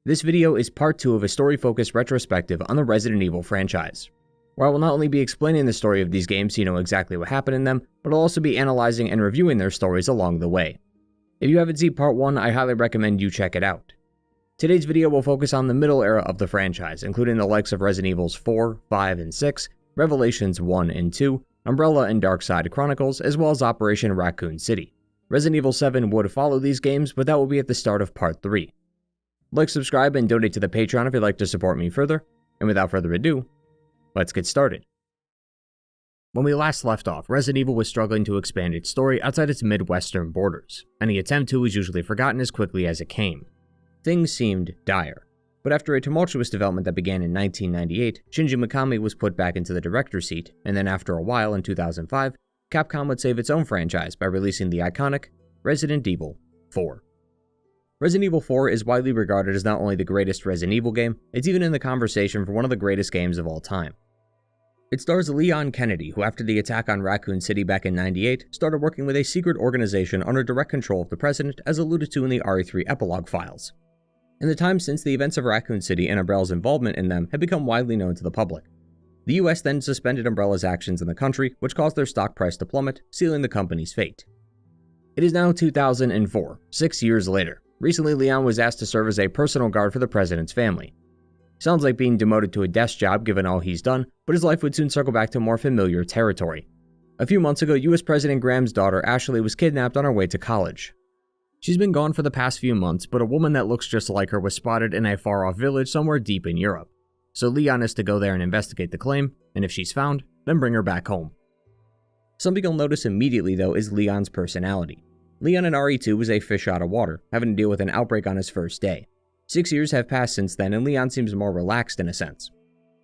This video is part 2 of a story-focused retrospective on the Resident Evil franchise, where I will not only be explaining the story of these games so you know exactly what happened in them, but I'll also be analyzing and reviewing their stories along the way. If you haven't seen part 1, I highly recommend you check it out. Today's video will focus on the middle era of the franchise, including the likes of Resident Evils 4, 5, and 6, Revelations 1 and 2, Umbrella and Darkside Chronicles, as well as Operation Raccoon City. Resident Evil 7 would follow these games, but that will be at the start of part 3. Like, subscribe, and donate to the Patreon if you'd like to support me further. And without further ado, let's get started. When we last left off, Resident Evil was struggling to expand its story outside its Midwestern borders. Any attempt to was usually forgotten as quickly as it came. Things seemed dire. But after a tumultuous development that began in 1998, Shinji Mikami was put back into the director's seat, and then after a while in 2005, Capcom would save its own franchise by releasing the iconic Resident Evil 4. Resident Evil 4 is widely regarded as not only the greatest Resident Evil game, it's even in the conversation for one of the greatest games of all time. It stars Leon Kennedy, who after the attack on Raccoon City back in '98, started working with a secret organization under direct control of the president, as alluded to in the RE3 epilogue files. In the time since, the events of Raccoon City and Umbrella's involvement in them had become widely known to the public. The US then suspended Umbrella's actions in the country, which caused their stock price to plummet, sealing the company's fate. It is now 2004, 6 years later. Recently, Leon was asked to serve as a personal guard for the president's family. Sounds like being demoted to a desk job given all he's done, but his life would soon circle back to more familiar territory. A few months ago, US President Graham's daughter Ashley was kidnapped on her way to college. She's been gone for the past few months, but a woman that looks just like her was spotted in a far-off village somewhere deep in Europe. So Leon is to go there and investigate the claim, and if she's found, then bring her back home. Something you'll notice immediately, though, is Leon's personality. Leon in RE2 was a fish out of water, having to deal with an outbreak on his first day. 6 years have passed since then, and Leon seems more relaxed in a sense.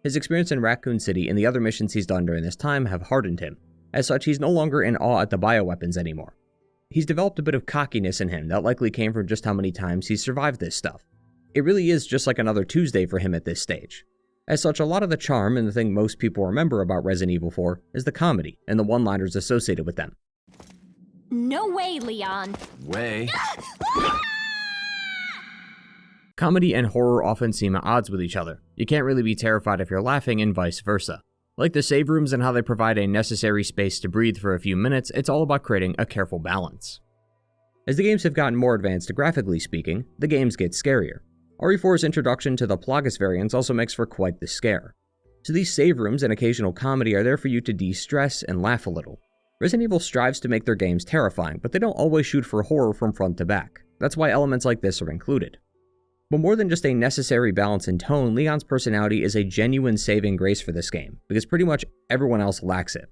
His experience in Raccoon City and the other missions he's done during this time have hardened him. As such, he's no longer in awe at the bioweapons anymore. He's developed a bit of cockiness in him that likely came from just how many times he's survived this stuff. It really is just like another Tuesday for him at this stage. As such, a lot of the charm and the thing most people remember about Resident Evil 4 is the comedy and the one-liners associated with them. No way, Leon. Way. Comedy and horror often seem at odds with each other. You can't really be terrified if you're laughing and vice versa. Like the save rooms and how they provide a necessary space to breathe for a few minutes, it's all about creating a careful balance. As the games have gotten more advanced graphically speaking, the games get scarier. RE4's introduction to the Plagas variants also makes for quite the scare. So these save rooms and occasional comedy are there for you to de-stress and laugh a little. Resident Evil strives to make their games terrifying, but they don't always shoot for horror from front to back. That's why elements like this are included. But more than just a necessary balance in tone, Leon's personality is a genuine saving grace for this game, because pretty much everyone else lacks it.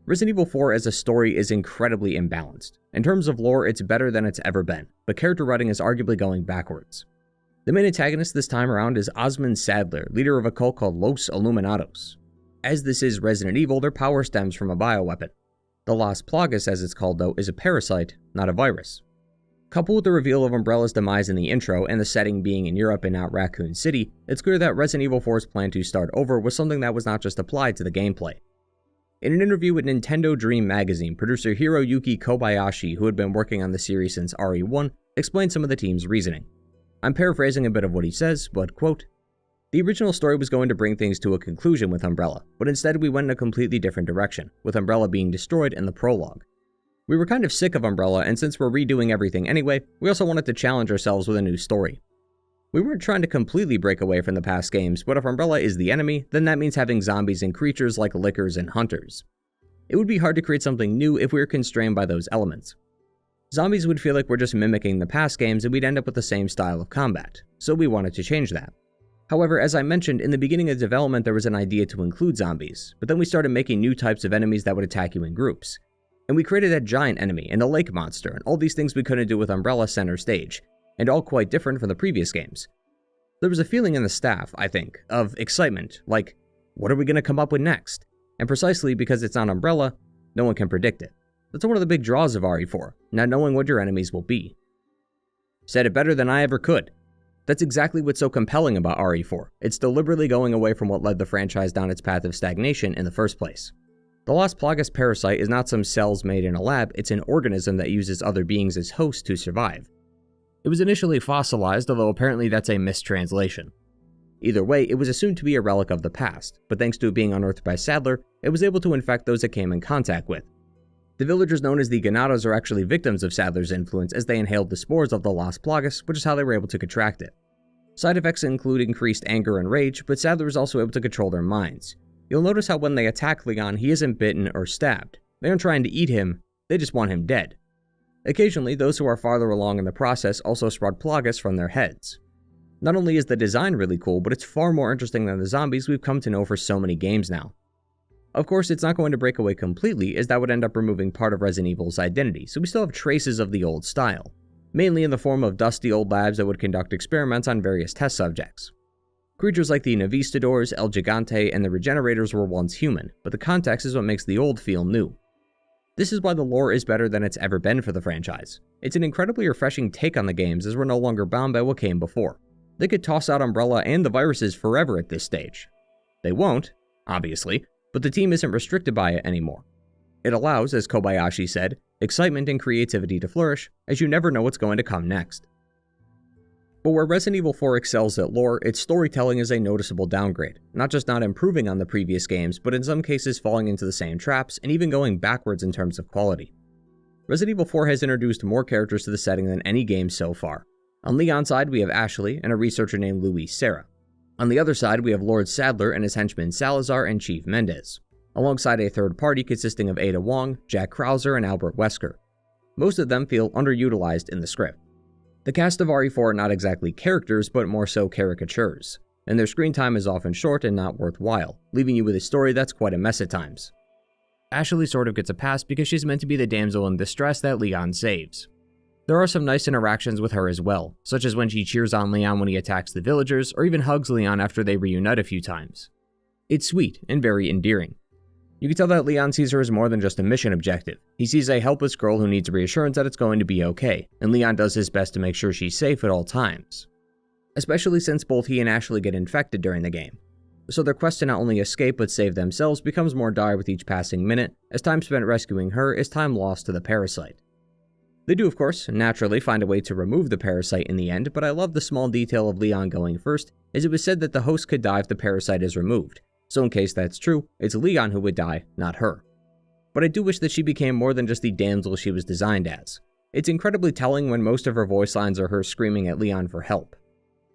Resident Evil 4 as a story is incredibly imbalanced. In terms of lore, it's better than it's ever been, but character writing is arguably going backwards. The main antagonist this time around is Osmond Sadler, leader of a cult called Los Illuminados. As this is Resident Evil, their power stems from a bioweapon. The Las Plagas, as it's called though, is a parasite, not a virus. Coupled with the reveal of Umbrella's demise in the intro and the setting being in Europe and not Raccoon City, it's clear that Resident Evil 4's plan to start over was something that was not just applied to the gameplay. In an interview with Nintendo Dream magazine, producer Hiroyuki Kobayashi, who had been working on the series since RE1, explained some of the team's reasoning. I'm paraphrasing a bit of what he says, but quote, "The original story was going to bring things to a conclusion with Umbrella, but instead we went in a completely different direction, with Umbrella being destroyed in the prologue. We were kind of sick of Umbrella, and since we're redoing everything anyway, we also wanted to challenge ourselves with a new story. We weren't trying to completely break away from the past games, but if Umbrella is the enemy, then that means having zombies and creatures like lickers and hunters. It would be hard to create something new if we were constrained by those elements. Zombies would feel like we're just mimicking the past games and we'd end up with the same style of combat, so we wanted to change that. However, as I mentioned, in the beginning of development there was an idea to include zombies, but then we started making new types of enemies that would attack you in groups. And we created that giant enemy and the lake monster and all these things we couldn't do with Umbrella center stage, and all quite different from the previous games. There was a feeling in the staff, I think, of excitement, like, what are we going to come up with next? And precisely because it's on Umbrella, no one can predict it. That's one of the big draws of RE4, not knowing what your enemies will be. Said it better than I ever could. That's exactly what's so compelling about RE4. It's deliberately going away from what led the franchise down its path of stagnation in the first place. The Las Plagas parasite is not some cells made in a lab, it's an organism that uses other beings as hosts to survive. It was initially fossilized, although apparently that's a mistranslation. Either way, it was assumed to be a relic of the past, but thanks to it being unearthed by Sadler, it was able to infect those it came in contact with. The villagers known as the Ganados are actually victims of Sadler's influence as they inhaled the spores of the Las Plagas, which is how they were able to contract it. Side effects include increased anger and rage, but Sadler is also able to control their minds. You'll notice how when they attack Leon, he isn't bitten or stabbed. They aren't trying to eat him, they just want him dead. Occasionally, those who are farther along in the process also sprout plagas from their heads. Not only is the design really cool, but it's far more interesting than the zombies we've come to know for so many games now. Of course, it's not going to break away completely, as that would end up removing part of Resident Evil's identity, so we still have traces of the old style, mainly in the form of dusty old labs that would conduct experiments on various test subjects. Creatures like the Navistadors, El Gigante, and the Regenerators were once human, but the context is what makes the old feel new. This is why the lore is better than it's ever been for the franchise. It's an incredibly refreshing take on the games as we're no longer bound by what came before. They could toss out Umbrella and the viruses forever at this stage. They won't, obviously, but the team isn't restricted by it anymore. It allows, as Kobayashi said, excitement and creativity to flourish, as you never know what's going to come next. But where Resident Evil 4 excels at lore, its storytelling is a noticeable downgrade, not just not improving on the previous games, but in some cases falling into the same traps and even going backwards in terms of quality. Resident Evil 4 has introduced more characters to the setting than any game so far. On Leon's side, we have Ashley and a researcher named Luis Serra. On the other side, we have Lord Sadler and his henchmen Salazar and Chief Mendez, alongside a third party consisting of Ada Wong, Jack Krauser, and Albert Wesker. Most of them feel underutilized in the script. The cast of RE4 are not exactly characters, but more so caricatures, and their screen time is often short and not worthwhile, leaving you with a story that's quite a mess at times. Ashley sort of gets a pass because she's meant to be the damsel in distress that Leon saves. There are some nice interactions with her as well, such as when she cheers on Leon when he attacks the villagers, or even hugs Leon after they reunite a few times. It's sweet and very endearing. You can tell that Leon sees her as more than just a mission objective. He sees a helpless girl who needs reassurance that it's going to be okay, and Leon does his best to make sure she's safe at all times. Especially since both he and Ashley get infected during the game. So their quest to not only escape but save themselves becomes more dire with each passing minute, as time spent rescuing her is time lost to the parasite. They do, of course, naturally find a way to remove the parasite in the end, but I love the small detail of Leon going first, as it was said that the host could die if the parasite is removed. So in case that's true, it's Leon who would die, not her. But I do wish that she became more than just the damsel she was designed as. It's incredibly telling when most of her voice lines are her screaming at Leon for help.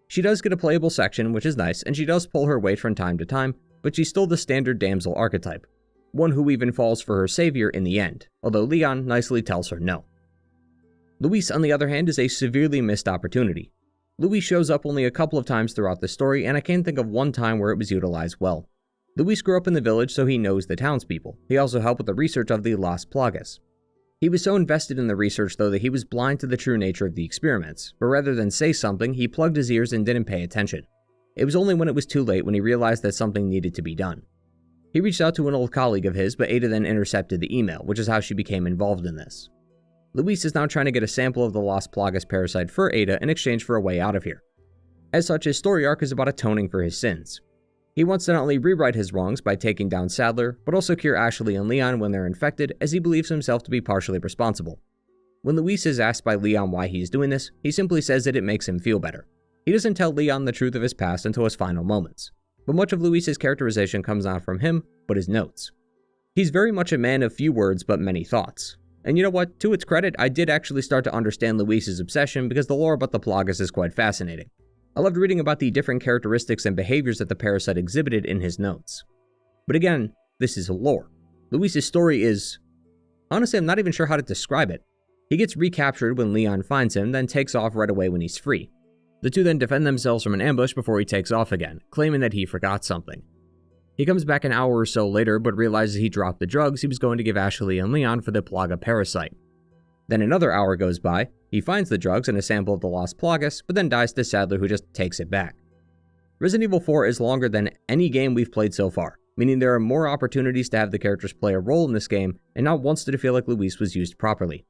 She does get a playable section, which is nice, and she does pull her weight from time to time, but she's still the standard damsel archetype, one who even falls for her savior in the end, although Leon nicely tells her no. Luis, on the other hand, is a severely missed opportunity. Luis shows up only a couple of times throughout the story, and I can't think of one time where it was utilized well. Luis grew up in the village, so he knows the townspeople. He also helped with the research of the Las Plagas. He was so invested in the research, though, that he was blind to the true nature of the experiments, but rather than say something, he plugged his ears and didn't pay attention. It was only when it was too late when he realized that something needed to be done. He reached out to an old colleague of his, but Ada then intercepted the email, which is how she became involved in this. Luis is now trying to get a sample of the Las Plagas parasite for Ada in exchange for a way out of here. As such, his story arc is about atoning for his sins. He wants to not only rewrite his wrongs by taking down Sadler, but also cure Ashley and Leon when they're infected, as he believes himself to be partially responsible. When Luis is asked by Leon why he is doing this, he simply says that it makes him feel better. He doesn't tell Leon the truth of his past until his final moments, but much of Luis's characterization comes not from him, but his notes. He's very much a man of few words but many thoughts. And you know what, to its credit, I did actually start to understand Luis's obsession because the lore about the Plagas is quite fascinating. I loved reading about the different characteristics and behaviors that the parasite exhibited in his notes. But again, this is lore. Luis's story is... honestly, I'm not even sure how to describe it. He gets recaptured when Leon finds him, then takes off right away when he's free. The two then defend themselves from an ambush before he takes off again, claiming that he forgot something. He comes back an hour or so later, but realizes he dropped the drugs he was going to give Ashley and Leon for the Plaga parasite. Then another hour goes by, he finds the drugs and a sample of the Las Plagas, but then dies to Sadler, who just takes it back. Resident Evil 4 is longer than any game we've played so far, meaning there are more opportunities to have the characters play a role in this game, and not once did it feel like Luis was used properly.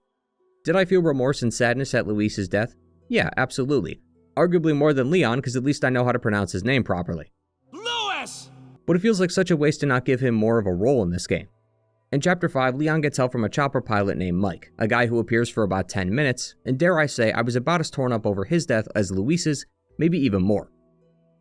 Did I feel remorse and sadness at Luis's death? Yeah, absolutely. Arguably more than Leon, because at least I know how to pronounce his name properly. Louis! But it feels like such a waste to not give him more of a role in this game. In Chapter 5, Leon gets help from a chopper pilot named Mike, a guy who appears for about 10 minutes, and dare I say, I was about as torn up over his death as Luis's, maybe even more.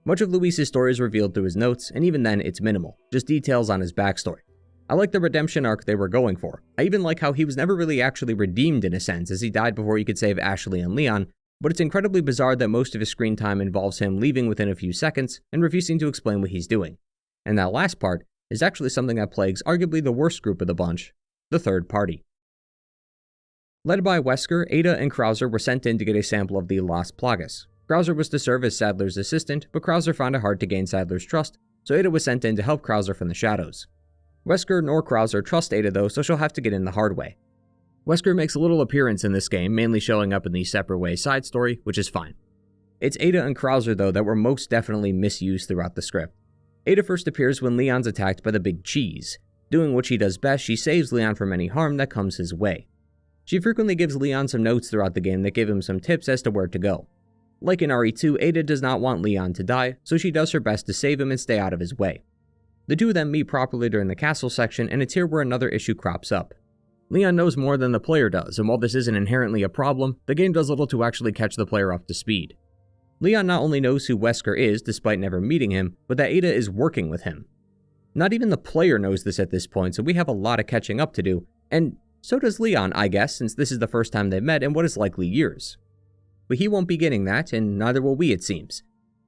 Much of Luis's story is revealed through his notes, and even then it's minimal, just details on his backstory. I like the redemption arc they were going for. I even like how he was never really actually redeemed in a sense, as he died before he could save Ashley and Leon, but it's incredibly bizarre that most of his screen time involves him leaving within a few seconds and refusing to explain what he's doing. And that last part is actually something that plagues arguably the worst group of the bunch, the third party. Led by Wesker, Ada and Krauser were sent in to get a sample of the Las Plagas. Krauser was to serve as Sadler's assistant, but Krauser found it hard to gain Sadler's trust, so Ada was sent in to help Krauser from the shadows. Wesker nor Krauser trust Ada though, so she'll have to get in the hard way. Wesker makes a little appearance in this game, mainly showing up in the Separate Ways side story, which is fine. It's Ada and Krauser though that were most definitely misused throughout the script. Ada first appears when Leon's attacked by the Big Cheese. Doing what she does best, she saves Leon from any harm that comes his way. She frequently gives Leon some notes throughout the game that give him some tips as to where to go. Like in RE2, Ada does not want Leon to die, so she does her best to save him and stay out of his way. The two of them meet properly during the castle section, and it's here where another issue crops up. Leon knows more than the player does, and while this isn't inherently a problem, the game does little to actually catch the player up to speed. Leon not only knows who Wesker is, despite never meeting him, but that Ada is working with him. Not even the player knows this at this point, so we have a lot of catching up to do, and so does Leon, I guess, since this is the first time they've met in what is likely years. But he won't be getting that, and neither will we, it seems,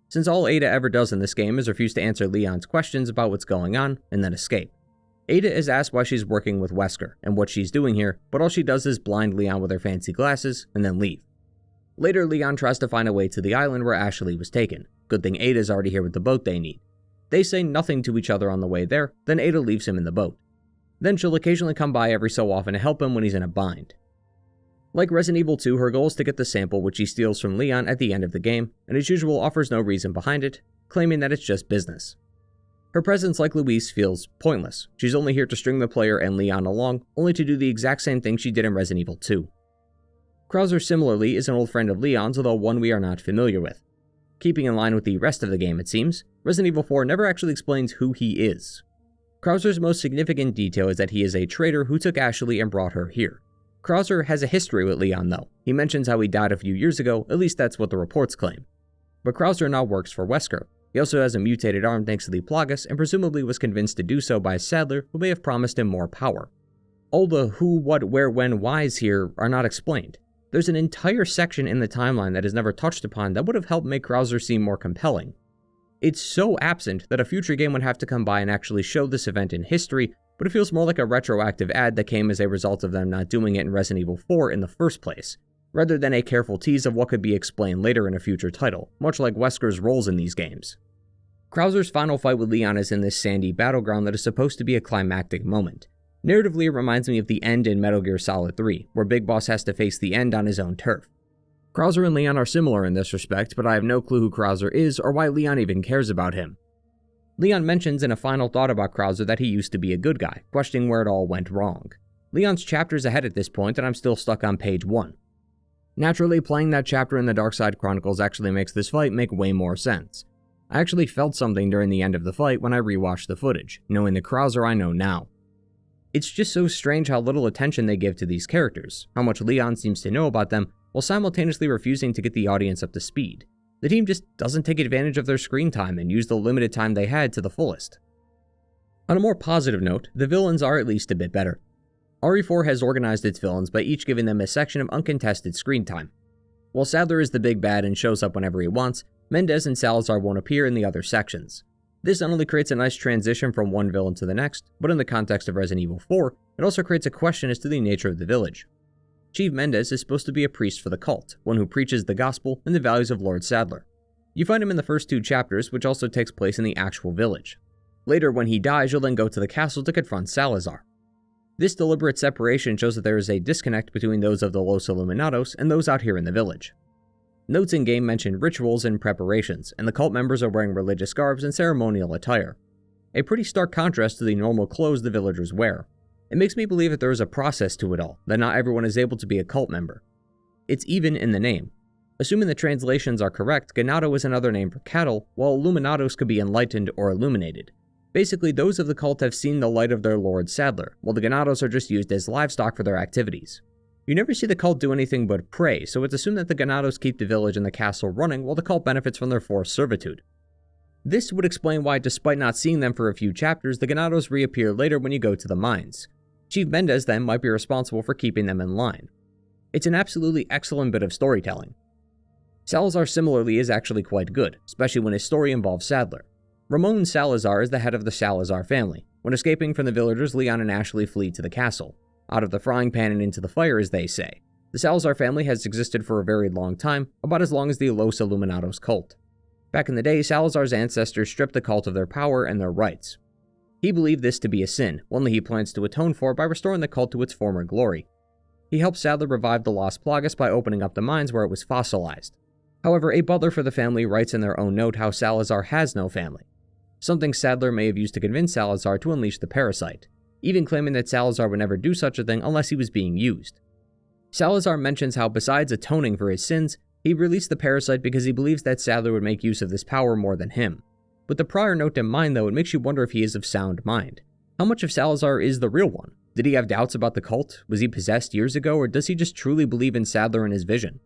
since all Ada ever does in this game is refuse to answer Leon's questions about what's going on, and then escape. Ada is asked why she's working with Wesker, and what she's doing here, but all she does is blind Leon with her fancy glasses, and then leave. Later, Leon tries to find a way to the island where Ashley was taken. Good thing Ada's already here with the boat they need. They say nothing to each other on the way there, then Ada leaves him in the boat. Then she'll occasionally come by every so often to help him when he's in a bind. Like Resident Evil 2, her goal is to get the sample which she steals from Leon at the end of the game, and as usual offers no reason behind it, claiming that it's just business. Her presence, like Luis, feels pointless. She's only here to string the player and Leon along, only to do the exact same thing she did in Resident Evil 2. Krauser similarly is an old friend of Leon's, although one we are not familiar with. Keeping in line with the rest of the game, it seems, Resident Evil 4 never actually explains who he is. Krauser's most significant detail is that he is a traitor who took Ashley and brought her here. Krauser has a history with Leon though. He mentions how he died a few years ago, at least that's what the reports claim. But Krauser now works for Wesker. He also has a mutated arm thanks to the Plagas, and presumably was convinced to do so by Sadler, who may have promised him more power. All the who, what, where, when, whys here are not explained. There's an entire section in the timeline that is never touched upon that would have helped make Krauser seem more compelling. It's so absent that a future game would have to come by and actually show this event in history, but it feels more like a retroactive ad that came as a result of them not doing it in Resident Evil 4 in the first place, rather than a careful tease of what could be explained later in a future title, much like Wesker's roles in these games. Krauser's final fight with Leon is in this sandy battleground that is supposed to be a climactic moment. Narratively, it reminds me of the end in Metal Gear Solid 3, where Big Boss has to face the end on his own turf. Krauser and Leon are similar in this respect, but I have no clue who Krauser is or why Leon even cares about him. Leon mentions in a final thought about Krauser that he used to be a good guy, questioning where it all went wrong. Leon's chapter's ahead at this point, and I'm still stuck on page 1. Naturally, playing that chapter in the Darkside Chronicles actually makes this fight make way more sense. I actually felt something during the end of the fight when I rewatched the footage, knowing the Krauser I know now. It's just so strange how little attention they give to these characters, how much Leon seems to know about them, while simultaneously refusing to get the audience up to speed. The team just doesn't take advantage of their screen time and use the limited time they had to the fullest. On a more positive note, the villains are at least a bit better. RE4 has organized its villains by each giving them a section of uncontested screen time. While Sadler is the big bad and shows up whenever he wants, Mendez and Salazar won't appear in the other sections. This not only creates a nice transition from one villain to the next, but in the context of Resident Evil 4, it also creates a question as to the nature of the village. Chief Mendez is supposed to be a priest for the cult, one who preaches the gospel and the values of Lord Sadler. You find him in the first 2 chapters, which also takes place in the actual village. Later, when he dies, you'll then go to the castle to confront Salazar. This deliberate separation shows that there is a disconnect between those of the Los Illuminados and those out here in the village. Notes in-game mention rituals and preparations, and the cult members are wearing religious garbs and ceremonial attire. A pretty stark contrast to the normal clothes the villagers wear. It makes me believe that there is a process to it all, that not everyone is able to be a cult member. It's even in the name. Assuming the translations are correct, ganado is another name for cattle, while illuminados could be enlightened or illuminated. Basically, those of the cult have seen the light of their lord Sadler, while the Ganados are just used as livestock for their activities. You never see the cult do anything but pray, so it's assumed that the Ganados keep the village and the castle running while the cult benefits from their forced servitude. This would explain why, despite not seeing them for a few chapters, the Ganados reappear later when you go to the mines. Chief Mendez then might be responsible for keeping them in line. It's an absolutely excellent bit of storytelling. Salazar similarly is actually quite good, especially when his story involves Sadler. Ramon Salazar is the head of the Salazar family. When escaping from the villagers, Leon and Ashley flee to the castle. Out of the frying pan and into the fire, as they say. The Salazar family has existed for a very long time, about as long as the Los Illuminados cult. Back in the day, Salazar's ancestors stripped the cult of their power and their rights. He believed this to be a sin, one that he plans to atone for by restoring the cult to its former glory. He helped Sadler revive the Las Plagas by opening up the mines where it was fossilized. However, a butler for the family writes in their own note how Salazar has no family. Something Sadler may have used to convince Salazar to unleash the parasite, even claiming that Salazar would never do such a thing unless he was being used. Salazar mentions how besides atoning for his sins, he released the parasite because he believes that Sadler would make use of this power more than him. With the prior note in mind though, it makes you wonder if he is of sound mind. How much of Salazar is the real one? Did he have doubts about the cult? Was he possessed years ago, or does he just truly believe in Sadler and his vision?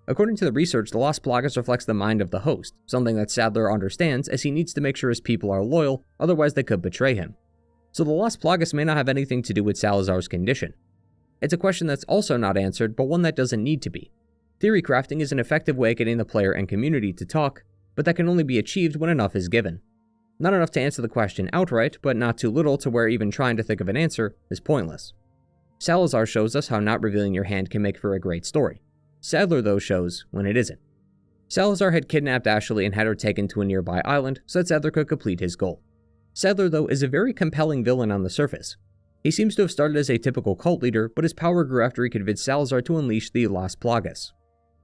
According to the research, the Las Plagas reflects the mind of the host, something that Sadler understands as he needs to make sure his people are loyal, otherwise they could betray him. So the Las Plagas may not have anything to do with Salazar's condition. It's a question that's also not answered, but one that doesn't need to be. Theory crafting is an effective way of getting the player and community to talk, but that can only be achieved when enough is given. Not enough to answer the question outright, but not too little to where even trying to think of an answer is pointless. Salazar shows us how not revealing your hand can make for a great story. Sadler, though, shows when it isn't. Salazar had kidnapped Ashley and had her taken to a nearby island so that Sadler could complete his goal. Sadler, though, is a very compelling villain on the surface. He seems to have started as a typical cult leader, but his power grew after he convinced Salazar to unleash the Las Plagas.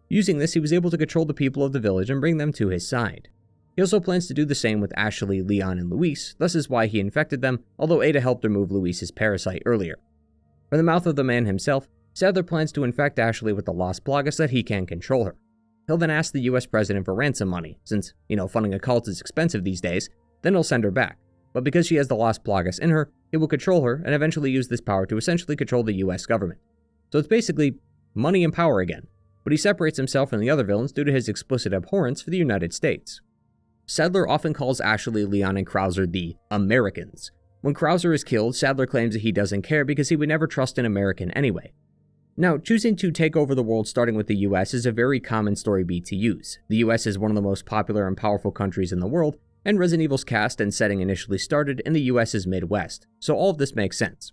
Using this, he was able to control the people of the village and bring them to his side. He also plans to do the same with Ashley, Leon, and Luis, thus is why he infected them, although Ada helped remove Luis's parasite earlier. From the mouth of the man himself, Sadler plans to infect Ashley with the Las Plagas so that he can control her. He'll then ask the US president for ransom money, since, funding a cult is expensive these days, then he'll send her back. But because she has the Las Plagas in her, he will control her and eventually use this power to essentially control the US government. So it's basically money and power again, but he separates himself from the other villains due to his explicit abhorrence for the United States. Sadler often calls Ashley, Leon, and Krauser the Americans. When Krauser is killed, Sadler claims that he doesn't care because he would never trust an American anyway. Now, choosing to take over the world starting with the US is a very common story beat to use. The US is one of the most popular and powerful countries in the world, and Resident Evil's cast and setting initially started in the US's Midwest, so all of this makes sense.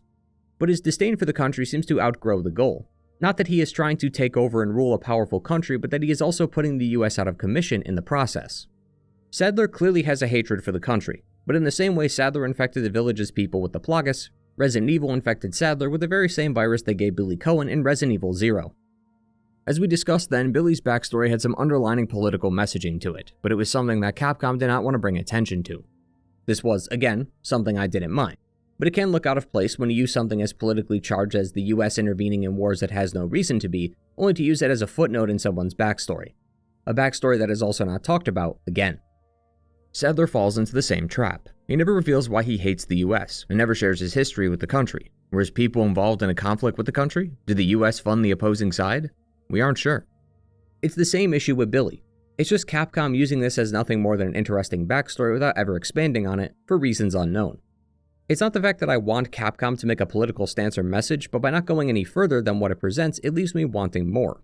But his disdain for the country seems to outgrow the goal. Not that he is trying to take over and rule a powerful country, but that he is also putting the US out of commission in the process. Sadler clearly has a hatred for the country, but in the same way Sadler infected the village's people with the Plagas, Resident Evil infected Sadler with the very same virus they gave Billy Cohen in Resident Evil 0. As we discussed then, Billy's backstory had some underlining political messaging to it, but it was something that Capcom did not want to bring attention to. This was, again, something I didn't mind, but it can look out of place when you use something as politically charged as the US intervening in wars that has no reason to be, only to use it as a footnote in someone's backstory. A backstory that is also not talked about again. Sadler falls into the same trap. He never reveals why he hates the US, and never shares his history with the country. Were his people involved in a conflict with the country? Did the US fund the opposing side? We aren't sure. It's the same issue with Billy. It's just Capcom using this as nothing more than an interesting backstory without ever expanding on it, for reasons unknown. It's not the fact that I want Capcom to make a political stance or message, but by not going any further than what it presents, it leaves me wanting more.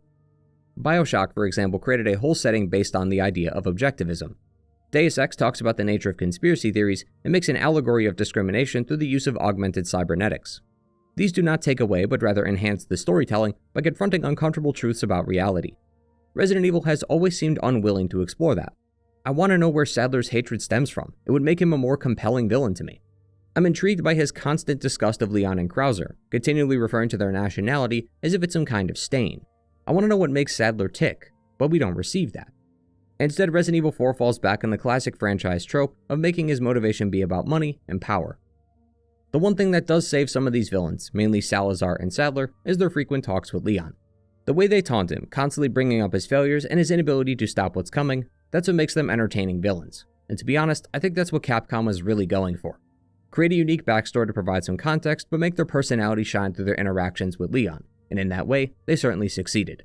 BioShock, for example, created a whole setting based on the idea of objectivism. Deus Ex talks about the nature of conspiracy theories and makes an allegory of discrimination through the use of augmented cybernetics. These do not take away, but rather enhance the storytelling by confronting uncomfortable truths about reality. Resident Evil has always seemed unwilling to explore that. I want to know where Sadler's hatred stems from. It would make him a more compelling villain to me. I'm intrigued by his constant disgust of Leon and Krauser, continually referring to their nationality as if it's some kind of stain. I want to know what makes Sadler tick, but we don't receive that. Instead, Resident Evil 4 falls back on the classic franchise trope of making his motivation be about money and power. The one thing that does save some of these villains, mainly Salazar and Sadler, is their frequent talks with Leon. The way they taunt him, constantly bringing up his failures and his inability to stop what's coming, that's what makes them entertaining villains. and to be honest, I think that's what Capcom was really going for. Create a unique backstory to provide some context, but make their personality shine through their interactions with Leon, and in that way, they certainly succeeded.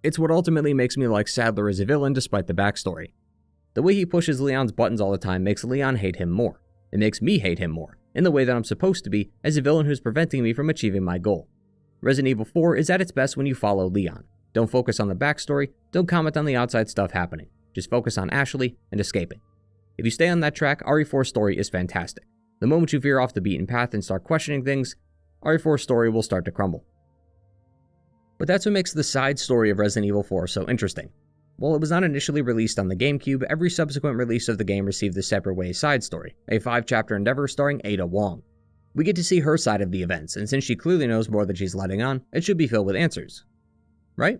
It's what ultimately makes me like Sadler as a villain despite the backstory. The way he pushes Leon's buttons all the time makes Leon hate him more. It makes me hate him more, in the way that I'm supposed to be, as a villain who's preventing me from achieving my goal. Resident Evil 4 is at its best when you follow Leon. Don't focus on the backstory, don't comment on the outside stuff happening. Just focus on Ashley and escaping. If you stay on that track, RE4's story is fantastic. The moment you veer off the beaten path and start questioning things, RE4's story will start to crumble. But that's what makes the side story of Resident Evil 4 so interesting. While it was not initially released on the GameCube, every subsequent release of the game received the Separate Ways side story, a 5-chapter endeavor starring Ada Wong. We get to see her side of the events, and since she clearly knows more than she's letting on, it should be filled with answers. Right?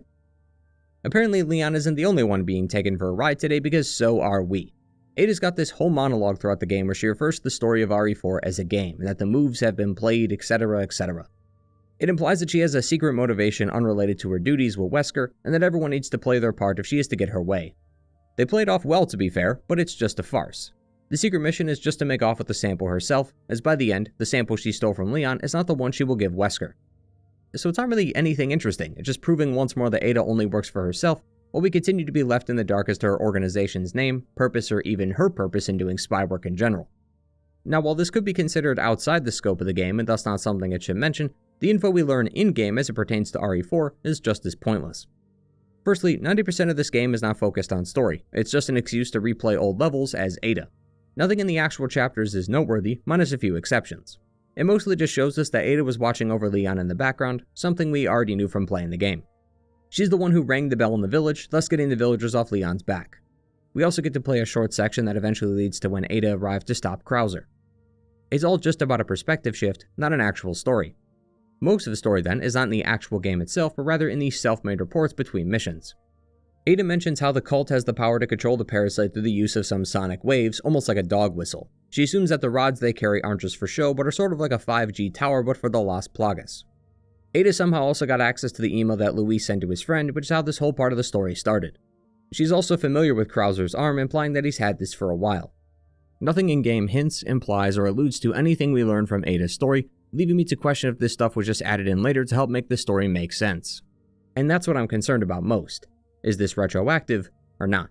Apparently, Leon isn't the only one being taken for a ride today, because so are we. Ada's got this whole monologue throughout the game where she refers to the story of RE4 as a game, and that the moves have been played, etc., etc. It implies that she has a secret motivation unrelated to her duties with Wesker, and that everyone needs to play their part if she is to get her way. They play it off well, to be fair, but it's just a farce. The secret mission is just to make off with the sample herself, as by the end, the sample she stole from Leon is not the one she will give Wesker. So it's not really anything interesting, it's just proving once more that Ada only works for herself, while we continue to be left in the dark as to her organization's name, purpose, or even her purpose in doing spy work in general. Now, while this could be considered outside the scope of the game and thus not something it should mention, the info we learn in-game as it pertains to RE4 is just as pointless. Firstly, 90% of this game is not focused on story, it's just an excuse to replay old levels as Ada. Nothing in the actual chapters is noteworthy, minus a few exceptions. It mostly just shows us that Ada was watching over Leon in the background, something we already knew from playing the game. She's the one who rang the bell in the village, thus getting the villagers off Leon's back. We also get to play a short section that eventually leads to when Ada arrives to stop Krauser. It's all just about a perspective shift, not an actual story. Most of the story then is not in the actual game itself, but rather in the self-made reports between missions. Ada mentions how the cult has the power to control the parasite through the use of some sonic waves, almost like a dog whistle. She assumes that the rods they carry aren't just for show, but are sort of like a 5G tower, but for the Las Plagas. Ada somehow also got access to the email that Luis sent to his friend, which is how this whole part of the story started. She's also familiar with Krauser's arm, implying that he's had this for a while. Nothing in-game hints, implies, or alludes to anything we learn from Ada's story, leaving me to question if this stuff was just added in later to help make the story make sense. And that's what I'm concerned about most. Is this retroactive or not?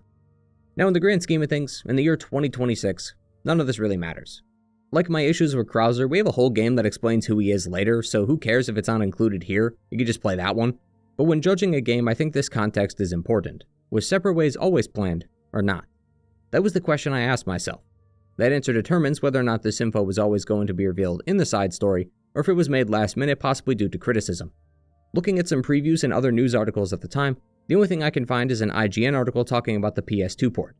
Now, in the grand scheme of things, in the year 2026, none of this really matters. Like my issues with Krauser, we have a whole game that explains who he is later, so who cares if it's not included here? You could just play that one. But when judging a game, I think this context is important. Was Separate Ways always planned, or not? That was the question I asked myself. That answer determines whether or not this info was always going to be revealed in the side story, or if it was made last minute, possibly due to criticism. Looking at some previews and other news articles at the time, the only thing I can find is an IGN article talking about the PS2 port.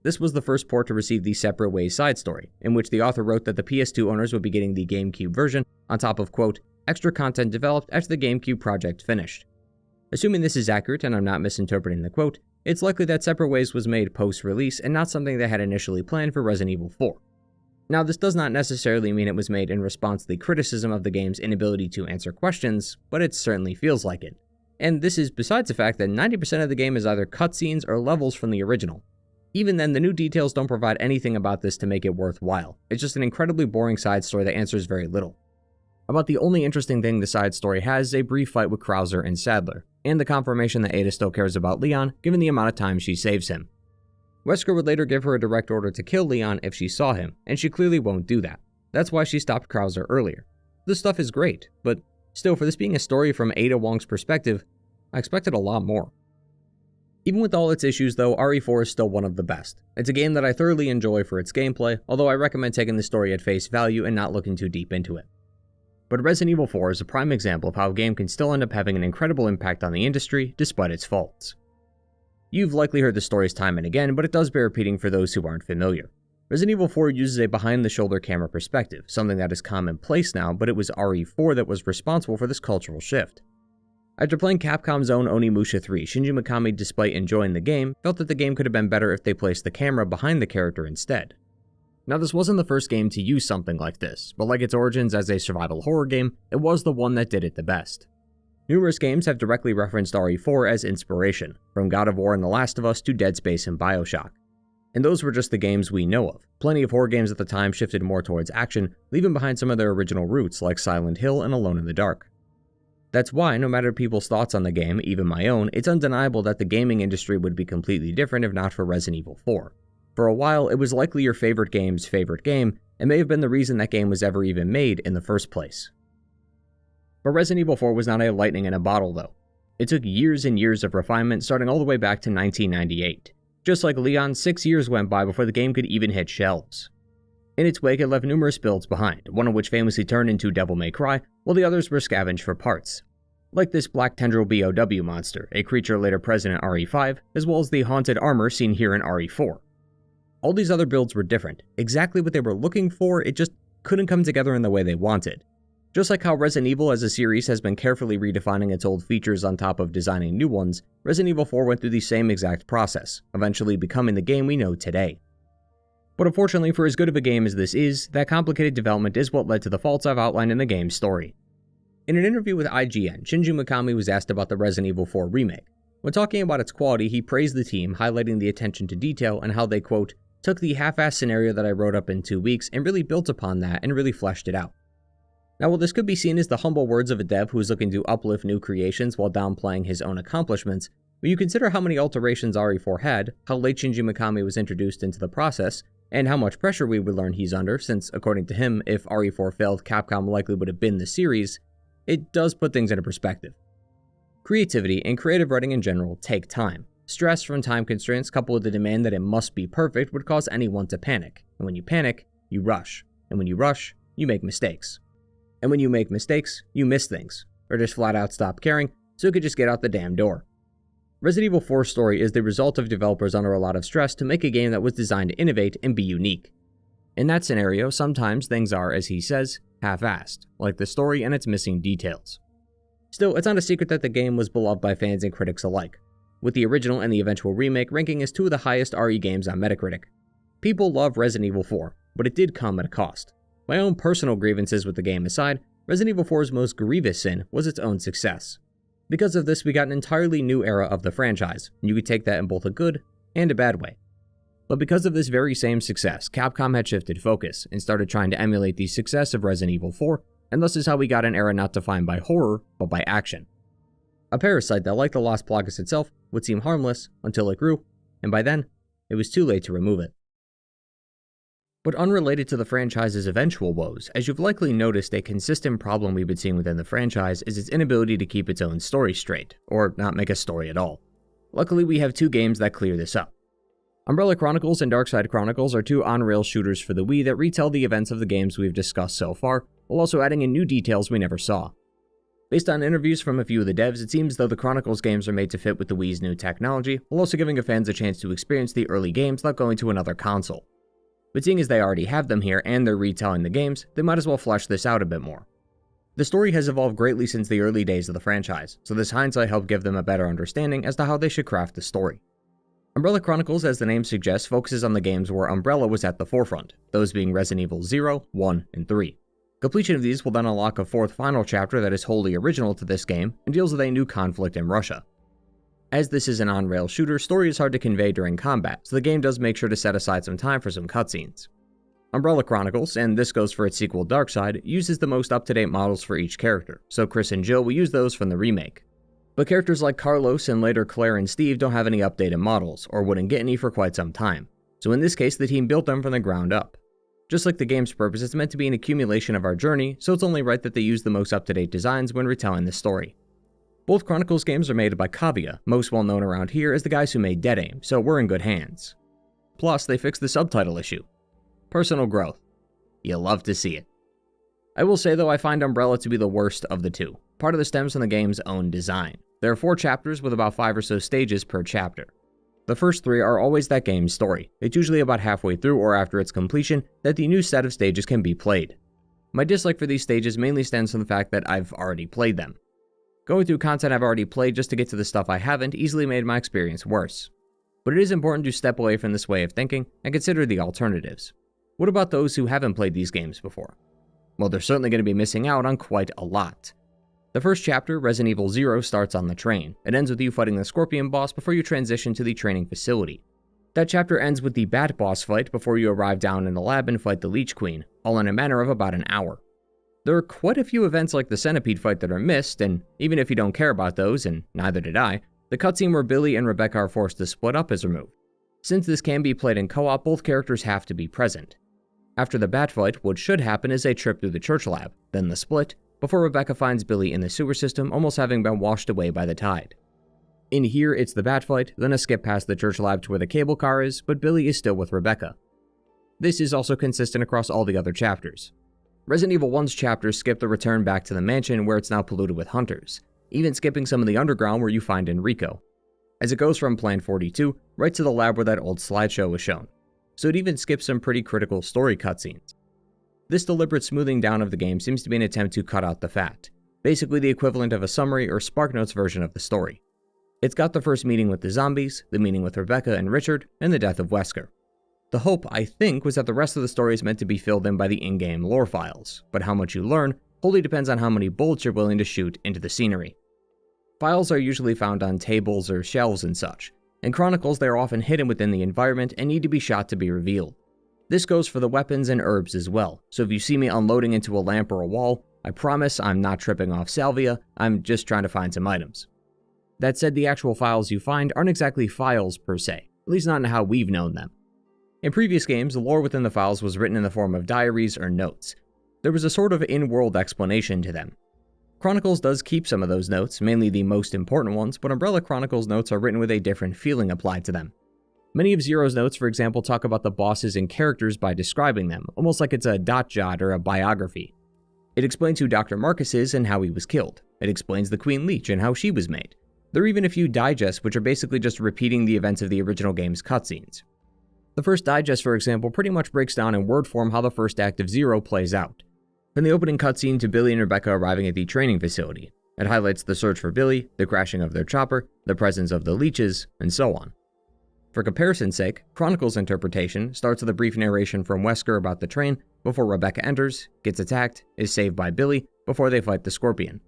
This was the first port to receive the Separate Ways side story, in which the author wrote that the PS2 owners would be getting the GameCube version, on top of, quote, extra content developed after the GameCube project finished. Assuming this is accurate and I'm not misinterpreting the quote, it's likely that Separate Ways was made post-release and not something they had initially planned for Resident Evil 4. Now, this does not necessarily mean it was made in response to the criticism of the game's inability to answer questions, but it certainly feels like it. And this is besides the fact that 90% of the game is either cutscenes or levels from the original. Even then, the new details don't provide anything about this to make it worthwhile. It's just an incredibly boring side story that answers very little. About the only interesting thing the side story has is a brief fight with Krauser and Sadler, and the confirmation that Ada still cares about Leon, given the amount of time she saves him. Wesker would later give her a direct order to kill Leon if she saw him, and she clearly won't do that. That's why she stopped Krauser earlier. This stuff is great, but still, for this being a story from Ada Wong's perspective, I expected a lot more. Even with all its issues though, RE4 is still one of the best. It's a game that I thoroughly enjoy for its gameplay, although I recommend taking the story at face value and not looking too deep into it. But Resident Evil 4 is a prime example of how a game can still end up having an incredible impact on the industry, despite its faults. You've likely heard the stories time and again, but it does bear repeating for those who aren't familiar. Resident Evil 4 uses a behind-the-shoulder camera perspective, something that is commonplace now, but it was RE4 that was responsible for this cultural shift. After playing Capcom's own Onimusha 3, Shinji Mikami, despite enjoying the game, felt that the game could have been better if they placed the camera behind the character instead. Now, this wasn't the first game to use something like this, but like its origins as a survival horror game, it was the one that did it the best. Numerous games have directly referenced RE4 as inspiration, from God of War and The Last of Us to Dead Space and BioShock. And those were just the games we know of. Plenty of horror games at the time shifted more towards action, leaving behind some of their original roots like Silent Hill and Alone in the Dark. That's why, no matter people's thoughts on the game, even my own, it's undeniable that the gaming industry would be completely different if not for Resident Evil 4. For a while, it was likely your favorite game's favorite game, and may have been the reason that game was ever even made in the first place. But Resident Evil 4 was not a lightning in a bottle though. It took years and years of refinement, starting all the way back to 1998. Just like Leon, 6 years went by before the game could even hit shelves. In its wake, it left numerous builds behind, one of which famously turned into Devil May Cry, while the others were scavenged for parts. Like this Black Tendril BOW monster, a creature later present in RE5, as well as the haunted armor seen here in RE4. All these other builds were different, exactly what they were looking for, it just couldn't come together in the way they wanted. Just like how Resident Evil as a series has been carefully redefining its old features on top of designing new ones, Resident Evil 4 went through the same exact process, eventually becoming the game we know today. But unfortunately, for as good of a game as this is, that complicated development is what led to the faults I've outlined in the game's story. In an interview with IGN, Shinji Mikami was asked about the Resident Evil 4 remake. When talking about its quality, he praised the team, highlighting the attention to detail and how they, quote, took the half-assed scenario that I wrote up in 2 weeks and really built upon that and really fleshed it out. Now, while this could be seen as the humble words of a dev who is looking to uplift new creations while downplaying his own accomplishments, when you consider how many alterations RE4 had, how late Shinji Mikami was introduced into the process, and how much pressure we would learn he's under, since, according to him, if RE4 failed, Capcom likely would have been the series, it does put things into perspective. Creativity and creative writing in general take time. Stress from time constraints coupled with the demand that it must be perfect would cause anyone to panic. And when you panic, you rush. And when you rush, you make mistakes. And when you make mistakes, you miss things. Or just flat out stop caring, so you could just get out the damn door. Resident Evil 4's story is the result of developers under a lot of stress to make a game that was designed to innovate and be unique. In that scenario, sometimes things are, as he says, half-assed, like the story and its missing details. Still, it's not a secret that the game was beloved by fans and critics alike, with the original and the eventual remake ranking as 2 of the highest RE games on Metacritic. People love Resident Evil 4, but it did come at a cost. My own personal grievances with the game aside, Resident Evil 4's most grievous sin was its own success. Because of this, we got an entirely new era of the franchise, and you could take that in both a good and a bad way. But because of this very same success, Capcom had shifted focus and started trying to emulate the success of Resident Evil 4, and thus is how we got an era not defined by horror, but by action. A parasite that, like the Lost Plagas itself, would seem harmless until it grew, and by then, it was too late to remove it. But unrelated to the franchise's eventual woes, as you've likely noticed, a consistent problem we've been seeing within the franchise is its inability to keep its own story straight, or not make a story at all. Luckily, we have 2 games that clear this up. Umbrella Chronicles and Darkside Chronicles are 2 on-rail shooters for the Wii that retell the events of the games we've discussed so far, while also adding in new details we never saw. Based on interviews from a few of the devs, it seems though the Chronicles games are made to fit with the Wii's new technology, while also giving fans a chance to experience the early games without going to another console. But seeing as they already have them here and they're retelling the games, they might as well flesh this out a bit more. The story has evolved greatly since the early days of the franchise, so this hindsight helped give them a better understanding as to how they should craft the story. Umbrella Chronicles, as the name suggests, focuses on the games where Umbrella was at the forefront, those being Resident Evil 0, 1, and 3. Completion of these will then unlock a 4th final chapter that is wholly original to this game and deals with a new conflict in Russia. As this is an on-rail shooter, story is hard to convey during combat, so the game does make sure to set aside some time for some cutscenes. Umbrella Chronicles, and this goes for its sequel Darkside, uses the most up-to-date models for each character, so Chris and Jill will use those from the remake. But characters like Carlos and later Claire and Steve don't have any updated models, or wouldn't get any for quite some time, so in this case the team built them from the ground up. Just like the game's purpose, it's meant to be an accumulation of our journey, so it's only right that they use the most up-to-date designs when retelling the story. Both Chronicles games are made by Kavia, most well known around here as the guys who made Dead Aim, so we're in good hands. Plus, they fixed the subtitle issue. Personal growth. You love to see it. I will say though, I find Umbrella to be the worst of the 2. Part of this stems from the game's own design. There are 4 chapters with about 5 or so stages per chapter. The first 3 are always that game's story. It's usually about halfway through or after its completion that the new set of stages can be played. My dislike for these stages mainly stems from the fact that I've already played them. Going through content I've already played just to get to the stuff I haven't easily made my experience worse. But it is important to step away from this way of thinking and consider the alternatives. What about those who haven't played these games before? Well, they're certainly going to be missing out on quite a lot. The first chapter, Resident Evil 0, starts on the train. It ends with you fighting the Scorpion boss before you transition to the training facility. That chapter ends with the Bat Boss fight before you arrive down in the lab and fight the Leech Queen, all in a matter of about an hour. There are quite a few events like the Centipede fight that are missed, and even if you don't care about those, and neither did I, the cutscene where Billy and Rebecca are forced to split up is removed. Since this can be played in co-op, both characters have to be present. After the Bat fight, what should happen is a trip through the church lab, then the split, before Rebecca finds Billy in the sewer system almost having been washed away by the tide. In here, it's the Bat fight, then a skip past the church lab to where the cable car is, but Billy is still with Rebecca. This is also consistent across all the other chapters. Resident Evil 1's chapters skip the return back to the mansion where it's now polluted with hunters, even skipping some of the underground where you find Enrico, as it goes from Plan 42 right to the lab where that old slideshow was shown, so it even skips some pretty critical story cutscenes. This deliberate smoothing down of the game seems to be an attempt to cut out the fat, basically the equivalent of a summary or SparkNotes version of the story. It's got the first meeting with the zombies, the meeting with Rebecca and Richard, and the death of Wesker. The hope, I think, was that the rest of the story is meant to be filled in by the in-game lore files, but how much you learn wholly depends on how many bullets you're willing to shoot into the scenery. Files are usually found on tables or shelves and such. In Chronicles, they are often hidden within the environment and need to be shot to be revealed. This goes for the weapons and herbs as well, so if you see me unloading into a lamp or a wall, I promise I'm not tripping off salvia, I'm just trying to find some items. That said, the actual files you find aren't exactly files per se, at least not in how we've known them. In previous games, the lore within the files was written in the form of diaries or notes. There was a sort of in-world explanation to them. Chronicles does keep some of those notes, mainly the most important ones, but Umbrella Chronicles notes are written with a different feeling applied to them. Many of Zero's notes, for example, talk about the bosses and characters by describing them, almost like it's a dot jot or a biography. It explains who Dr. Marcus is and how he was killed. It explains the Queen Leech and how she was made. There are even a few digests which are basically just repeating the events of the original game's cutscenes. The first digest, for example, pretty much breaks down in word form how the first act of Zero plays out. From the opening cutscene to Billy and Rebecca arriving at the training facility, it highlights the search for Billy, the crashing of their chopper, the presence of the leeches, and so on. For comparison's sake, Chronicles' interpretation starts with a brief narration from Wesker about the train before Rebecca enters, gets attacked, is saved by Billy before they fight the Scorpion.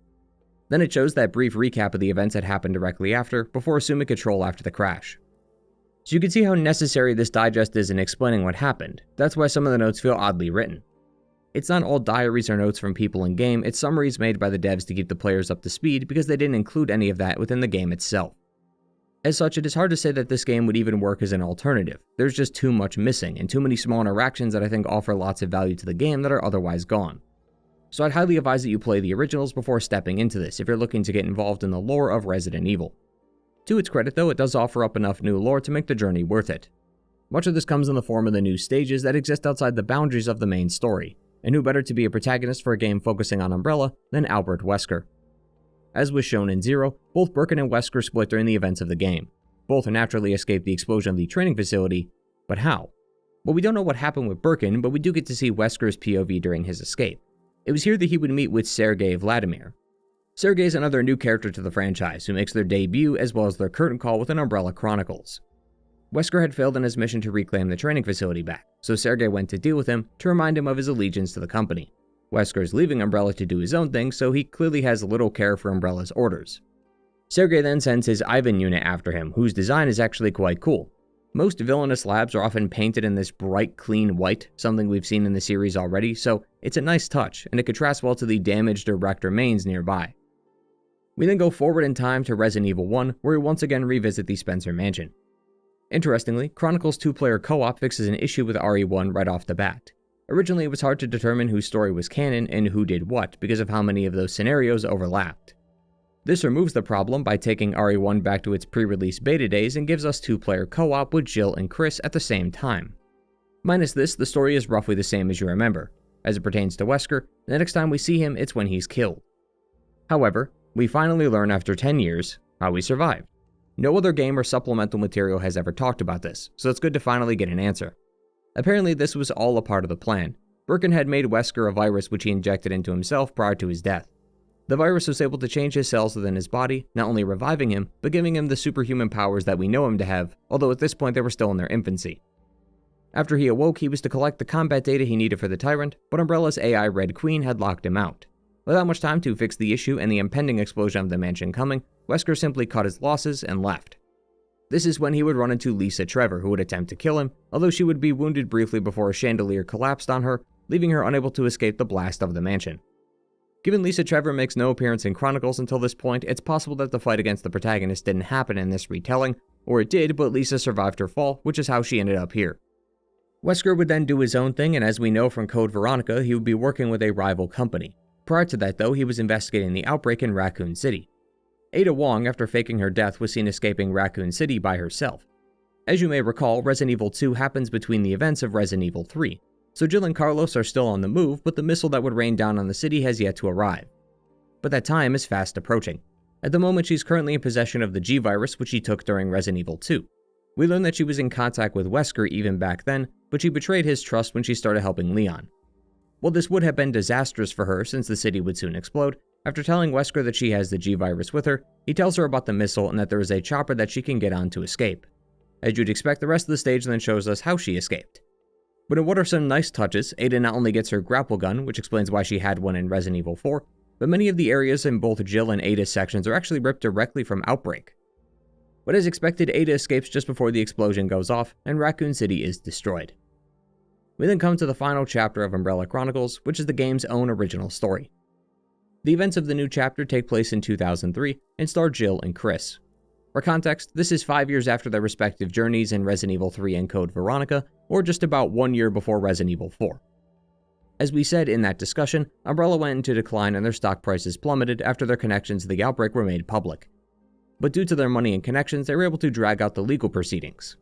Then it shows that brief recap of the events that happened directly after, before assuming control after the crash. So you can see how necessary this digest is in explaining what happened. That's why some of the notes feel oddly written. It's not all diaries or notes from people in-game, it's summaries made by the devs to keep the players up to speed because they didn't include any of that within the game itself. As such, it is hard to say that this game would even work as an alternative. There's just too much missing, and too many small interactions that I think offer lots of value to the game that are otherwise gone. So I'd highly advise that you play the originals before stepping into this if you're looking to get involved in the lore of Resident Evil. To its credit though, it does offer up enough new lore to make the journey worth it. Much of this comes in the form of the new stages that exist outside the boundaries of the main story, and who better to be a protagonist for a game focusing on Umbrella than Albert Wesker. As was shown in Zero, both Birkin and Wesker split during the events of the game. Both naturally escaped the explosion of the training facility, but how? Well, we don't know what happened with Birkin, but we do get to see Wesker's POV during his escape. It was here that he would meet with Sergei Vladimir. Sergei is another new character to the franchise who makes their debut as well as their curtain call within Umbrella Chronicles. Wesker had failed in his mission to reclaim the training facility back, so Sergei went to deal with him to remind him of his allegiance to the company. Wesker is leaving Umbrella to do his own thing, so he clearly has little care for Umbrella's orders. Sergei then sends his Ivan unit after him, whose design is actually quite cool. Most villainous labs are often painted in this bright, clean white, something we've seen in the series already, so it's a nice touch, and it contrasts well to the damaged or wrecked remains nearby. We then go forward in time to Resident Evil 1, where we once again revisit the Spencer Mansion. Interestingly, Chronicles 2-player co-op fixes an issue with RE1 right off the bat. Originally, it was hard to determine whose story was canon and who did what because of how many of those scenarios overlapped. This removes the problem by taking RE1 back to its pre-release beta days and gives us 2-player co-op with Jill and Chris at the same time. Minus this, the story is roughly the same as you remember. As it pertains to Wesker, the next time we see him, it's when he's killed. However, we finally learn after 10 years how he survived. No other game or supplemental material has ever talked about this, so it's good to finally get an answer. Apparently, this was all a part of the plan. Birkin had made Wesker a virus which he injected into himself prior to his death. The virus was able to change his cells within his body, not only reviving him, but giving him the superhuman powers that we know him to have, although at this point they were still in their infancy. After he awoke, he was to collect the combat data he needed for the Tyrant, but Umbrella's AI Red Queen had locked him out. Without much time to fix the issue and the impending explosion of the mansion coming, Wesker simply cut his losses and left. This is when he would run into Lisa Trevor, who would attempt to kill him, although she would be wounded briefly before a chandelier collapsed on her, leaving her unable to escape the blast of the mansion. Given Lisa Trevor makes no appearance in Chronicles until this point, it's possible that the fight against the protagonist didn't happen in this retelling, or it did, but Lisa survived her fall, which is how she ended up here. Wesker would then do his own thing, and as we know from Code Veronica, he would be working with a rival company. Prior to that though, he was investigating the outbreak in Raccoon City. Ada Wong, after faking her death, was seen escaping Raccoon City by herself. As you may recall, Resident Evil 2 happens between the events of Resident Evil 3, so Jill and Carlos are still on the move, but the missile that would rain down on the city has yet to arrive. But that time is fast approaching. At the moment, she's currently in possession of the G-Virus, which she took during Resident Evil 2. We learn that she was in contact with Wesker even back then, but she betrayed his trust when she started helping Leon. While this would have been disastrous for her since the city would soon explode, after telling Wesker that she has the G-Virus with her, he tells her about the missile and that there is a chopper that she can get on to escape. As you'd expect, the rest of the stage then shows us how she escaped. But in what are some nice touches, Ada not only gets her grapple gun, which explains why she had one in Resident Evil 4, but many of the areas in both Jill and Ada's sections are actually ripped directly from Outbreak. But as expected, Ada escapes just before the explosion goes off, and Raccoon City is destroyed. We then come to the final chapter of Umbrella Chronicles, which is the game's own original story. The events of the new chapter take place in 2003 and star Jill and Chris. For context, this is 5 years after their respective journeys in Resident Evil 3 and Code Veronica, or just about 1 year before Resident Evil 4. As we said in that discussion, Umbrella went into decline and their stock prices plummeted after their connections to the outbreak were made public. But due to their money and connections, they were able to drag out the legal proceedings.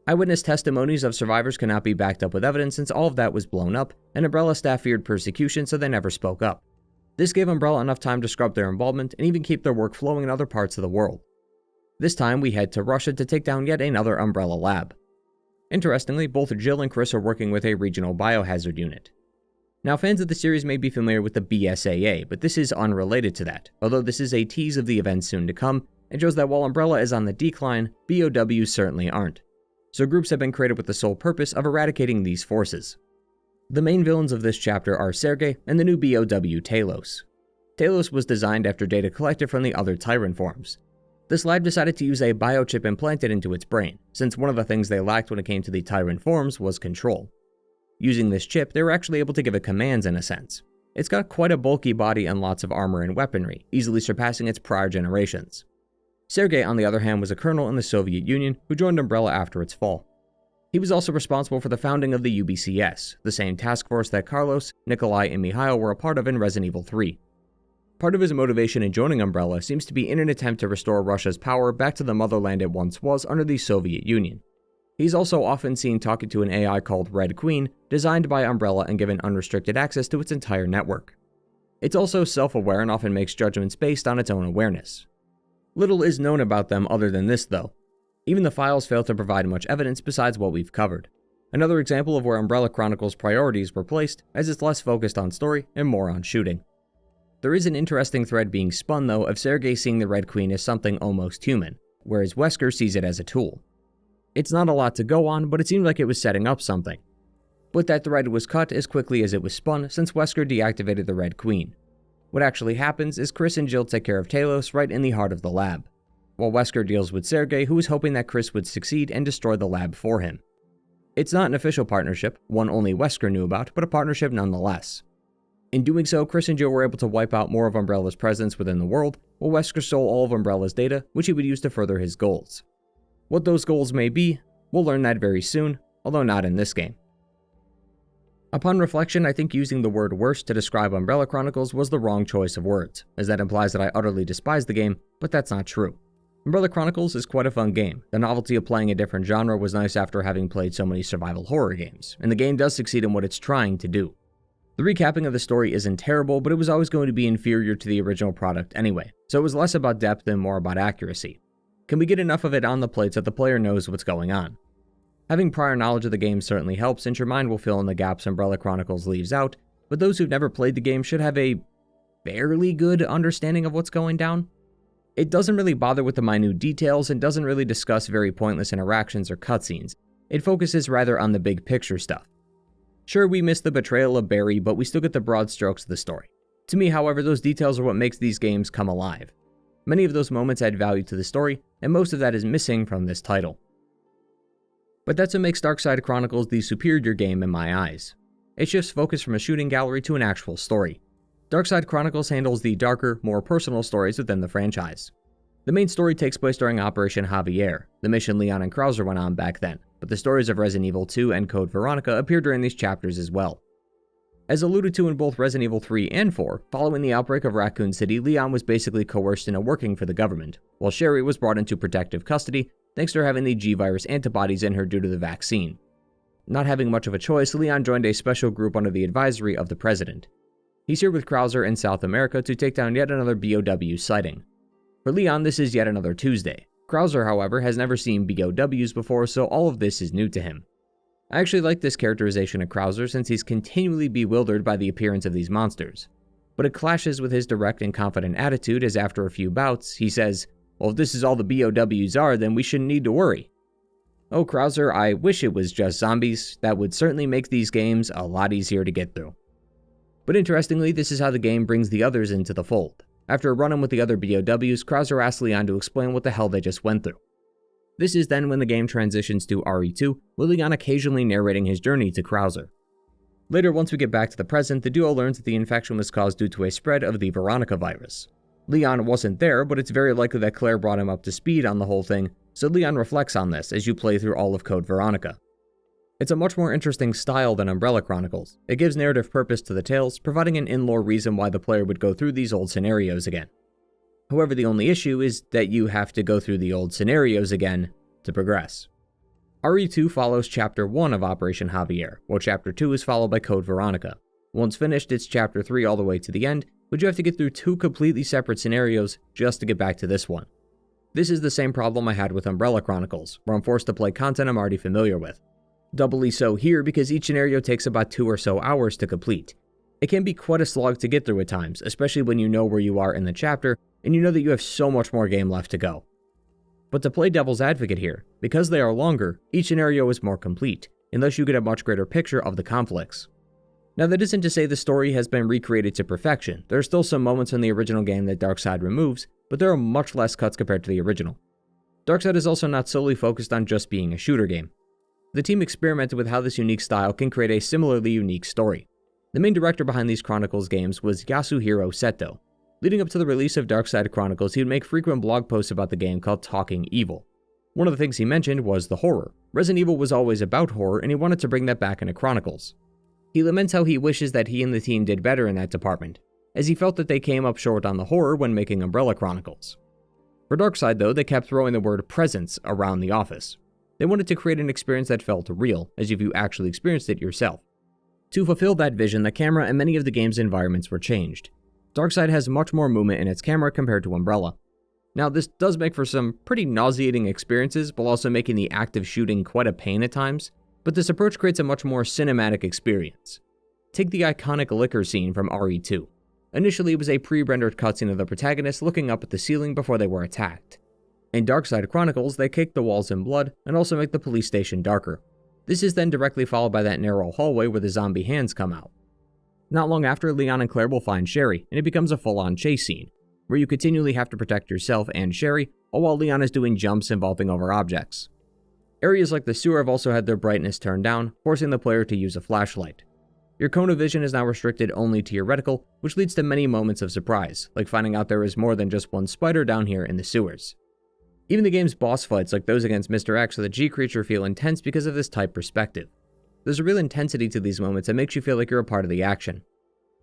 Eyewitness testimonies of survivors cannot be backed up with evidence since all of that was blown up, and Umbrella staff feared persecution, so they never spoke up. This gave Umbrella enough time to scrub their involvement and even keep their work flowing in other parts of the world. This time we head to Russia to take down yet another Umbrella lab. Interestingly, both Jill and Chris are working with a regional biohazard unit. Now, fans of the series may be familiar with the BSAA, but this is unrelated to that, although this is a tease of the events soon to come, and shows that while Umbrella is on the decline, BOWs certainly aren't. So groups have been created with the sole purpose of eradicating these forces. The main villains of this chapter are Sergei and the new BOW Talos. Talos was designed after data collected from the other Tyrant forms. This lab decided to use a biochip implanted into its brain, since one of the things they lacked when it came to the Tyrant forms was control. Using this chip, they were actually able to give it commands in a sense. It's got quite a bulky body and lots of armor and weaponry, easily surpassing its prior generations. Sergei, on the other hand, was a colonel in the Soviet Union who joined Umbrella after its fall. He was also responsible for the founding of the UBCS, the same task force that Carlos, Nikolai, and Mikhail were a part of in Resident Evil 3. Part of his motivation in joining Umbrella seems to be in an attempt to restore Russia's power back to the motherland it once was under the Soviet Union. He's also often seen talking to an AI called Red Queen, designed by Umbrella and given unrestricted access to its entire network. It's also self-aware and often makes judgments based on its own awareness. Little is known about them other than this though. Even the files fail to provide much evidence besides what we've covered. Another example of where Umbrella Chronicles' priorities were placed, as it's less focused on story and more on shooting. There is an interesting thread being spun though of Sergei seeing the Red Queen as something almost human, whereas Wesker sees it as a tool. It's not a lot to go on, but it seemed like it was setting up something. But that thread was cut as quickly as it was spun since Wesker deactivated the Red Queen. What actually happens is Chris and Jill take care of Talos right in the heart of the lab, while Wesker deals with Sergei, who was hoping that Chris would succeed and destroy the lab for him. It's not an official partnership, one only Wesker knew about, but a partnership nonetheless. In doing so, Chris and Jill were able to wipe out more of Umbrella's presence within the world, while Wesker stole all of Umbrella's data, which he would use to further his goals. What those goals may be, we'll learn that very soon, although not in this game. Upon reflection, I think using the word worst to describe Umbrella Chronicles was the wrong choice of words, as that implies that I utterly despise the game, but that's not true. Umbrella Chronicles is quite a fun game. The novelty of playing a different genre was nice after having played so many survival horror games, and the game does succeed in what it's trying to do. The recapping of the story isn't terrible, but it was always going to be inferior to the original product anyway, so it was less about depth and more about accuracy. Can we get enough of it on the plate so that the player knows what's going on? Having prior knowledge of the game certainly helps, since your mind will fill in the gaps Umbrella Chronicles leaves out, but those who've never played the game should have a fairly good understanding of what's going down. It doesn't really bother with the minute details and doesn't really discuss very pointless interactions or cutscenes. It focuses rather on the big picture stuff. Sure, we miss the betrayal of Barry, but we still get the broad strokes of the story. To me, however, those details are what makes these games come alive. Many of those moments add value to the story, and most of that is missing from this title. But that's what makes Darkside Chronicles the superior game in my eyes. It shifts focus from a shooting gallery to an actual story. Darkside Chronicles handles the darker, more personal stories within the franchise. The main story takes place during Operation Javier, the mission Leon and Krauser went on back then, but the stories of Resident Evil 2 and Code Veronica appear during these chapters as well. As alluded to in both Resident Evil 3 and 4, following the outbreak of Raccoon City, Leon was basically coerced into working for the government, while Sherry was brought into protective custody thanks to her having the G-Virus antibodies in her due to the vaccine. Not having much of a choice, Leon joined a special group under the advisory of the President. He's here with Krauser in South America to take down yet another BOW sighting. For Leon, this is yet another Tuesday. Krauser, however, has never seen BOWs before, so all of this is new to him. I actually like this characterization of Krauser since he's continually bewildered by the appearance of these monsters. But it clashes with his direct and confident attitude as after a few bouts, he says, "Well, if this is all the BOWs are, then we shouldn't need to worry." Oh, Krauser, I wish it was just zombies. That would certainly make these games a lot easier to get through. But interestingly, this is how the game brings the others into the fold. After a run-in with the other BOWs, Krauser asks Leon to explain what the hell they just went through. This is then when the game transitions to RE2, with Leon occasionally narrating his journey to Krauser. Later, once we get back to the present, the duo learns that the infection was caused due to a spread of the Veronica virus. Leon wasn't there, but it's very likely that Claire brought him up to speed on the whole thing, so Leon reflects on this as you play through all of Code Veronica. It's a much more interesting style than Umbrella Chronicles. It gives narrative purpose to the tales, providing an in-lore reason why the player would go through these old scenarios again. However, the only issue is that you have to go through the old scenarios again to progress. RE2 follows Chapter 1 of Operation Javier, while Chapter 2 is followed by Code Veronica. Once finished, it's Chapter 3 all the way to the end, but you have to get through two completely separate scenarios just to get back to this one. This is the same problem I had with Umbrella Chronicles, where I'm forced to play content I'm already familiar with. Doubly so here because each scenario takes about 2 or so hours to complete. It can be quite a slog to get through at times, especially when you know where you are in the chapter, and you know that you have so much more game left to go. But to play devil's advocate here, because they are longer, each scenario is more complete, and thus you get a much greater picture of the conflicts. Now that isn't to say the story has been recreated to perfection. There are still some moments in the original game that Darkside removes, but there are much less cuts compared to the original. Darkside is also not solely focused on just being a shooter game. The team experimented with how this unique style can create a similarly unique story. The main director behind these Chronicles games was Yasuhiro Seto. Leading up to the release of Darkside Chronicles, he would make frequent blog posts about the game called Talking Evil. One of the things he mentioned was the horror. Resident Evil was always about horror, and he wanted to bring that back into Chronicles. He laments how he wishes that he and the team did better in that department, as he felt that they came up short on the horror when making Umbrella Chronicles. For Darkside though, they kept throwing the word presence around the office. They wanted to create an experience that felt real, as if you actually experienced it yourself. To fulfill that vision, the camera and many of the game's environments were changed. Darkside has much more movement in its camera compared to Umbrella. Now this does make for some pretty nauseating experiences, while also making the act of shooting quite a pain at times, but this approach creates a much more cinematic experience. Take the iconic liquor scene from RE2. Initially it was a pre-rendered cutscene of the protagonist looking up at the ceiling before they were attacked. In Darkside Chronicles, they cake the walls in blood and also make the police station darker. This is then directly followed by that narrow hallway where the zombie hands come out. Not long after, Leon and Claire will find Sherry, and it becomes a full-on chase scene, where you continually have to protect yourself and Sherry, all while Leon is doing jumps and vaulting over objects. Areas like the sewer have also had their brightness turned down, forcing the player to use a flashlight. Your cone of vision is now restricted only to your reticle, which leads to many moments of surprise, like finding out there is more than just one spider down here in the sewers. Even the game's boss fights, like those against Mr. X or the G-Creature, feel intense because of this tight perspective. There's a real intensity to these moments that makes you feel like you're a part of the action.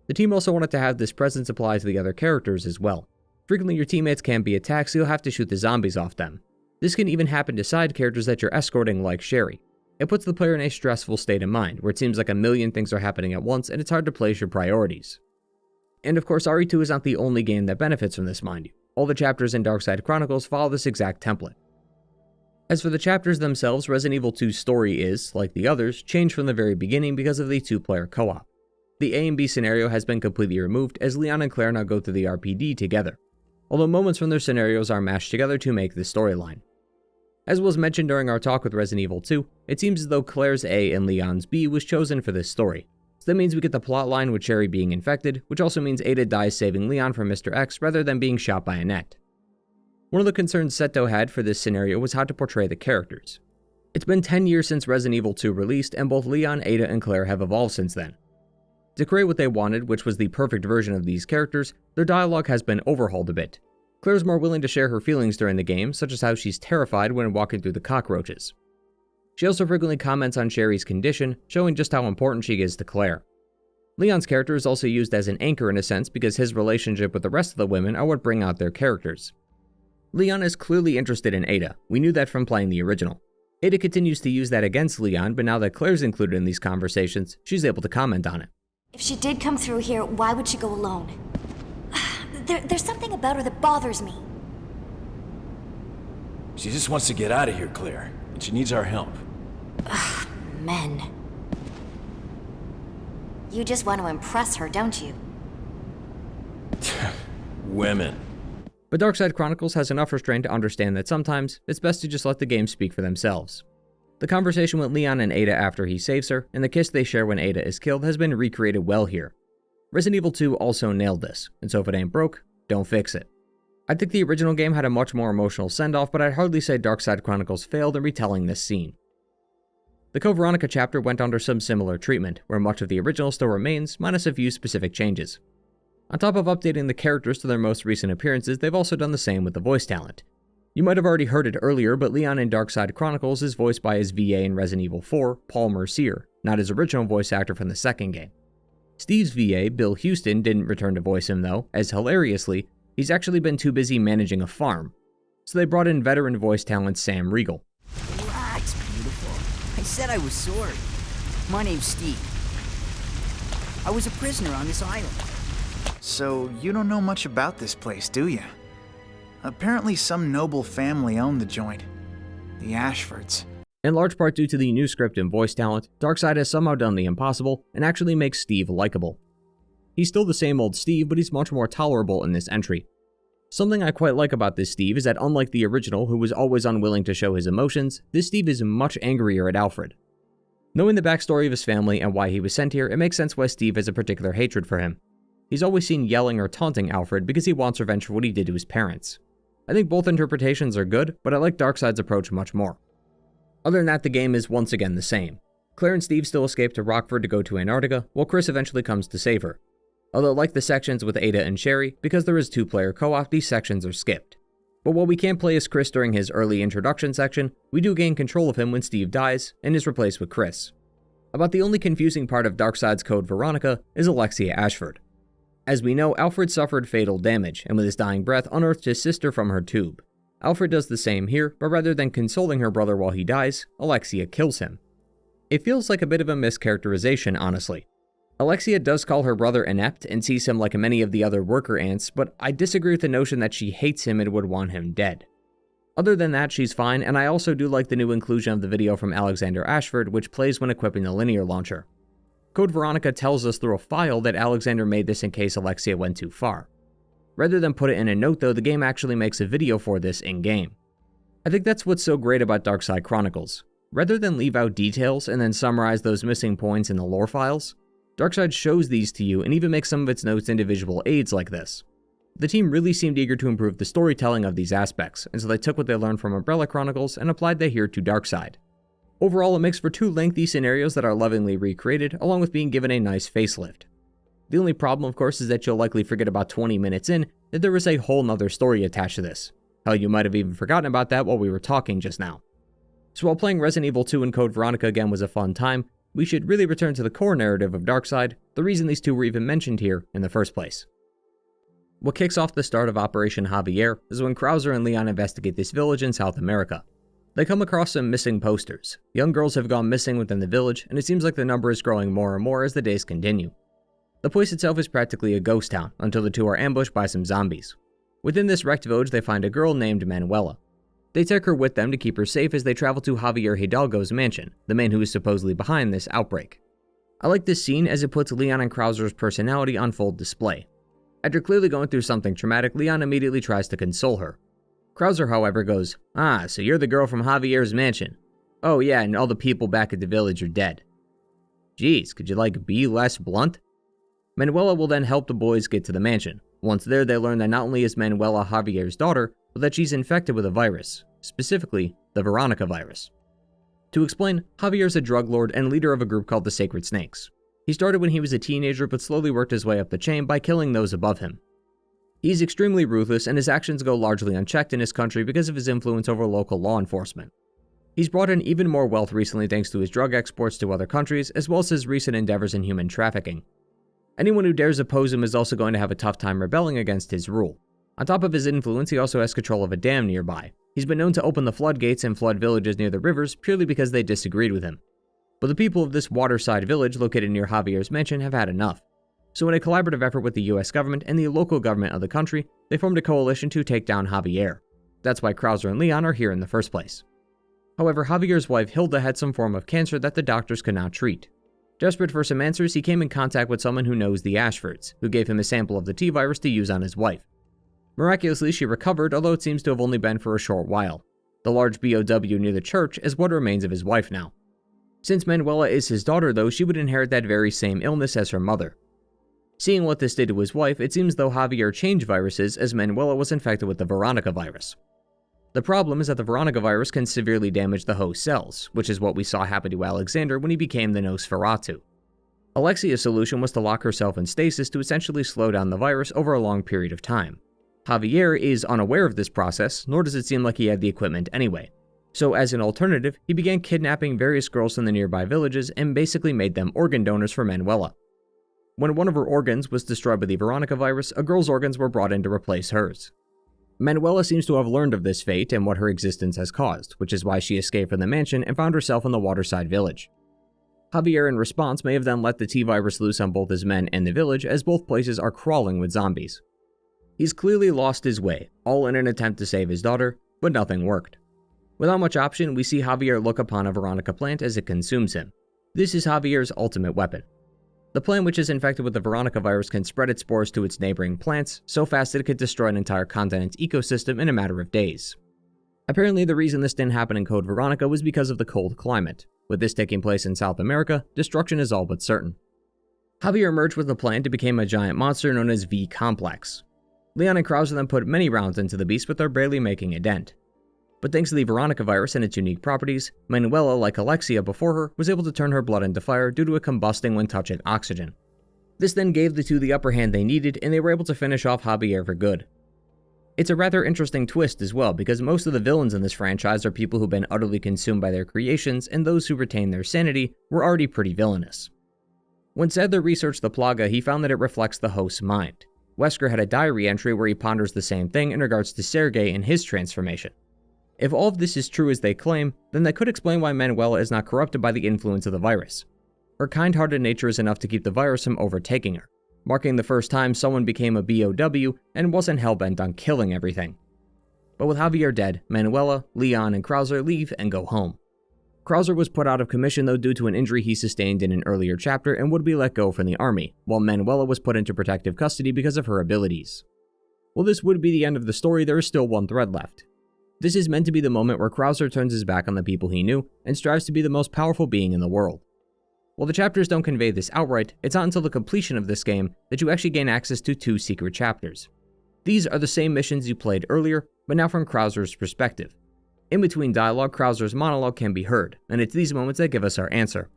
The team also wanted to have this presence apply to the other characters as well. Frequently your teammates can't be attacked, so you'll have to shoot the zombies off them. This can even happen to side characters that you're escorting like Sherry. It puts the player in a stressful state of mind, where it seems like a million things are happening at once and it's hard to place your priorities. And of course RE2 is not the only game that benefits from this, mind you. All the chapters in Darkside Chronicles follow this exact template. As for the chapters themselves, Resident Evil 2's story is, like the others, changed from the very beginning because of the two-player co-op. The A and B scenario has been completely removed, as Leon and Claire now go through the RPD together, although moments from their scenarios are mashed together to make the storyline. As was mentioned during our talk with Resident Evil 2, it seems as though Claire's A and Leon's B was chosen for this story. So that means we get the plotline with Sherry being infected, which also means Ada dies saving Leon from Mr. X rather than being shot by Annette. One of the concerns Seto had for this scenario was how to portray the characters. It's been 10 years since Resident Evil 2 released, and both Leon, Ada, and Claire have evolved since then. To create what they wanted, which was the perfect version of these characters, their dialogue has been overhauled a bit. Claire's more willing to share her feelings during the game, such as how she's terrified when walking through the cockroaches. She also frequently comments on Sherry's condition, showing just how important she is to Claire. Leon's character is also used as an anchor in a sense because his relationship with the rest of the women are what bring out their characters. Leon is clearly interested in Ada. We knew that from playing the original. Ada continues to use that against Leon, but now that Claire's included in these conversations, she's able to comment on it. If she did come through here, why would she go alone? There's something about her that bothers me. She just wants to get out of here, Claire, and she needs our help. Ugh, men. You just want to impress her, don't you? Women. But Darkside Chronicles has enough restraint to understand that sometimes it's best to just let the game speak for themselves. The conversation with Leon and Ada after he saves her, and the kiss they share when Ada is killed has been recreated well here. Resident Evil 2 also nailed this, and so if it ain't broke, don't fix it. I think the original game had a much more emotional send-off, but I'd hardly say Darkside Chronicles failed in retelling this scene. The Code Veronica chapter went under some similar treatment, where much of the original still remains, minus a few specific changes. On top of updating the characters to their most recent appearances, they've also done the same with the voice talent. You might have already heard it earlier, but Leon in Darkside Chronicles is voiced by his VA in Resident Evil 4, Paul Mercier, not his original voice actor from the second game. Steve's VA, Bill Houston, didn't return to voice him though, as hilariously, he's actually been too busy managing a farm. So they brought in veteran voice talent Sam Riegel. Relax, beautiful. I said I was sorry. My name's Steve. I was a prisoner on this island. So, you don't know much about this place, do you? Apparently some noble family owned the joint. The Ashfords. In large part due to the new script and voice talent, Darkside has somehow done the impossible and actually makes Steve likable. He's still the same old Steve, but he's much more tolerable in this entry. Something I quite like about this Steve is that unlike the original, who was always unwilling to show his emotions, this Steve is much angrier at Alfred. Knowing the backstory of his family and why he was sent here, it makes sense why Steve has a particular hatred for him. He's always seen yelling or taunting Alfred because he wants revenge for what he did to his parents. I think both interpretations are good, but I like Darkside's approach much more. Other than that, the game is once again the same. Claire and Steve still escape to Rockford to go to Antarctica, while Chris eventually comes to save her. Although like the sections with Ada and Sherry, because there is 2-player co-op, these sections are skipped. But while we can't play as Chris during his early introduction section, we do gain control of him when Steve dies, and is replaced with Chris. About the only confusing part of Darkside's Code Veronica is Alexia Ashford. As we know, Alfred suffered fatal damage, and with his dying breath unearthed his sister from her tube. Alfred does the same here, but rather than consoling her brother while he dies, Alexia kills him. It feels like a bit of a mischaracterization, honestly. Alexia does call her brother inept and sees him like many of the other worker ants, but I disagree with the notion that she hates him and would want him dead. Other than that, she's fine, and I also do like the new inclusion of the video from Alexander Ashford, which plays when equipping the linear launcher. Code Veronica tells us through a file that Alexander made this in case Alexia went too far. Rather than put it in a note though, the game actually makes a video for this in-game. I think that's what's so great about Darkside Chronicles. Rather than leave out details and then summarize those missing points in the lore files, Darkside shows these to you and even makes some of its notes into visual aids like this. The team really seemed eager to improve the storytelling of these aspects, and so they took what they learned from Umbrella Chronicles and applied that here to Darkside. Overall, it makes for 2 lengthy scenarios that are lovingly recreated, along with being given a nice facelift. The only problem, of course, is that you'll likely forget about 20 minutes in that there is a whole nother story attached to this. Hell, you might have even forgotten about that while we were talking just now. So while playing Resident Evil 2 and Code Veronica again was a fun time, we should really return to the core narrative of Darkside, the reason these 2 were even mentioned here in the first place. What kicks off the start of Operation Javier is when Krauser and Leon investigate this village in South America. They come across some missing posters. Young girls have gone missing within the village, and it seems like the number is growing more and more as the days continue. The place itself is practically a ghost town, until the 2 are ambushed by some zombies. Within this wrecked village, they find a girl named Manuela. They take her with them to keep her safe as they travel to Javier Hidalgo's mansion, the man who is supposedly behind this outbreak. I like this scene as it puts Leon and Krauser's personality on full display. After clearly going through something traumatic, Leon immediately tries to console her. Krauser, however, goes, "Ah, so you're the girl from Javier's mansion. Oh yeah, and all the people back at the village are dead. Geez, could you be less blunt?" Manuela will then help the boys get to the mansion. Once there, they learn that not only is Manuela Javier's daughter, but that she's infected with a virus, specifically the Veronica virus. To explain, Javier's a drug lord and leader of a group called the Sacred Snakes. He started when he was a teenager but slowly worked his way up the chain by killing those above him. He's extremely ruthless and his actions go largely unchecked in his country because of his influence over local law enforcement. He's brought in even more wealth recently thanks to his drug exports to other countries as well as his recent endeavors in human trafficking. Anyone who dares oppose him is also going to have a tough time rebelling against his rule. On top of his influence, he also has control of a dam nearby. He's been known to open the floodgates and flood villages near the rivers purely because they disagreed with him. But the people of this waterside village located near Javier's mansion have had enough. So in a collaborative effort with the US government and the local government of the country, they formed a coalition to take down Javier. That's why Krauser and Leon are here in the first place. However, Javier's wife Hilda had some form of cancer that the doctors could not treat. Desperate for some answers, he came in contact with someone who knows the Ashfords, who gave him a sample of the T-virus to use on his wife. Miraculously, she recovered, although it seems to have only been for a short while. The large BOW near the church is what remains of his wife now. Since Manuela is his daughter though, she would inherit that very same illness as her mother. Seeing what this did to his wife, it seems though Javier changed viruses as Manuela was infected with the Veronica virus. The problem is that the Veronica virus can severely damage the host cells, which is what we saw happen to Alexander when he became the Nosferatu. Alexia's solution was to lock herself in stasis to essentially slow down the virus over a long period of time. Javier is unaware of this process, nor does it seem like he had the equipment anyway. So as an alternative, he began kidnapping various girls from the nearby villages and basically made them organ donors for Manuela. When one of her organs was destroyed by the Veronica virus, a girl's organs were brought in to replace hers. Manuela seems to have learned of this fate and what her existence has caused, which is why she escaped from the mansion and found herself in the waterside village. Javier in response may have then let the T-virus loose on both his men and the village, as both places are crawling with zombies. He's clearly lost his way, all in an attempt to save his daughter, but nothing worked. Without much option, we see Javier look upon a Veronica plant as it consumes him. This is Javier's ultimate weapon. The plant which is infected with the Veronica virus can spread its spores to its neighboring plants so fast that it could destroy an entire continent's ecosystem in a matter of days. Apparently, the reason this didn't happen in Code Veronica was because of the cold climate. With this taking place in South America, destruction is all but certain. Javier merged with the plant and became a giant monster known as V-Complex. Leon and Krauser then put many rounds into the beast, but they're barely making a dent. But thanks to the Veronica virus and its unique properties, Manuela, like Alexia before her, was able to turn her blood into fire due to it combusting when touching oxygen. This then gave the two the upper hand they needed, and they were able to finish off Javier for good. It's a rather interesting twist as well, because most of the villains in this franchise are people who've been utterly consumed by their creations, and those who retain their sanity were already pretty villainous. When Sadler researched the Plaga, he found that it reflects the host's mind. Wesker had a diary entry where he ponders the same thing in regards to Sergei and his transformation. If all of this is true as they claim, then that could explain why Manuela is not corrupted by the influence of the virus. Her kind-hearted nature is enough to keep the virus from overtaking her, marking the first time someone became a BOW and wasn't hellbent on killing everything. But with Javier dead, Manuela, Leon, and Krauser leave and go home. Krauser was put out of commission though due to an injury he sustained in an earlier chapter and would be let go from the army, while Manuela was put into protective custody because of her abilities. While this would be the end of the story, there is still one thread left. This is meant to be the moment where Krauser turns his back on the people he knew and strives to be the most powerful being in the world. While the chapters don't convey this outright, it's not until the completion of this game that you actually gain access to 2 secret chapters. These are the same missions you played earlier, but now from Krauser's perspective. In between dialogue, Krauser's monologue can be heard, and it's these moments that give us our answer.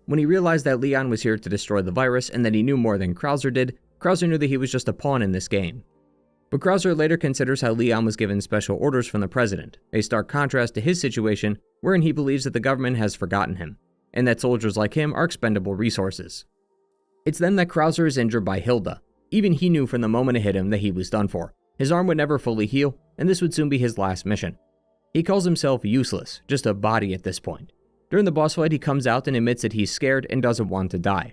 When he realized that Leon was here to destroy the virus and that he knew more than Krauser did, Krauser knew that he was just a pawn in this game. But Krauser later considers how Leon was given special orders from the president, a stark contrast to his situation wherein he believes that the government has forgotten him, and that soldiers like him are expendable resources. It's then that Krauser is injured by Hilda. Even he knew from the moment it hit him that he was done for. His arm would never fully heal, and this would soon be his last mission. He calls himself useless, just a body at this point. During the boss fight, he comes out and admits that he's scared and doesn't want to die.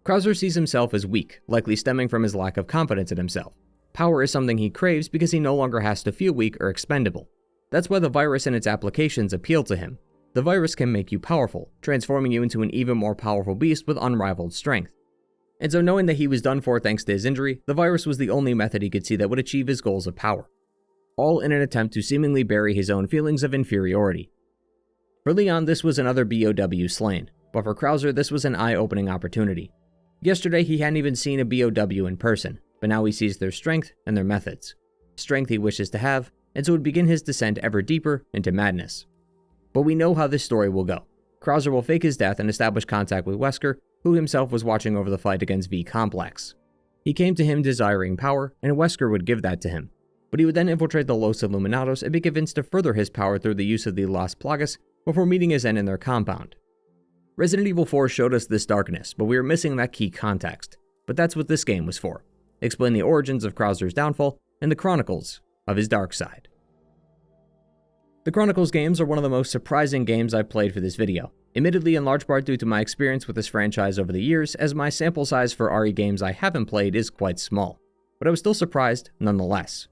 Krauser sees himself as weak, likely stemming from his lack of confidence in himself. Power is something he craves because he no longer has to feel weak or expendable. That's why the virus and its applications appeal to him. The virus can make you powerful, transforming you into an even more powerful beast with unrivaled strength. And so knowing that he was done for thanks to his injury, the virus was the only method he could see that would achieve his goals of power. All in an attempt to seemingly bury his own feelings of inferiority. For Leon, this was another BOW slain, but for Krauser, this was an eye-opening opportunity. Yesterday, he hadn't even seen a BOW in person, but now he sees their strength and their methods. Strength he wishes to have, and so would begin his descent ever deeper into madness. But we know how this story will go. Krauser will fake his death and establish contact with Wesker, who himself was watching over the fight against V-Complex. He came to him desiring power, and Wesker would give that to him. But he would then infiltrate the Los Illuminados and be convinced to further his power through the use of the Las Plagas before meeting his end in their compound. Resident Evil 4 showed us this darkness, but we were missing that key context. But that's what this game was for. Explain the origins of Krauser's downfall and the chronicles of his dark side. The Chronicles games are one of the most surprising games I've played for this video, admittedly in large part due to my experience with this franchise over the years, as my sample size for RE games I haven't played is quite small. But I was still surprised nonetheless.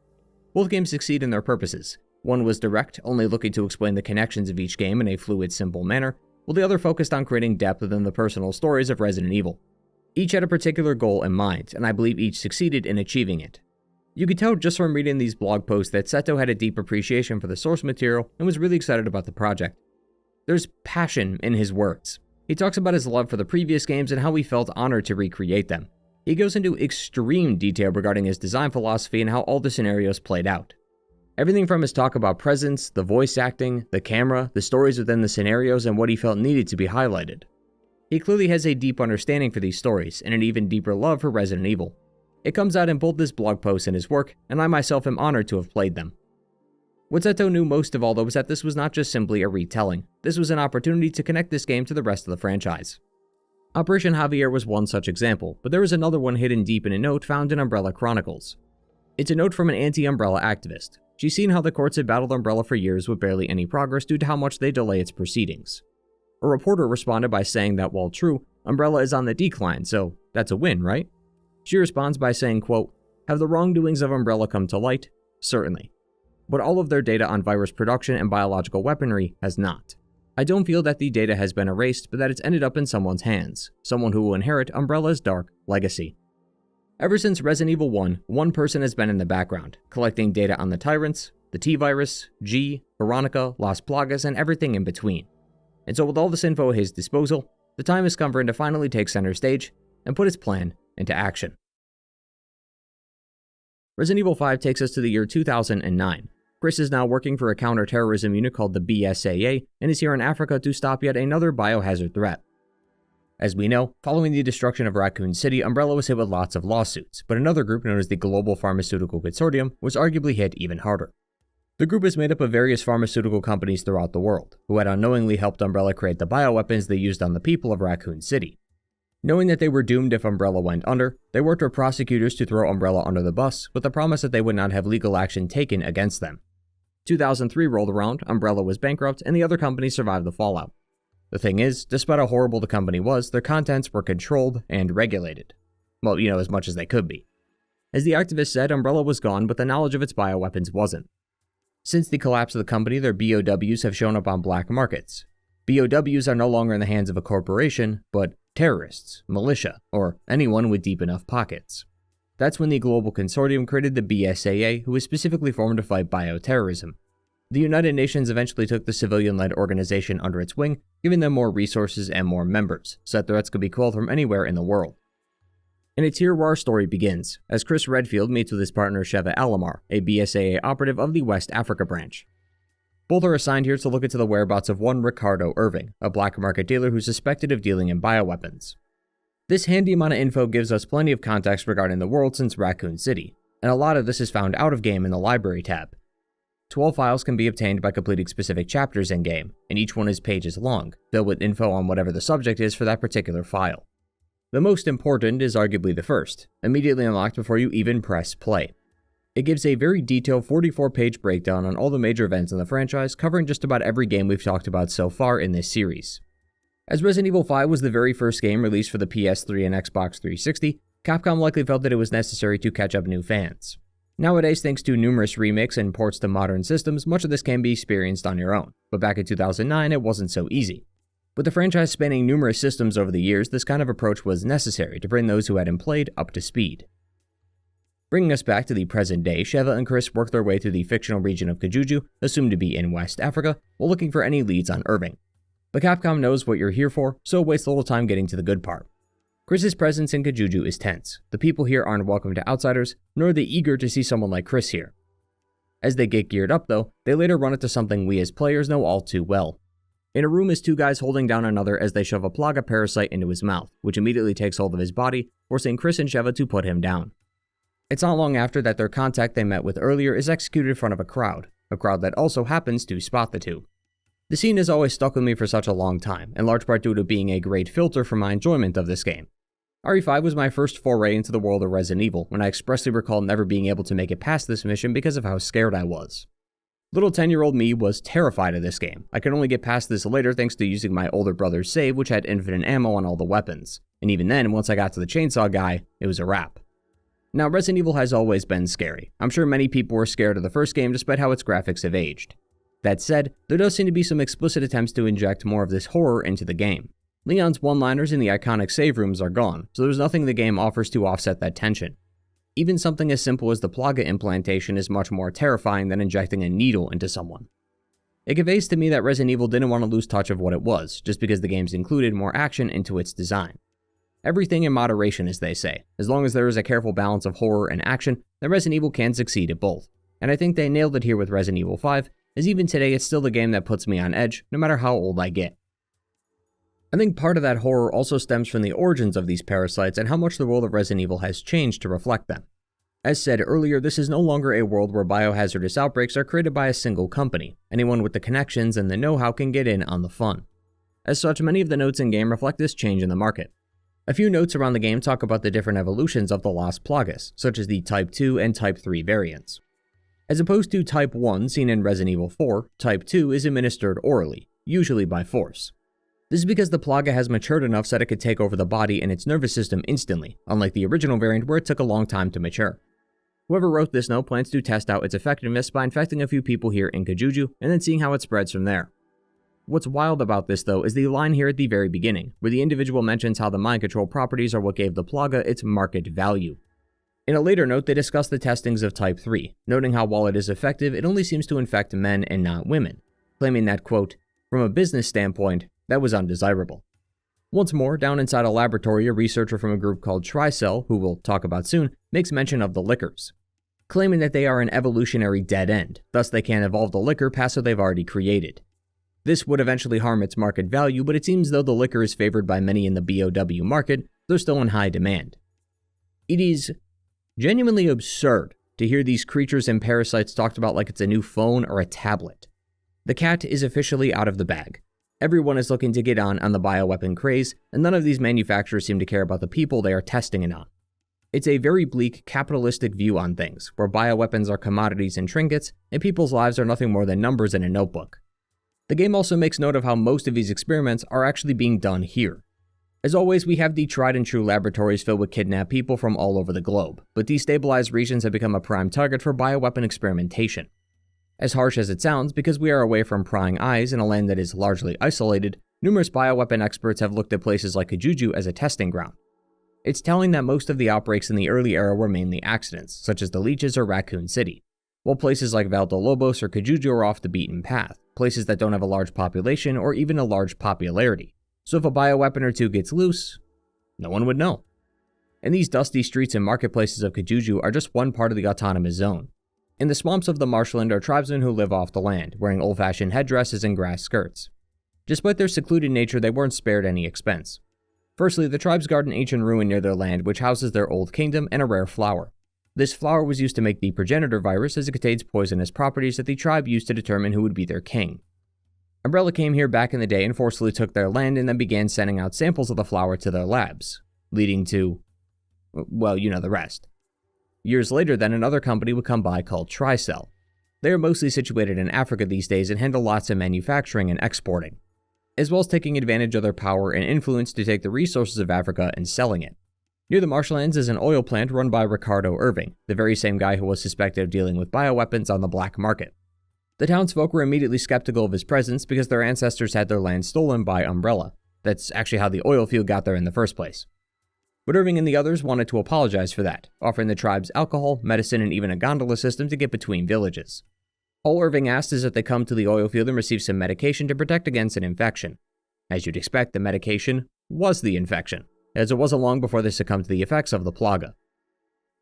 Both games succeed in their purposes. One was direct, only looking to explain the connections of each game in a fluid, simple manner, while the other focused on creating depth within the personal stories of Resident Evil. Each had a particular goal in mind, and I believe each succeeded in achieving it. You could tell just from reading these blog posts that Seto had a deep appreciation for the source material and was really excited about the project. There's passion in his words. He talks about his love for the previous games and how he felt honored to recreate them. He goes into extreme detail regarding his design philosophy and how all the scenarios played out. Everything from his talk about presence, the voice acting, the camera, the stories within the scenarios, and what he felt needed to be highlighted. He clearly has a deep understanding for these stories and an even deeper love for Resident Evil. It comes out in both this blog post and his work, and I myself am honored to have played them. What Seto knew most of all though was that this was not just simply a retelling. This was an opportunity to connect this game to the rest of the franchise. Operation Javier was one such example, but there is another one hidden deep in a note found in Umbrella Chronicles. It's a note from an anti-Umbrella activist. She's seen how the courts had battled Umbrella for years with barely any progress due to how much they delay its proceedings. A reporter responded by saying that while true, Umbrella is on the decline, so that's a win, right? She responds by saying, quote, "Have the wrongdoings of Umbrella come to light? Certainly. But all of their data on virus production and biological weaponry has not. I don't feel that the data has been erased, but that it's ended up in someone's hands, someone who will inherit Umbrella's dark legacy." Ever since Resident Evil 1, one person has been in the background, collecting data on the Tyrants, the T-Virus, G, Veronica, Las Plagas, and everything in between. And so with all this info at his disposal, the time has come for him to finally take center stage and put his plan into action. Resident Evil 5 takes us to the year 2009. Chris is now working for a counter-terrorism unit called the BSAA and is here in Africa to stop yet another biohazard threat. As we know, following the destruction of Raccoon City, Umbrella was hit with lots of lawsuits, but another group known as the Global Pharmaceutical Consortium was arguably hit even harder. The group is made up of various pharmaceutical companies throughout the world, who had unknowingly helped Umbrella create the bioweapons they used on the people of Raccoon City. Knowing that they were doomed if Umbrella went under, they worked with prosecutors to throw Umbrella under the bus with the promise that they would not have legal action taken against them. 2003 rolled around, Umbrella was bankrupt, and the other companies survived the fallout. The thing is, despite how horrible the company was, their contents were controlled and regulated. Well, as much as they could be. As the activist said, Umbrella was gone, but the knowledge of its bioweapons wasn't. Since the collapse of the company, their BOWs have shown up on black markets. BOWs are no longer in the hands of a corporation, but terrorists, militia, or anyone with deep enough pockets. That's when the Global Consortium created the BSAA, who was specifically formed to fight bioterrorism. The United Nations eventually took the civilian-led organization under its wing, giving them more resources and more members, so that threats could be quelled from anywhere in the world. And it's here where our story begins, as Chris Redfield meets with his partner Sheva Alomar, a BSAA operative of the West Africa branch. Both are assigned here to look into the whereabouts of one Ricardo Irving, a black market dealer who's suspected of dealing in bioweapons. This handy amount of info gives us plenty of context regarding the world since Raccoon City, and a lot of this is found out of game in the Library tab. 12 files can be obtained by completing specific chapters in-game, and each one is pages long, filled with info on whatever the subject is for that particular file. The most important is arguably the first, immediately unlocked before you even press play. It gives a very detailed 44-page breakdown on all the major events in the franchise, covering just about every game we've talked about so far in this series. As Resident Evil 5 was the very first game released for the PS3 and Xbox 360, Capcom likely felt that it was necessary to catch up new fans. Nowadays, thanks to numerous remakes and ports to modern systems, much of this can be experienced on your own, but back in 2009 it wasn't so easy. With the franchise spanning numerous systems over the years, this kind of approach was necessary to bring those who hadn't played up to speed. Bringing us back to the present day, Sheva and Chris work their way through the fictional region of Kajuju, assumed to be in West Africa, while looking for any leads on Irving. But Capcom knows what you're here for, so it wastes little time getting to the good part. Chris's presence in Kajuju is tense. The people here aren't welcome to outsiders, nor are they eager to see someone like Chris here. As they get geared up though, they later run into something we as players know all too well. In a room is two guys holding down another as they shove a Plaga parasite into his mouth, which immediately takes hold of his body, forcing Chris and Sheva to put him down. It's not long after that their contact they met with earlier is executed in front of a crowd that also happens to spot the two. The scene has always stuck with me for such a long time, in large part due to being a great filter for my enjoyment of this game. RE5 was my first foray into the world of Resident Evil, when I expressly recall never being able to make it past this mission because of how scared I was. Little 10-year-old me was terrified of this game. I could only get past this later thanks to using my older brother's save, which had infinite ammo on all the weapons. And even then, once I got to the chainsaw guy, it was a wrap. Now, Resident Evil has always been scary. I'm sure many people were scared of the first game despite how its graphics have aged. That said, there does seem to be some explicit attempts to inject more of this horror into the game. Leon's one-liners in the iconic save rooms are gone, so there's nothing the game offers to offset that tension. Even something as simple as the Plaga implantation is much more terrifying than injecting a needle into someone. It conveys to me that Resident Evil didn't want to lose touch of what it was, just because the games included more action into its design. Everything in moderation, as they say. As long as there is a careful balance of horror and action, then Resident Evil can succeed at both. And I think they nailed it here with Resident Evil 5, as even today it's still the game that puts me on edge, no matter how old I get. I think part of that horror also stems from the origins of these parasites and how much the world of Resident Evil has changed to reflect them. As said earlier, this is no longer a world where biohazardous outbreaks are created by a single company. Anyone with the connections and the know-how can get in on the fun. As such, many of the notes in-game reflect this change in the market. A few notes around the game talk about the different evolutions of the Lost Plagas, such as the Type 2 and Type 3 variants. As opposed to Type 1 seen in Resident Evil 4, Type 2 is administered orally, usually by force. This is because the Plaga has matured enough so that it could take over the body and its nervous system instantly, unlike the original variant where it took a long time to mature. Whoever wrote this note plans to test out its effectiveness by infecting a few people here in Kajuju and then seeing how it spreads from there. What's wild about this though is the line here at the very beginning, where the individual mentions how the mind control properties are what gave the Plaga its market value. In a later note, they discuss the testings of Type 3, noting how while it is effective, it only seems to infect men and not women, claiming that, quote, from a business standpoint, that was undesirable. Once more, down inside a laboratory, a researcher from a group called Tricell, who we'll talk about soon, makes mention of the liquors, claiming that they are an evolutionary dead end, thus they can't evolve the liquor past what they've already created. This would eventually harm its market value, but it seems though the liquor is favored by many in the BOW market, they're still in high demand. It is genuinely absurd to hear these creatures and parasites talked about like it's a new phone or a tablet. The cat is officially out of the bag. Everyone is looking to get on the bioweapon craze, and none of these manufacturers seem to care about the people they are testing it on. It's a very bleak, capitalistic view on things, where bioweapons are commodities and trinkets, and people's lives are nothing more than numbers in a notebook. The game also makes note of how most of these experiments are actually being done here. As always, we have the tried and true laboratories filled with kidnapped people from all over the globe, but destabilized regions have become a prime target for bioweapon experimentation. As harsh as it sounds, because we are away from prying eyes in a land that is largely isolated, numerous bioweapon experts have looked at places like Kajuju as a testing ground. It's telling that most of the outbreaks in the early era were mainly accidents, such as the Leeches or Raccoon City, while places like Valdolobos or Kajuju are off the beaten path, places that don't have a large population or even a large popularity. So if a bioweapon or two gets loose, no one would know. And these dusty streets and marketplaces of Kajuju are just one part of the autonomous zone. In the swamps of the marshland are tribesmen who live off the land, wearing old-fashioned headdresses and grass skirts. Despite their secluded nature, they weren't spared any expense. Firstly, the tribes guard an ancient ruin near their land which houses their old kingdom and a rare flower. This flower was used to make the progenitor virus as it contains poisonous properties that the tribe used to determine who would be their king. Umbrella came here back in the day and forcefully took their land and then began sending out samples of the flower to their labs, leading to, well, you know the rest. Years later then, another company would come by called Tricell. They are mostly situated in Africa these days and handle lots of manufacturing and exporting, as well as taking advantage of their power and influence to take the resources of Africa and selling it. Near the marshlands is an oil plant run by Ricardo Irving, the very same guy who was suspected of dealing with bioweapons on the black market. The townsfolk were immediately skeptical of his presence because their ancestors had their land stolen by Umbrella. That's actually how the oil field got there in the first place. But Irving and the others wanted to apologize for that, offering the tribes alcohol, medicine, and even a gondola system to get between villages. All Irving asked is that they come to the oil field and receive some medication to protect against an infection. As you'd expect, the medication was the infection, as it wasn't long before they succumbed to the effects of the Plaga.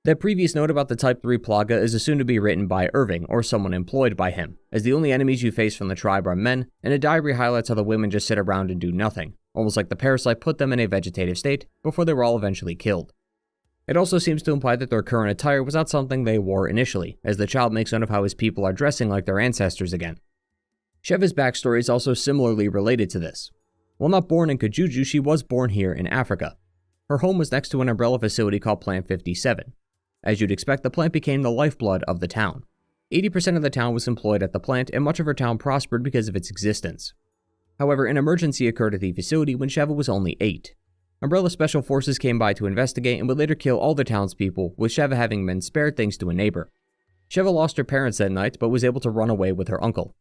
That previous note about the Type 3 Plaga is assumed to be written by Irving, or someone employed by him, as the only enemies you face from the tribe are men, and a diary highlights how the women just sit around and do nothing, almost like the parasite put them in a vegetative state before they were all eventually killed. It also seems to imply that their current attire was not something they wore initially, as the child makes note of how his people are dressing like their ancestors again. Sheva's backstory is also similarly related to this. While not born in Kajuju, she was born here in Africa. Her home was next to an umbrella facility called Plant 57. As you'd expect, the plant became the lifeblood of the town. 80% of the town was employed at the plant, and much of her town prospered because of its existence. However, an emergency occurred at the facility when Sheva was only 8. Umbrella Special Forces came by to investigate and would later kill all the townspeople, with Sheva having been spared thanks to a neighbor. Sheva lost her parents that night, but was able to run away with her uncle.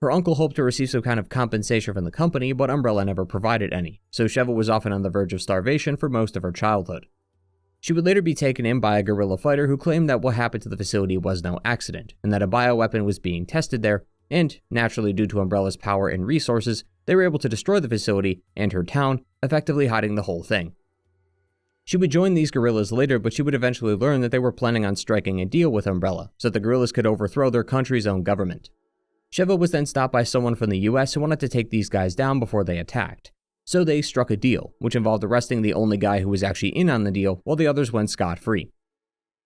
Her uncle hoped to receive some kind of compensation from the company, but Umbrella never provided any, so Sheva was often on the verge of starvation for most of her childhood. She would later be taken in by a guerrilla fighter who claimed that what happened to the facility was no accident, and that a bioweapon was being tested there, and, naturally due to Umbrella's power and resources, they were able to destroy the facility and her town, effectively hiding the whole thing. She would join these guerrillas later, but she would eventually learn that they were planning on striking a deal with Umbrella, so that the guerrillas could overthrow their country's own government. Sheva was then stopped by someone from the US who wanted to take these guys down before they attacked. So they struck a deal, which involved arresting the only guy who was actually in on the deal, while the others went scot-free.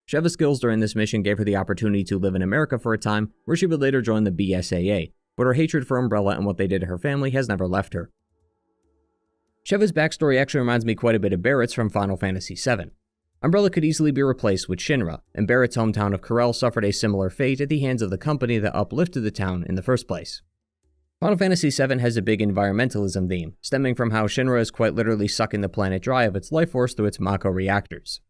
Sheva's skills during this mission gave her the opportunity to live in America for a time, where she would later join the BSAA, but her hatred for Umbrella and what they did to her family has never left her. Sheva's backstory actually reminds me quite a bit of Barrett's from Final Fantasy VII. Umbrella could easily be replaced with Shinra, and Barrett's hometown of Corel suffered a similar fate at the hands of the company that uplifted the town in the first place. Final Fantasy VII has a big environmentalism theme, stemming from how Shinra is quite literally sucking the planet dry of its life force through its Mako reactors.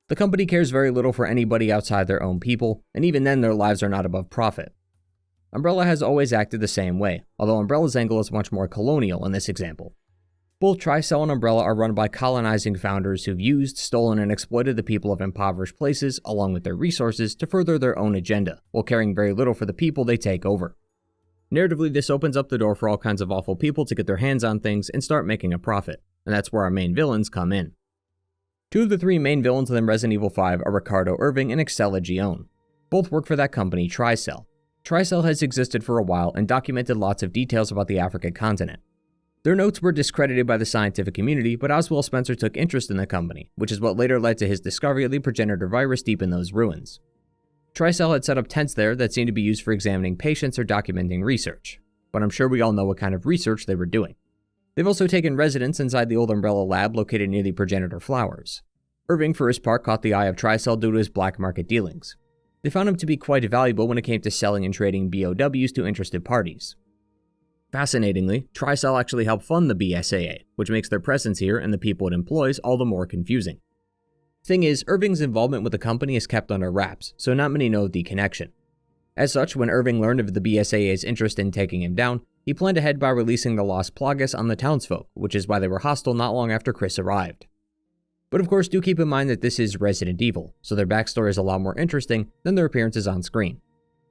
The company cares very little for anybody outside their own people, and even then their lives are not above profit. Umbrella has always acted the same way, although Umbrella's angle is much more colonial in this example. Both Tricell and Umbrella are run by colonizing founders who've used, stolen, and exploited the people of impoverished places, along with their resources, to further their own agenda, while caring very little for the people they take over. Narratively, this opens up the door for all kinds of awful people to get their hands on things and start making a profit, and that's where our main villains come in. Two of the three main villains in Resident Evil 5 are Ricardo Irving and Excella Gion. Both work for that company, Tricell. Tricell has existed for a while and documented lots of details about the African continent. Their notes were discredited by the scientific community, but Oswald Spencer took interest in the company, which is what later led to his discovery of the progenitor virus deep in those ruins. Tricell had set up tents there that seemed to be used for examining patients or documenting research, but I'm sure we all know what kind of research they were doing. They've also taken residence inside the old Umbrella lab located near the progenitor flowers. Irving, for his part, caught the eye of Tricell due to his black market dealings. They found him to be quite valuable when it came to selling and trading BOWs to interested parties. Fascinatingly, Tricell actually helped fund the BSAA, which makes their presence here and the people it employs all the more confusing. Thing is, Irving's involvement with the company is kept under wraps, so not many know the connection. As such, when Irving learned of the BSAA's interest in taking him down, he planned ahead by releasing the Lost Plagas on the townsfolk, which is why they were hostile not long after Chris arrived. But of course, do keep in mind that this is Resident Evil, so their backstory is a lot more interesting than their appearances on screen.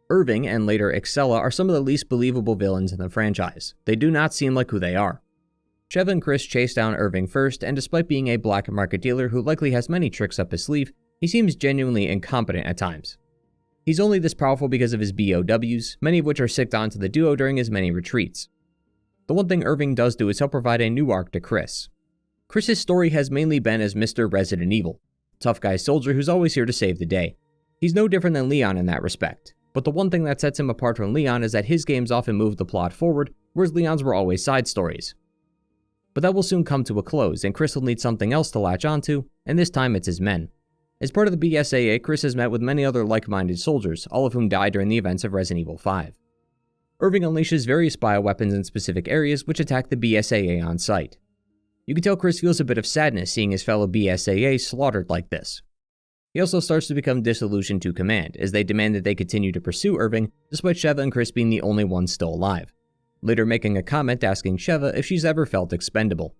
Irving, and later Excella, are some of the least believable villains in the franchise. They do not seem like who they are. Sheva and Chris chase down Irving first, and despite being a black market dealer who likely has many tricks up his sleeve, he seems genuinely incompetent at times. He's only this powerful because of his BOWs, many of which are sicked onto the duo during his many retreats. The one thing Irving does do is help provide a new arc to Chris. Chris's story has mainly been as Mr. Resident Evil, tough guy soldier who's always here to save the day. He's no different than Leon in that respect, but the one thing that sets him apart from Leon is that his games often move the plot forward, whereas Leon's were always side stories. But that will soon come to a close, and Chris will need something else to latch onto, and this time it's his men. As part of the BSAA, Chris has met with many other like-minded soldiers, all of whom died during the events of Resident Evil 5. Irving unleashes various bioweapons in specific areas which attack the BSAA on sight. You can tell Chris feels a bit of sadness seeing his fellow BSAA slaughtered like this. He also starts to become disillusioned to command, as they demand that they continue to pursue Irving, despite Sheva and Chris being the only ones still alive, later making a comment asking Sheva if she's ever felt expendable.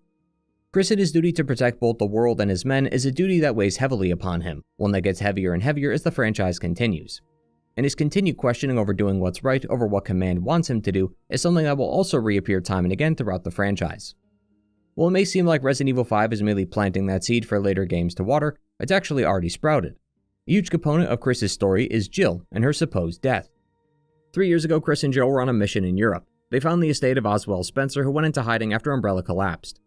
Chris and his duty to protect both the world and his men is a duty that weighs heavily upon him, one that gets heavier and heavier as the franchise continues. And his continued questioning over doing what's right over what Command wants him to do is something that will also reappear time and again throughout the franchise. While it may seem like Resident Evil 5 is merely planting that seed for later games to water, it's actually already sprouted. A huge component of Chris's story is Jill and her supposed death. 3 years ago, Chris and Jill were on a mission in Europe. They found the estate of Oswald Spencer, who went into hiding after Umbrella collapsed.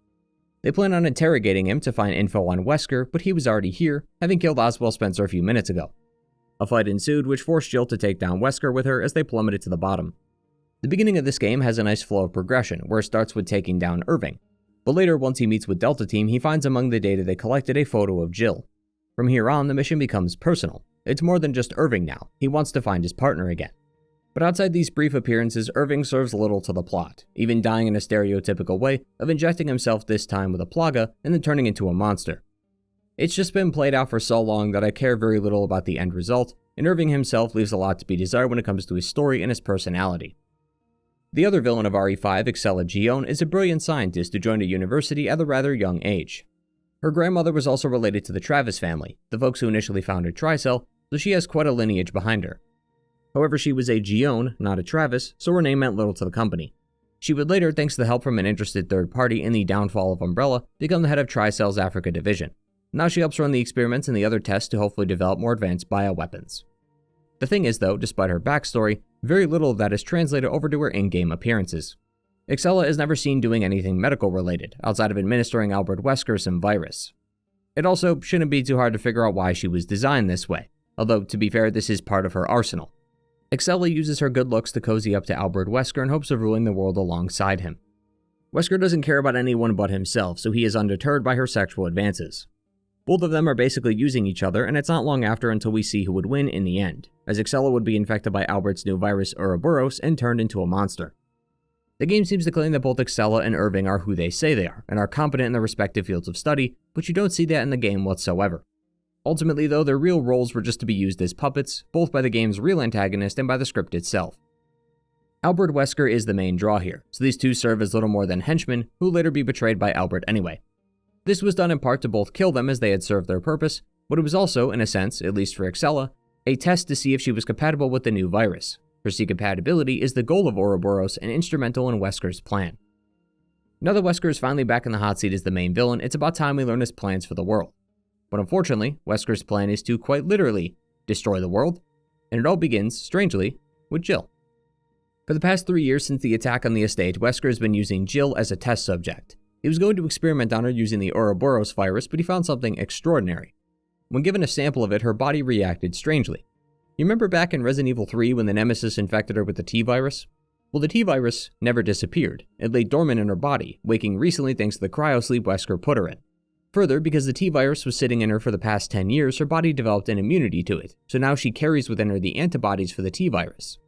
They planned on interrogating him to find info on Wesker, but he was already here, having killed Oswald Spencer a few minutes ago. A fight ensued, which forced Jill to take down Wesker with her as they plummeted to the bottom. The beginning of this game has a nice flow of progression, where it starts with taking down Irving. But later, once he meets with Delta Team, he finds among the data they collected a photo of Jill. From here on, the mission becomes personal. It's more than just Irving now. He wants to find his partner again. But outside these brief appearances, Irving serves little to the plot, even dying in a stereotypical way of injecting himself this time with a plaga and then turning into a monster. It's just been played out for so long that I care very little about the end result, and Irving himself leaves a lot to be desired when it comes to his story and his personality. The other villain of RE5, Excella Gion, is a brilliant scientist who joined a university at a rather young age. Her grandmother was also related to the Travis family, the folks who initially founded Tricell, so she has quite a lineage behind her. However, she was a Gion, not a Travis, so her name meant little to the company. She would later, thanks to the help from an interested third party in the downfall of Umbrella, become the head of Tricell's Africa division. Now she helps run the experiments and the other tests to hopefully develop more advanced bioweapons. The thing is though, despite her backstory, very little of that is translated over to her in-game appearances. Excella is never seen doing anything medical related, outside of administering Albert Wesker some virus. It also shouldn't be too hard to figure out why she was designed this way, although to be fair, this is part of her arsenal. Excella uses her good looks to cozy up to Albert Wesker in hopes of ruling the world alongside him. Wesker doesn't care about anyone but himself, so he is undeterred by her sexual advances. Both of them are basically using each other, and it's not long after until we see who would win in the end, as Excella would be infected by Albert's new virus Ouroboros and turned into a monster. The game seems to claim that both Excella and Irving are who they say they are, and are competent in their respective fields of study, but you don't see that in the game whatsoever. Ultimately though, their real roles were just to be used as puppets, both by the game's real antagonist and by the script itself. Albert Wesker is the main draw here, so these two serve as little more than henchmen, who later be betrayed by Albert anyway. This was done in part to both kill them as they had served their purpose, but it was also, in a sense, at least for Excella, a test to see if she was compatible with the new virus. Her C compatibility is the goal of Ouroboros and instrumental in Wesker's plan. Now that Wesker is finally back in the hot seat as the main villain, it's about time we learn his plans for the world. But unfortunately, Wesker's plan is to quite literally destroy the world, and it all begins, strangely, with Jill. For the past 3 years since the attack on the estate, Wesker has been using Jill as a test subject. He was going to experiment on her using the Ouroboros virus, but he found something extraordinary. When given a sample of it, her body reacted strangely. You remember back in Resident Evil 3 when the Nemesis infected her with the T-virus? Well, the T-virus never disappeared. It lay dormant in her body, waking recently thanks to the cryosleep Wesker put her in. Further, because the T-virus was sitting in her for the past 10 years, her body developed an immunity to it, so now she carries within her the antibodies for the T-virus.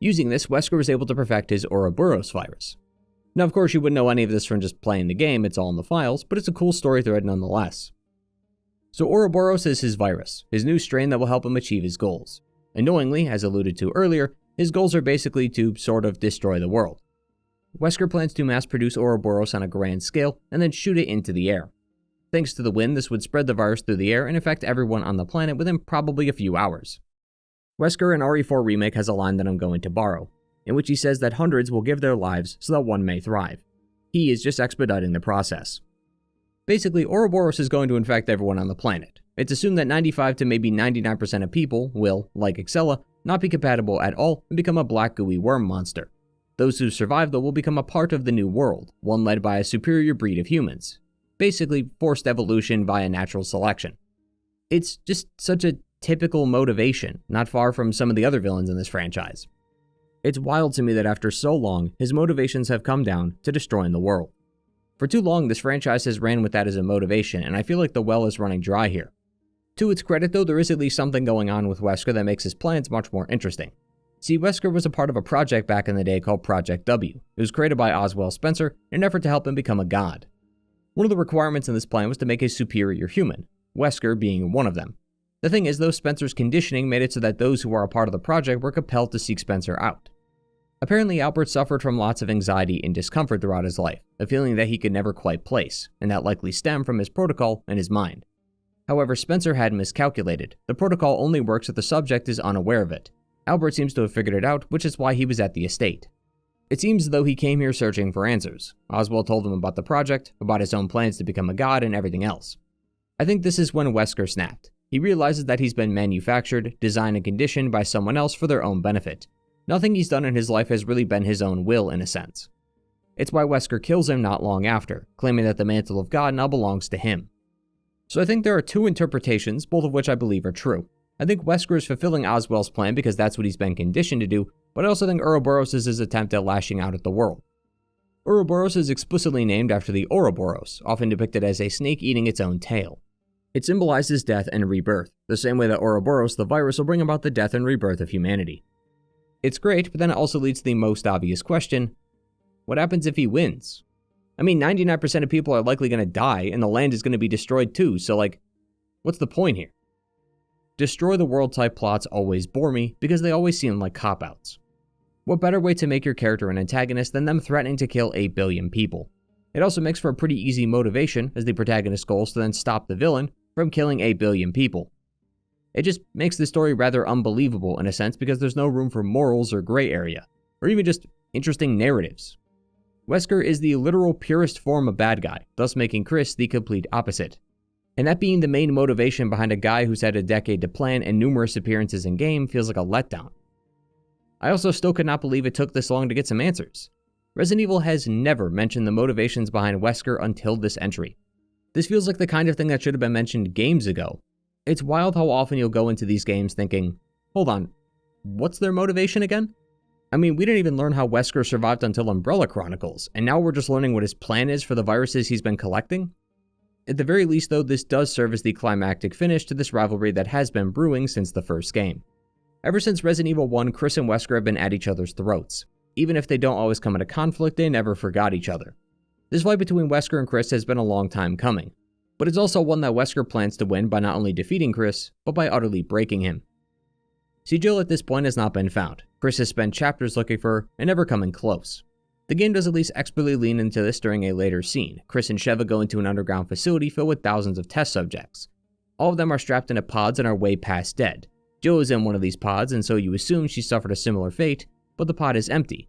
Using this, Wesker was able to perfect his Ouroboros virus. Now, of course, you wouldn't know any of this from just playing the game, it's all in the files, but it's a cool story thread nonetheless. So Ouroboros is his virus, his new strain that will help him achieve his goals. Annoyingly, as alluded to earlier, his goals are basically to sort of destroy the world. Wesker plans to mass-produce Ouroboros on a grand scale and then shoot it into the air. Thanks to the wind, this would spread the virus through the air and affect everyone on the planet within probably a few hours. Wesker in RE4 Remake has a line that I'm going to borrow, in which he says that hundreds will give their lives so that one may thrive. He is just expediting the process. Basically, Ouroboros is going to infect everyone on the planet. It's assumed that 95 to maybe 99% of people will, like Excella, not be compatible at all and become a black gooey worm monster. Those who survive though will become a part of the new world, one led by a superior breed of humans. Basically, forced evolution via natural selection. It's just such a typical motivation, not far from some of the other villains in this franchise. It's wild to me that after so long, his motivations have come down to destroying the world. For too long, this franchise has ran with that as a motivation, and I feel like the well is running dry here. To its credit though, there is at least something going on with Wesker that makes his plans much more interesting. See, Wesker was a part of a project back in the day called Project W. It was created by Oswald Spencer in an effort to help him become a god. One of the requirements in this plan was to make a superior human, Wesker being one of them. The thing is though, Spencer's conditioning made it so that those who were a part of the project were compelled to seek Spencer out. Apparently, Albert suffered from lots of anxiety and discomfort throughout his life, a feeling that he could never quite place, and that likely stemmed from his protocol and his mind. However, Spencer had miscalculated. The protocol only works if the subject is unaware of it. Albert seems to have figured it out, which is why he was at the estate. It seems as though he came here searching for answers. Oswald told him about the project, about his own plans to become a god, and everything else. I think this is when Wesker snapped. He realizes that he's been manufactured, designed, and conditioned by someone else for their own benefit. Nothing he's done in his life has really been his own will, in a sense. It's why Wesker kills him not long after, claiming that the mantle of God now belongs to him. So I think there are two interpretations, both of which I believe are true. I think Wesker is fulfilling Oswell's plan because that's what he's been conditioned to do, but I also think Ouroboros is his attempt at lashing out at the world. Ouroboros is explicitly named after the Ouroboros, often depicted as a snake eating its own tail. It symbolizes death and rebirth, the same way that Ouroboros the virus will bring about the death and rebirth of humanity. It's great, but then it also leads to the most obvious question: what happens if he wins? I mean, 99% of people are likely going to die, and the land is going to be destroyed too, so what's the point here? Destroy the world type plots always bore me, because they always seem like cop-outs. What better way to make your character an antagonist than them threatening to kill 8 billion people? It also makes for a pretty easy motivation, as the protagonist's goal is to then stop the villain from killing 8 billion people. It just makes the story rather unbelievable in a sense because there's no room for morals or gray area, or even just interesting narratives. Wesker is the literal purest form of bad guy, thus making Chris the complete opposite. And that being the main motivation behind a guy who's had a decade to plan and numerous appearances in game feels like a letdown. I also still could not believe it took this long to get some answers. Resident Evil has never mentioned the motivations behind Wesker until this entry. This feels like the kind of thing that should have been mentioned games ago. It's wild how often you'll go into these games thinking, hold on, what's their motivation again? I mean, we didn't even learn how Wesker survived until Umbrella Chronicles, and now we're just learning what his plan is for the viruses he's been collecting? At the very least though, this does serve as the climactic finish to this rivalry that has been brewing since the first game. Ever since Resident Evil 1, Chris and Wesker have been at each other's throats. Even if they don't always come into conflict, they never forgot each other. This fight between Wesker and Chris has been a long time coming, but it's also one that Wesker plans to win by not only defeating Chris, but by utterly breaking him. See, Jill at this point has not been found. Chris has spent chapters looking for her and never coming close. The game does at least expertly lean into this during a later scene. Chris and Sheva go into an underground facility filled with thousands of test subjects. All of them are strapped into pods and are way past dead. Jill is in one of these pods, and so you assume she suffered a similar fate, but the pod is empty.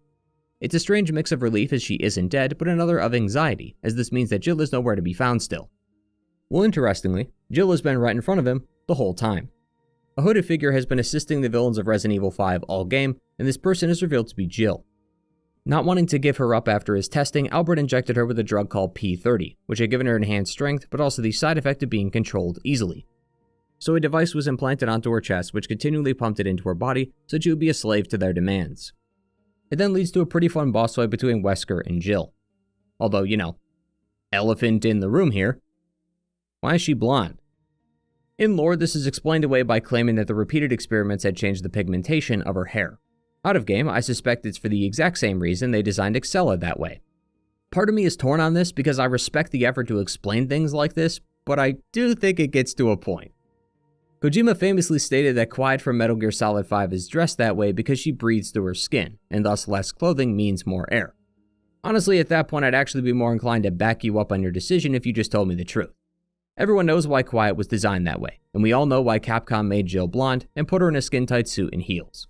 It's a strange mix of relief as she isn't dead, but another of anxiety, as this means that Jill is nowhere to be found still. Well, interestingly, Jill has been right in front of him the whole time. A hooded figure has been assisting the villains of Resident Evil 5 all game, and this person is revealed to be Jill. Not wanting to give her up after his testing, Albert injected her with a drug called P30, which had given her enhanced strength, but also the side effect of being controlled easily. So a device was implanted onto her chest, which continually pumped it into her body, so she would be a slave to their demands. It then leads to a pretty fun boss fight between Wesker and Jill. Although, elephant in the room here. Why is she blonde? In lore, this is explained away by claiming that the repeated experiments had changed the pigmentation of her hair. Out of game, I suspect it's for the exact same reason they designed Excella that way. Part of me is torn on this because I respect the effort to explain things like this, but I do think it gets to a point. Kojima famously stated that Quiet from Metal Gear Solid 5 is dressed that way because she breathes through her skin, and thus less clothing means more air. Honestly, at that point, I'd actually be more inclined to back you up on your decision if you just told me the truth. Everyone knows why Quiet was designed that way, and we all know why Capcom made Jill blonde and put her in a skin-tight suit and heels.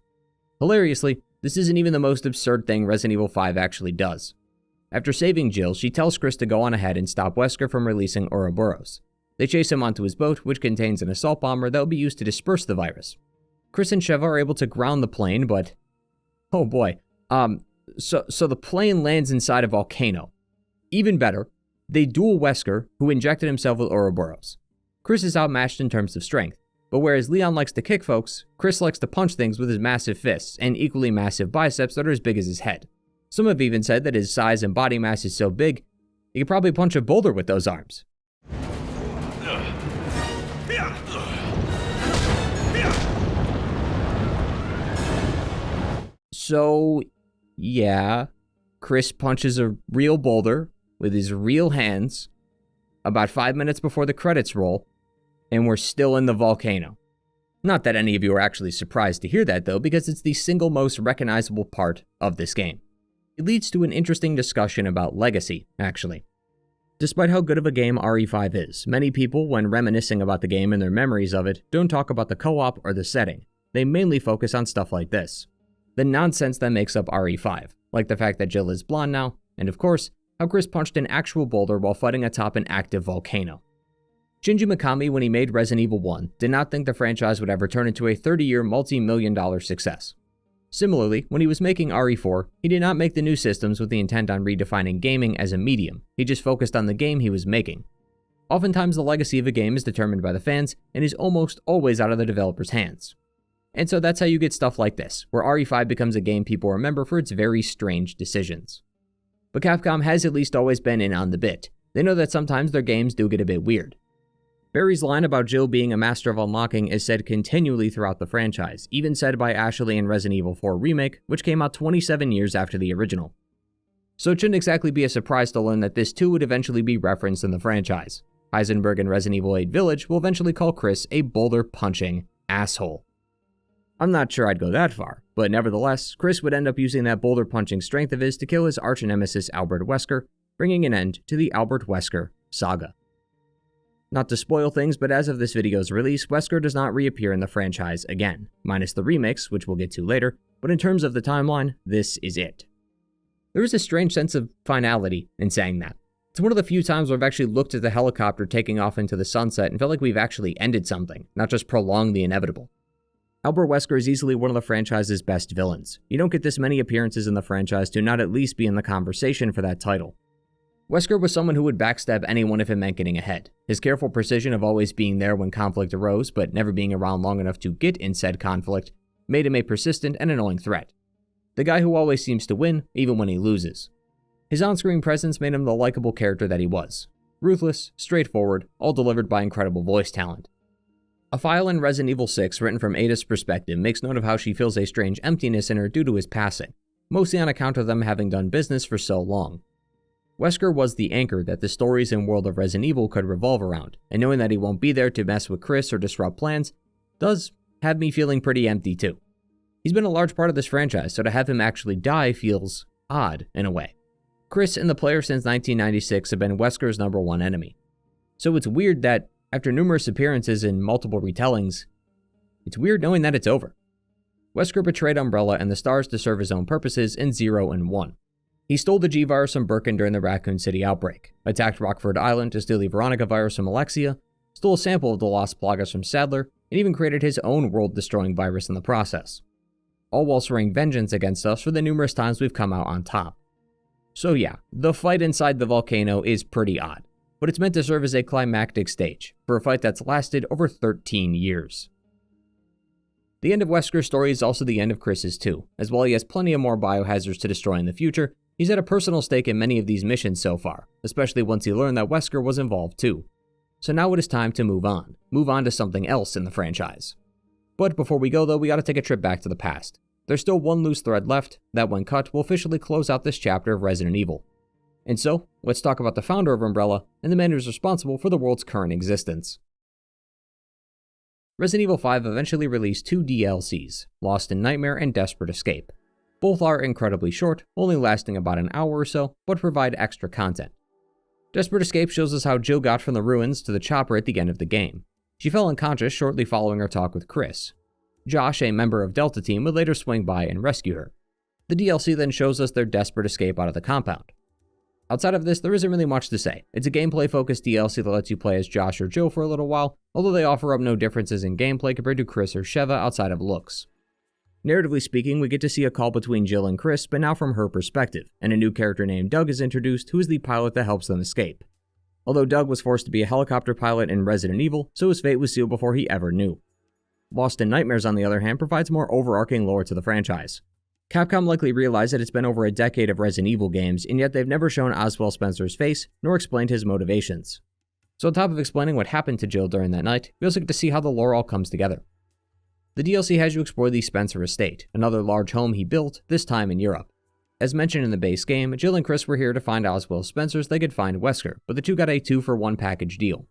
Hilariously, this isn't even the most absurd thing Resident Evil 5 actually does. After saving Jill, she tells Chris to go on ahead and stop Wesker from releasing Ouroboros. They chase him onto his boat, which contains an assault bomber that will be used to disperse the virus. Chris and Sheva are able to ground the plane, but... oh boy. So the plane lands inside a volcano. Even better, they duel Wesker, who injected himself with Ouroboros. Chris is outmatched in terms of strength, but whereas Leon likes to kick folks, Chris likes to punch things with his massive fists and equally massive biceps that are as big as his head. Some have even said that his size and body mass is so big, he could probably punch a boulder with those arms. So, yeah, Chris punches a real boulder with his real hands about 5 minutes before the credits roll, and we're still in the volcano. Not that any of you are actually surprised to hear that though, because it's the single most recognizable part of this game. It leads to an interesting discussion about legacy, actually. Despite how good of a game RE5 is, many people, when reminiscing about the game and their memories of it, don't talk about the co-op or the setting. They mainly focus on stuff like this. The nonsense that makes up RE5, like the fact that Jill is blonde now, and of course, how Chris punched an actual boulder while fighting atop an active volcano. Shinji Mikami, when he made Resident Evil 1, did not think the franchise would ever turn into a 30-year multi-million-dollar success. Similarly, when he was making RE4, he did not make the new systems with the intent on redefining gaming as a medium, he just focused on the game he was making. Oftentimes the legacy of a game is determined by the fans, and is almost always out of the developer's hands. And so that's how you get stuff like this, where RE5 becomes a game people remember for its very strange decisions. But Capcom has at least always been in on the bit. They know that sometimes their games do get a bit weird. Barry's line about Jill being a master of unlocking is said continually throughout the franchise, even said by Ashley in Resident Evil 4 Remake, which came out 27 years after the original. So it shouldn't exactly be a surprise to learn that this too would eventually be referenced in the franchise. Heisenberg in Resident Evil 8 Village will eventually call Chris a boulder-punching asshole. I'm not sure I'd go that far, but nevertheless, Chris would end up using that boulder-punching strength of his to kill his arch-nemesis Albert Wesker, bringing an end to the Albert Wesker saga. Not to spoil things, but as of this video's release, Wesker does not reappear in the franchise again, minus the remakes, which we'll get to later, but in terms of the timeline, this is it. There is a strange sense of finality in saying that. It's one of the few times where I've actually looked at the helicopter taking off into the sunset and felt like we've actually ended something, not just prolonged the inevitable. Albert Wesker is easily one of the franchise's best villains. You don't get this many appearances in the franchise to not at least be in the conversation for that title. Wesker was someone who would backstab anyone if it meant getting ahead. His careful precision of always being there when conflict arose, but never being around long enough to get in said conflict, made him a persistent and annoying threat. The guy who always seems to win, even when he loses. His on-screen presence made him the likable character that he was. Ruthless, straightforward, all delivered by incredible voice talent. A file in Resident Evil 6 written from Ada's perspective makes note of how she feels a strange emptiness in her due to his passing, mostly on account of them having done business for so long. Wesker was the anchor that the stories and world of Resident Evil could revolve around, and knowing that he won't be there to mess with Chris or disrupt plans does have me feeling pretty empty too. He's been a large part of this franchise, so to have him actually die feels odd in a way. Chris and the player since 1996 have been Wesker's #1 enemy. So it's weird that, after numerous appearances in multiple retellings, it's weird knowing that it's over. Wesker betrayed Umbrella and the Stars to serve his own purposes in 0 and 1. He stole the G-Virus from Birkin during the Raccoon City outbreak, attacked Rockford Island to steal the Veronica virus from Alexia, stole a sample of the Lost Plagas from Sadler, and even created his own world-destroying virus in the process. All while swearing vengeance against us for the numerous times we've come out on top. So yeah, the fight inside the volcano is pretty odd, but it's meant to serve as a climactic stage for a fight that's lasted over 13 years. The end of Wesker's story is also the end of Chris's too, as while he has plenty of more biohazards to destroy in the future, he's had a personal stake in many of these missions so far, especially once he learned that Wesker was involved too. So now it is time to move on to something else in the franchise. But before we go though, we gotta take a trip back to the past. There's still one loose thread left, that when cut will officially close out this chapter of Resident Evil. And so, let's talk about the founder of Umbrella and the man who's responsible for the world's current existence. Resident Evil 5 eventually released 2 DLCs, Lost in Nightmare and Desperate Escape. Both are incredibly short, only lasting about an hour or so, but provide extra content. Desperate Escape shows us how Jill got from the ruins to the chopper at the end of the game. She fell unconscious shortly following her talk with Chris. Josh, a member of Delta Team, would later swing by and rescue her. The DLC then shows us their desperate escape out of the compound. Outside of this, there isn't really much to say. It's a gameplay-focused DLC that lets you play as Josh or Jill for a little while, although they offer up no differences in gameplay compared to Chris or Sheva outside of looks. Narratively speaking, we get to see a call between Jill and Chris, but now from her perspective, and a new character named Doug is introduced, who is the pilot that helps them escape. Although Doug was forced to be a helicopter pilot in Resident Evil, so his fate was sealed before he ever knew. Lost in Nightmares, on the other hand, provides more overarching lore to the franchise. Capcom likely realized that it's been over a decade of Resident Evil games, and yet they've never shown Oswald Spencer's face, nor explained his motivations. So on top of explaining what happened to Jill during that night, we also get to see how the lore all comes together. The DLC has you explore the Spencer estate, another large home he built, this time in Europe. As mentioned in the base game, Jill and Chris were here to find Oswald Spencer so they could find Wesker, but the two got a 2-for-1 package deal.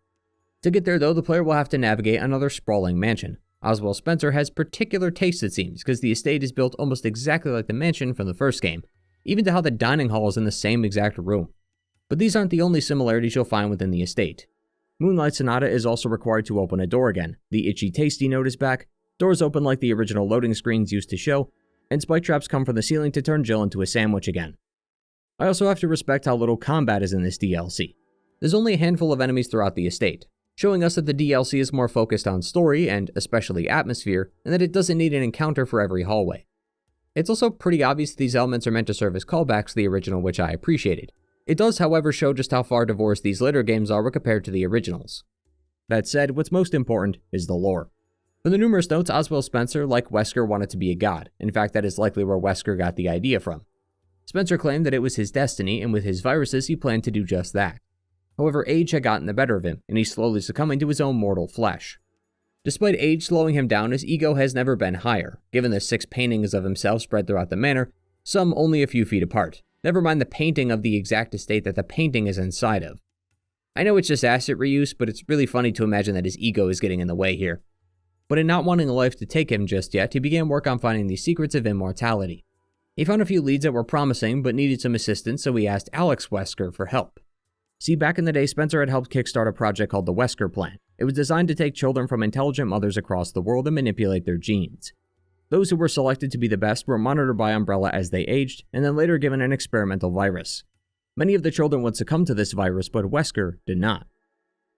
To get there though, the player will have to navigate another sprawling mansion. Oswald Spencer has particular taste, it seems, because the estate is built almost exactly like the mansion from the first game, even to how the dining hall is in the same exact room. But these aren't the only similarities you'll find within the estate. Moonlight Sonata is also required to open a door again, the Itchy Tasty note is back, doors open like the original loading screens used to show, and spike traps come from the ceiling to turn Jill into a sandwich again. I also have to respect how little combat is in this DLC. There's only a handful of enemies throughout the estate. showing us that the DLC is more focused on story and especially atmosphere, and that it doesn't need an encounter for every hallway. It's also pretty obvious that these elements are meant to serve as callbacks to the original, which I appreciated. It does, however, show just how far divorced these later games are when compared to the originals. That said, what's most important is the lore. From the numerous notes, Oswald Spencer, like Wesker, wanted to be a god. In fact, that is likely where Wesker got the idea from. Spencer claimed that it was his destiny, and with his viruses, he planned to do just that. However, age had gotten the better of him, and he's slowly succumbing to his own mortal flesh. Despite age slowing him down, his ego has never been higher, given the 6 paintings of himself spread throughout the manor, some only a few feet apart. Never mind the painting of the exact estate that the painting is inside of. I know it's just asset reuse, but it's really funny to imagine that his ego is getting in the way here. But in not wanting life to take him just yet, he began work on finding the secrets of immortality. He found a few leads that were promising, but needed some assistance, so he asked Alex Wesker for help. See, back in the day, Spencer had helped kickstart a project called the Wesker Plan. It was designed to take children from intelligent mothers across the world and manipulate their genes. Those who were selected to be the best were monitored by Umbrella as they aged, and then later given an experimental virus. Many of the children would succumb to this virus, but Wesker did not.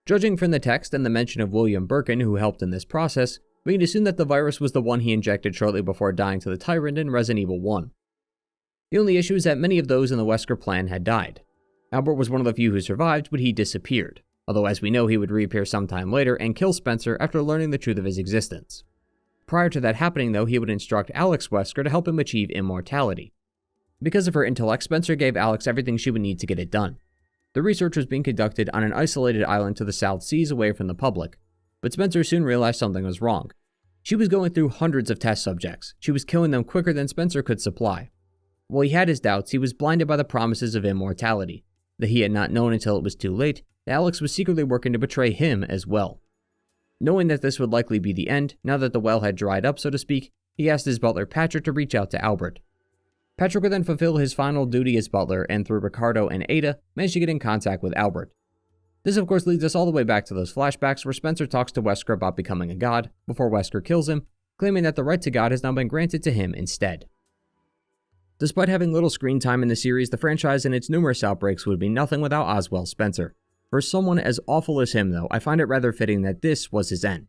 Judging from the text and the mention of William Birkin, who helped in this process, we can assume that the virus was the one he injected shortly before dying to the Tyrant in Resident Evil 1. The only issue is that many of those in the Wesker plan had died. Albert was one of the few who survived, but he disappeared, although as we know he would reappear sometime later and kill Spencer after learning the truth of his existence. Prior to that happening though, he would instruct Alex Wesker to help him achieve immortality. Because of her intellect, Spencer gave Alex everything she would need to get it done. The research was being conducted on an isolated island to the South Seas away from the public, but Spencer soon realized something was wrong. She was going through hundreds of test subjects. She was killing them quicker than Spencer could supply. While he had his doubts, he was blinded by the promises of immortality, that he had not known until it was too late that Alex was secretly working to betray him as well. Knowing that this would likely be the end, now that the well had dried up, so to speak, he asked his butler Patrick to reach out to Albert. Patrick would then fulfill his final duty as butler, and through Ricardo and Ada, managed to get in contact with Albert. This of course leads us all the way back to those flashbacks where Spencer talks to Wesker about becoming a god, before Wesker kills him, claiming that the right to God has now been granted to him instead. Despite having little screen time in the series, the franchise and its numerous outbreaks would be nothing without Oswald Spencer. For someone as awful as him though, I find it rather fitting that this was his end.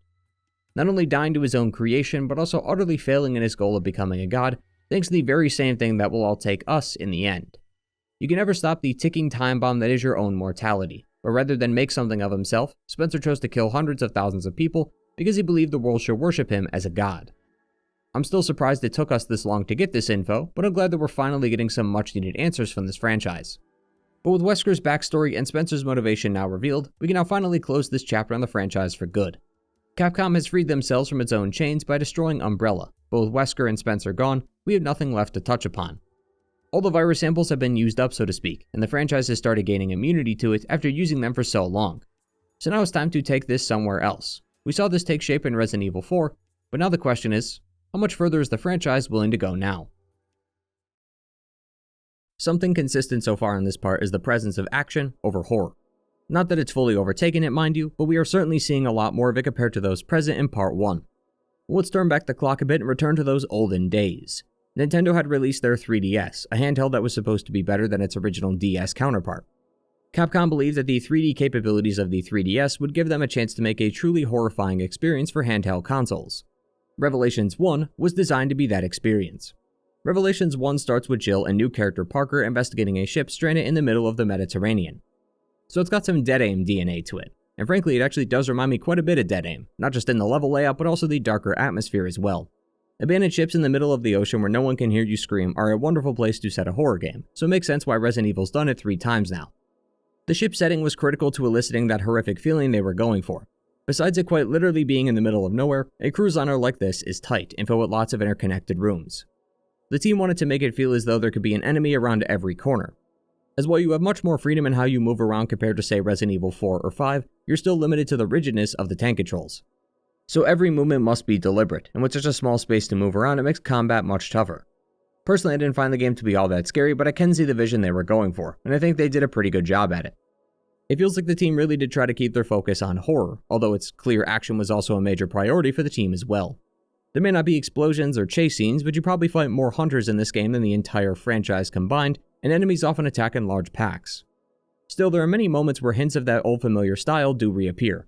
Not only dying to his own creation, but also utterly failing in his goal of becoming a god, thanks to the very same thing that will all take us in the end. You can never stop the ticking time bomb that is your own mortality, but rather than make something of himself, Spencer chose to kill hundreds of thousands of people because he believed the world should worship him as a god. I'm still surprised it took us this long to get this info, but I'm glad that we're finally getting some much needed answers from this franchise. But with Wesker's backstory and Spencer's motivation now revealed, we can now finally close this chapter on the franchise for good. Capcom has freed themselves from its own chains by destroying Umbrella. But with Wesker and Spencer gone, we have nothing left to touch upon. All the virus samples have been used up, so to speak, and the franchise has started gaining immunity to it after using them for so long. So now it's time to take this somewhere else. We saw this take shape in Resident Evil 4, but now the question is, how much further is the franchise willing to go now? Something consistent so far in this part is the presence of action over horror. Not that it's fully overtaken it, mind you, but we are certainly seeing a lot more of it compared to those present in Part 1. Let's turn back the clock a bit and return to those olden days. Nintendo had released their 3DS, a handheld that was supposed to be better than its original DS counterpart. Capcom believed that the 3D capabilities of the 3DS would give them a chance to make a truly horrifying experience for handheld consoles. Revelations 1 was designed to be that experience. Revelations 1 starts with Jill and new character Parker investigating a ship stranded in the middle of the Mediterranean. So it's got some Dead Aim DNA to it, and frankly it actually does remind me quite a bit of Dead Aim, not just in the level layout but also the darker atmosphere as well. Abandoned ships in the middle of the ocean where no one can hear you scream are a wonderful place to set a horror game, so it makes sense why Resident Evil's done it 3 times now. The ship setting was critical to eliciting that horrific feeling they were going for. Besides it quite literally being in the middle of nowhere, a cruise liner like this is tight and filled with lots of interconnected rooms. The team wanted to make it feel as though there could be an enemy around every corner. As while you have much more freedom in how you move around compared to say Resident Evil 4 or 5, you're still limited to the rigidness of the tank controls. So every movement must be deliberate, and with such a small space to move around it makes combat much tougher. Personally I didn't find the game to be all that scary, but I can see the vision they were going for, and I think they did a pretty good job at it. It feels like the team really did try to keep their focus on horror, although it's clear action was also a major priority for the team as well. There may not be explosions or chase scenes, but you probably fight more hunters in this game than the entire franchise combined, and enemies often attack in large packs. Still, there are many moments where hints of that old familiar style do reappear.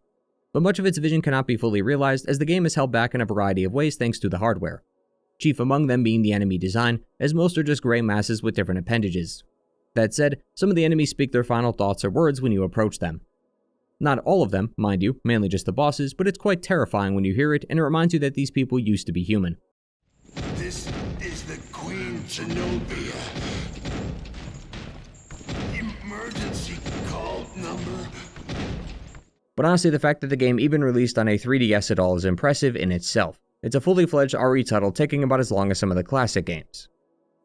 but much of its vision cannot be fully realized as the game is held back in a variety of ways thanks to the hardware. Chief among them being the enemy design, as most are just gray masses with different appendages. That said, some of the enemies speak their final thoughts or words when you approach them. Not all of them, mind you, mainly just the bosses, but it's quite terrifying when you hear it, and it reminds you that these people used to be human. This is the Queen Zenobia. Emergency call number. But honestly, the fact that the game even released on a 3DS at all is impressive in itself. It's a fully fledged RE title taking about as long as some of the classic games.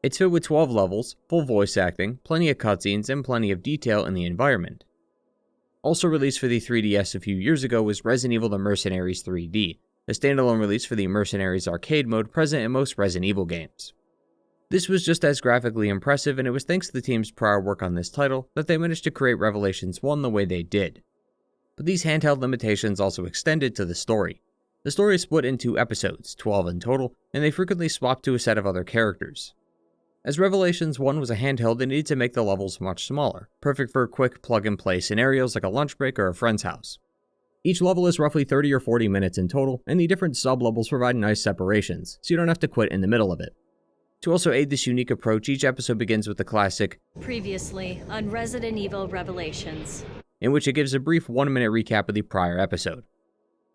It's filled with 12 levels, full voice acting, plenty of cutscenes, and plenty of detail in the environment. Also released for the 3DS a few years ago was Resident Evil The Mercenaries 3D, a standalone release for the Mercenaries arcade mode present in most Resident Evil games. This was just as graphically impressive, and it was thanks to the team's prior work on this title that they managed to create Revelations 1 the way they did. But these handheld limitations also extended to the story. The story is split into episodes, 12 in total, and they frequently swap to a set of other characters. As Revelations 1 was a handheld, they needed to make the levels much smaller, perfect for quick plug-and-play scenarios like a lunch break or a friend's house. Each level is roughly 30 or 40 minutes in total, and the different sub-levels provide nice separations, so you don't have to quit in the middle of it. To also aid this unique approach, each episode begins with the classic Previously on Resident Evil Revelations, in which it gives a brief 1-minute recap of the prior episode.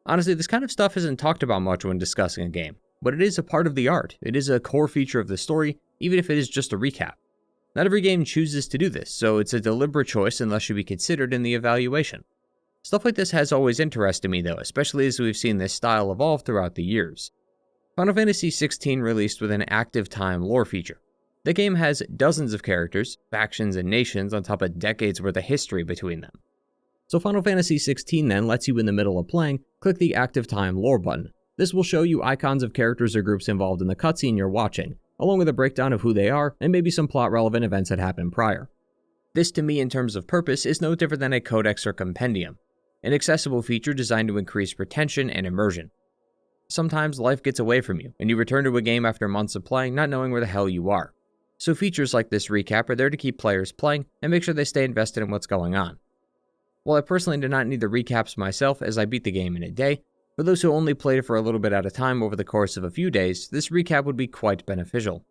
Honestly, this kind of stuff isn't talked about much when discussing a game, but it is a part of the art. It is a core feature of the story, even if it is just a recap. Not every game chooses to do this, so it's a deliberate choice and thus should be considered in the evaluation. Stuff like this has always interested me though, especially as we've seen this style evolve throughout the years. Final Fantasy XVI released with an active time lore feature. The game has dozens of characters, factions, and nations on top of decades worth of history between them. So Final Fantasy XVI then lets you in the middle of playing, click the active time lore button. This will show you icons of characters or groups involved in the cutscene you're watching, along with a breakdown of who they are and maybe some plot relevant events that happened prior. This to me in terms of purpose is no different than a codex or compendium, an accessible feature designed to increase retention and immersion. Sometimes life gets away from you, and you return to a game after months of playing not knowing where the hell you are. So features like this recap are there to keep players playing and make sure they stay invested in what's going on. While I personally did not need the recaps myself as I beat the game in a day, for those who only played it for a little bit at a time over the course of a few days, this recap would be quite beneficial.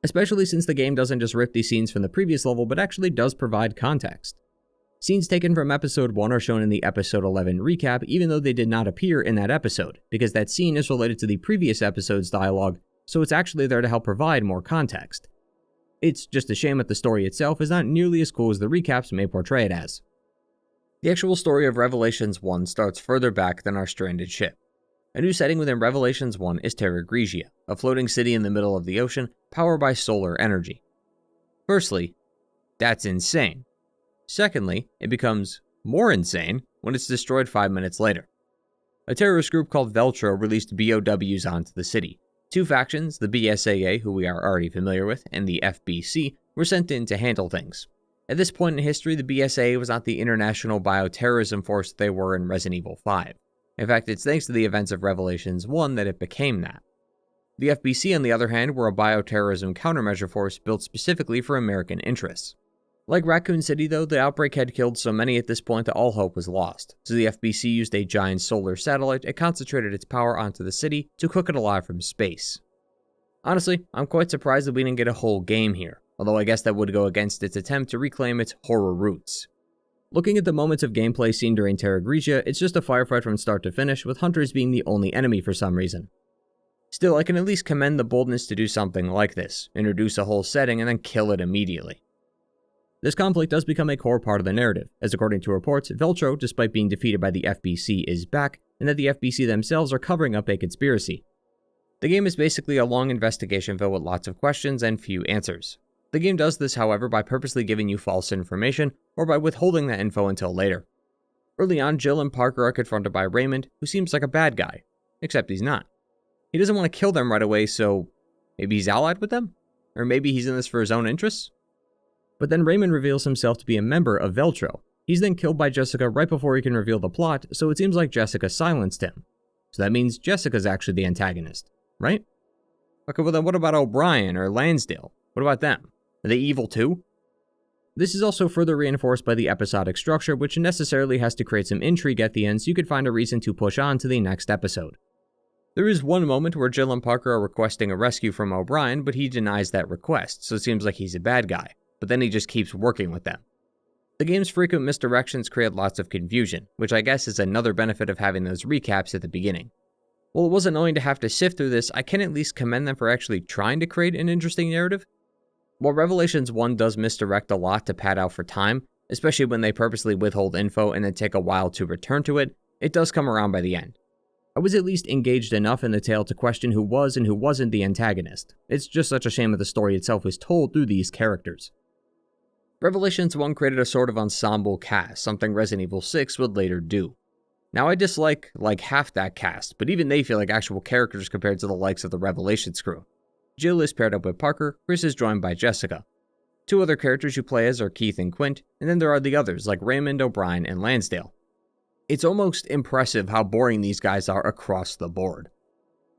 Especially since the game doesn't just rip these scenes from the previous level but actually does provide context. Scenes taken from episode 1 are shown in the episode 11 recap even though they did not appear in that episode, because that scene is related to the previous episode's dialogue, so it's actually there to help provide more context. It's just a shame that the story itself is not nearly as cool as the recaps may portray it as. The actual story of Revelations 1 starts further back than our stranded ship. A new setting within Revelations 1 is Terra Grigia, a floating city in the middle of the ocean powered by solar energy. Firstly, that's insane. Secondly, it becomes more insane when it's destroyed 5 minutes later. A terrorist group called Veltro released BOWs onto the city. Two factions, the BSAA, who we are already familiar with, and the FBC, were sent in to handle things. At this point in history, the BSAA was not the international bioterrorism force they were in Resident Evil 5. In fact, it's thanks to the events of Revelations 1 that it became that. The FBC, on the other hand, were a bioterrorism countermeasure force built specifically for American interests. Like Raccoon City though, the outbreak had killed so many at this point that all hope was lost, so the FBC used a giant solar satellite and concentrated its power onto the city to cook it alive from space. Honestly, I'm quite surprised that we didn't get a whole game here, although I guess that would go against its attempt to reclaim its horror roots. Looking at the moments of gameplay seen during Terra Grigia, it's just a firefight from start to finish, with hunters being the only enemy for some reason. Still, I can at least commend the boldness to do something like this, introduce a whole setting and then kill it immediately. This conflict does become a core part of the narrative, as according to reports, Veltro, despite being defeated by the FBC, is back, and that the FBC themselves are covering up a conspiracy. The game is basically a long investigation filled with lots of questions and few answers. The game does this, however, by purposely giving you false information, or by withholding that info until later. Early on, Jill and Parker are confronted by Raymond, who seems like a bad guy, except he's not. He doesn't want to kill them right away, so maybe he's allied with them? Or maybe he's in this for his own interests? But then Raymond reveals himself to be a member of Veltro. He's then killed by Jessica right before he can reveal the plot, so it seems like Jessica silenced him. So that means Jessica's actually the antagonist, right? Okay, well then what about O'Brien or Lansdale? What about them? Are they evil too? This is also further reinforced by the episodic structure, which necessarily has to create some intrigue at the end so you could find a reason to push on to the next episode. There is one moment where Jill and Parker are requesting a rescue from O'Brien, but he denies that request, so it seems like he's a bad guy, but then he just keeps working with them. The game's frequent misdirections create lots of confusion, which I guess is another benefit of having those recaps at the beginning. While it was annoying to have to sift through this, I can at least commend them for actually trying to create an interesting narrative. While Revelations 1 does misdirect a lot to pad out for time, especially when they purposely withhold info and then take a while to return to it, it does come around by the end. I was at least engaged enough in the tale to question who was and who wasn't the antagonist. It's just such a shame that the story itself was told through these characters. Revelations 1 created a sort of ensemble cast, something Resident Evil 6 would later do. Now I dislike like half that cast, but even they feel like actual characters compared to the likes of the Revelations crew. Jill is paired up with Parker, Chris is joined by Jessica. Two other characters you play as are Keith and Quint, and then there are the others like Raymond, O'Brien, and Lansdale. It's almost impressive how boring these guys are across the board.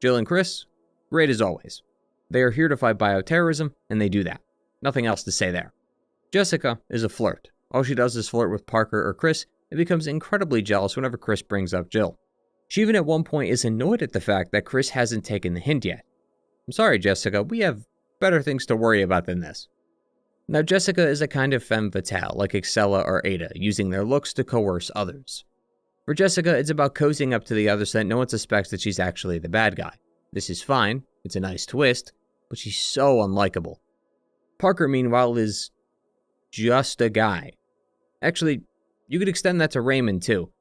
Jill and Chris, great as always. They are here to fight bioterrorism, and they do that. Nothing else to say there. Jessica is a flirt. All she does is flirt with Parker or Chris, and becomes incredibly jealous whenever Chris brings up Jill. She even at one point is annoyed at the fact that Chris hasn't taken the hint yet. I'm sorry, Jessica, we have better things to worry about than this. Now, Jessica is a kind of femme fatale, like Excella or Ada, using their looks to coerce others. For Jessica, it's about cozying up to the others so that no one suspects that she's actually the bad guy. This is fine, it's a nice twist, but she's so unlikable. Parker, meanwhile, is just a guy. Actually, you could extend that to Raymond, too.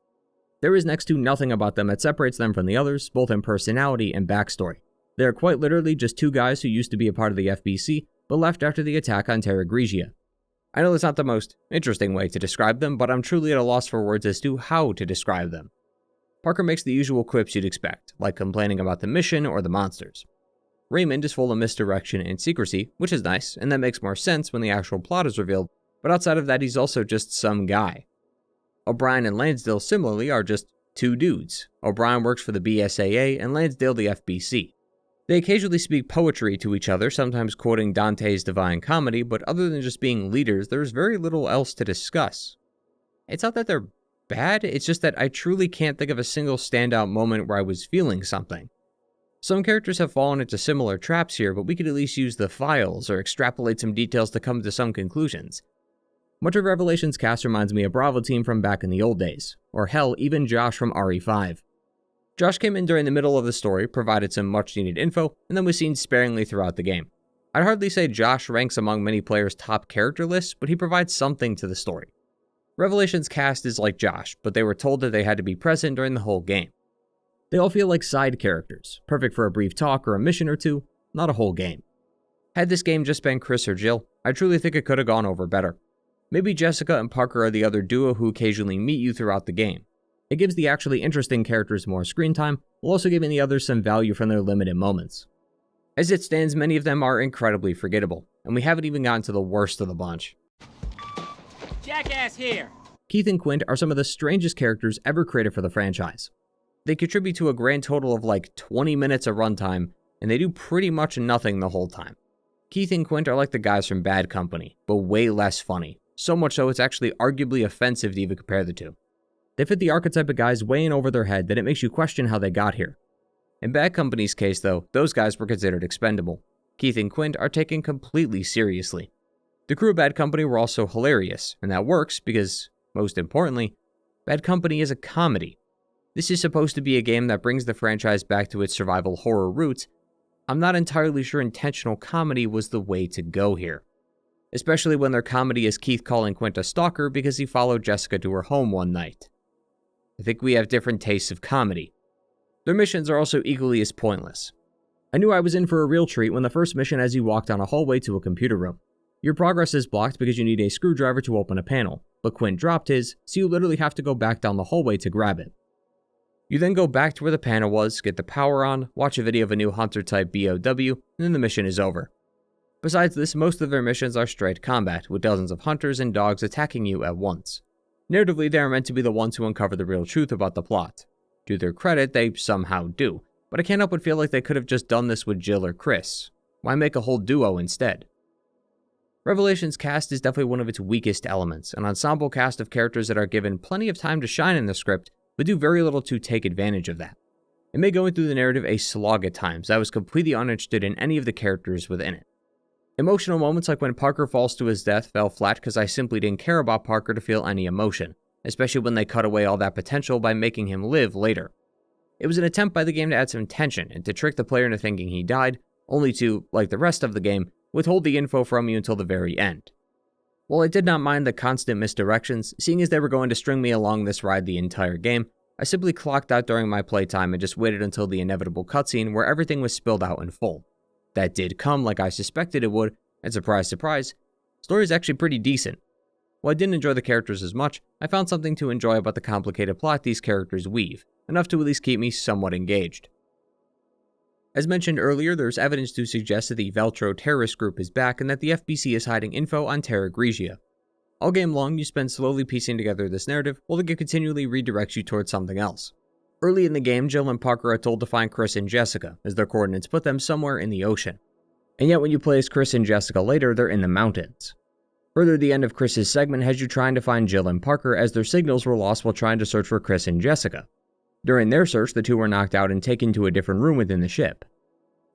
There is next to nothing about them that separates them from the others, both in personality and backstory. They are quite literally just two guys who used to be a part of the FBC, but left after the attack on Terra Grigia. I know that's not the most interesting way to describe them, but I'm truly at a loss for words as to how to describe them. Parker makes the usual quips you'd expect, like complaining about the mission or the monsters. Raymond is full of misdirection and secrecy, which is nice, and that makes more sense when the actual plot is revealed, but outside of that he's also just some guy. O'Brien and Lansdale similarly are just two dudes. O'Brien works for the BSAA and Lansdale the FBC. They occasionally speak poetry to each other, sometimes quoting Dante's Divine Comedy, but other than just being leaders, there's very little else to discuss. It's not that they're bad, it's just that I truly can't think of a single standout moment where I was feeling something. Some characters have fallen into similar traps here, but we could at least use the files or extrapolate some details to come to some conclusions. Much of Revelations cast reminds me of Bravo Team from back in the old days, or hell, even Josh from RE5. Josh came in during the middle of the story, provided some much needed info, and then was seen sparingly throughout the game. I'd hardly say Josh ranks among many players' top character lists, but he provides something to the story. Revelations cast is like Josh, but they were told that they had to be present during the whole game. They all feel like side characters, perfect for a brief talk or a mission or two, not a whole game. Had this game just been Chris or Jill, I truly think it could have gone over better. Maybe Jessica and Parker are the other duo who occasionally meet you throughout the game. It gives the actually interesting characters more screen time, while also giving the others some value from their limited moments. As it stands, many of them are incredibly forgettable, and we haven't even gotten to the worst of the bunch. Jackass here! Keith and Quint are some of the strangest characters ever created for the franchise. They contribute to a grand total of like 20 minutes of runtime, and they do pretty much nothing the whole time. Keith and Quint are like the guys from Bad Company, but way less funny. So much so it's actually arguably offensive to even compare the two. They fit the archetype of guys way in over their head that it makes you question how they got here. In Bad Company's case though, those guys were considered expendable. Keith and Quint are taken completely seriously. The crew of Bad Company were also hilarious, and that works because, most importantly, Bad Company is a comedy. This is supposed to be a game that brings the franchise back to its survival horror roots. I'm not entirely sure intentional comedy was the way to go here. Especially when their comedy is Keith calling Quint a stalker because he followed Jessica to her home one night. I think we have different tastes of comedy. Their missions are also equally as pointless. I knew I was in for a real treat when the first mission has you walk down a hallway to a computer room. Your progress is blocked because you need a screwdriver to open a panel, but Quint dropped his, so you literally have to go back down the hallway to grab it. You then go back to where the panel was, get the power on, watch a video of a new hunter-type BOW, and then the mission is over. Besides this, most of their missions are straight combat, with dozens of hunters and dogs attacking you at once. Narratively, they are meant to be the ones who uncover the real truth about the plot. To their credit, they somehow do, but I can't help but feel like they could have just done this with Jill or Chris. Why make a whole duo instead? Revelations' cast is definitely one of its weakest elements, an ensemble cast of characters that are given plenty of time to shine in the script, but do very little to take advantage of that. It made going through the narrative a slog at times. I was completely uninterested in any of the characters within it. Emotional moments like when Parker falls to his death fell flat because I simply didn't care about Parker to feel any emotion, especially when they cut away all that potential by making him live later. It was an attempt by the game to add some tension and to trick the player into thinking he died, only to, like the rest of the game, withhold the info from you until the very end. While I did not mind the constant misdirections, seeing as they were going to string me along this ride the entire game, I simply clocked out during my playtime and just waited until the inevitable cutscene where everything was spilled out in full. That did come like I suspected it would, and surprise, surprise, the story is actually pretty decent. While I didn't enjoy the characters as much, I found something to enjoy about the complicated plot these characters weave, enough to at least keep me somewhat engaged. As mentioned earlier, there's evidence to suggest that the Veltro terrorist group is back and that the FBC is hiding info on Terra Grigia. All game long, you spend slowly piecing together this narrative, while the game continually redirects you towards something else. Early in the game, Jill and Parker are told to find Chris and Jessica, as their coordinates put them somewhere in the ocean. And yet when you play as Chris and Jessica later, they're in the mountains. Further, the end of Chris's segment has you trying to find Jill and Parker as their signals were lost while trying to search for Chris and Jessica. During their search, the two were knocked out and taken to a different room within the ship.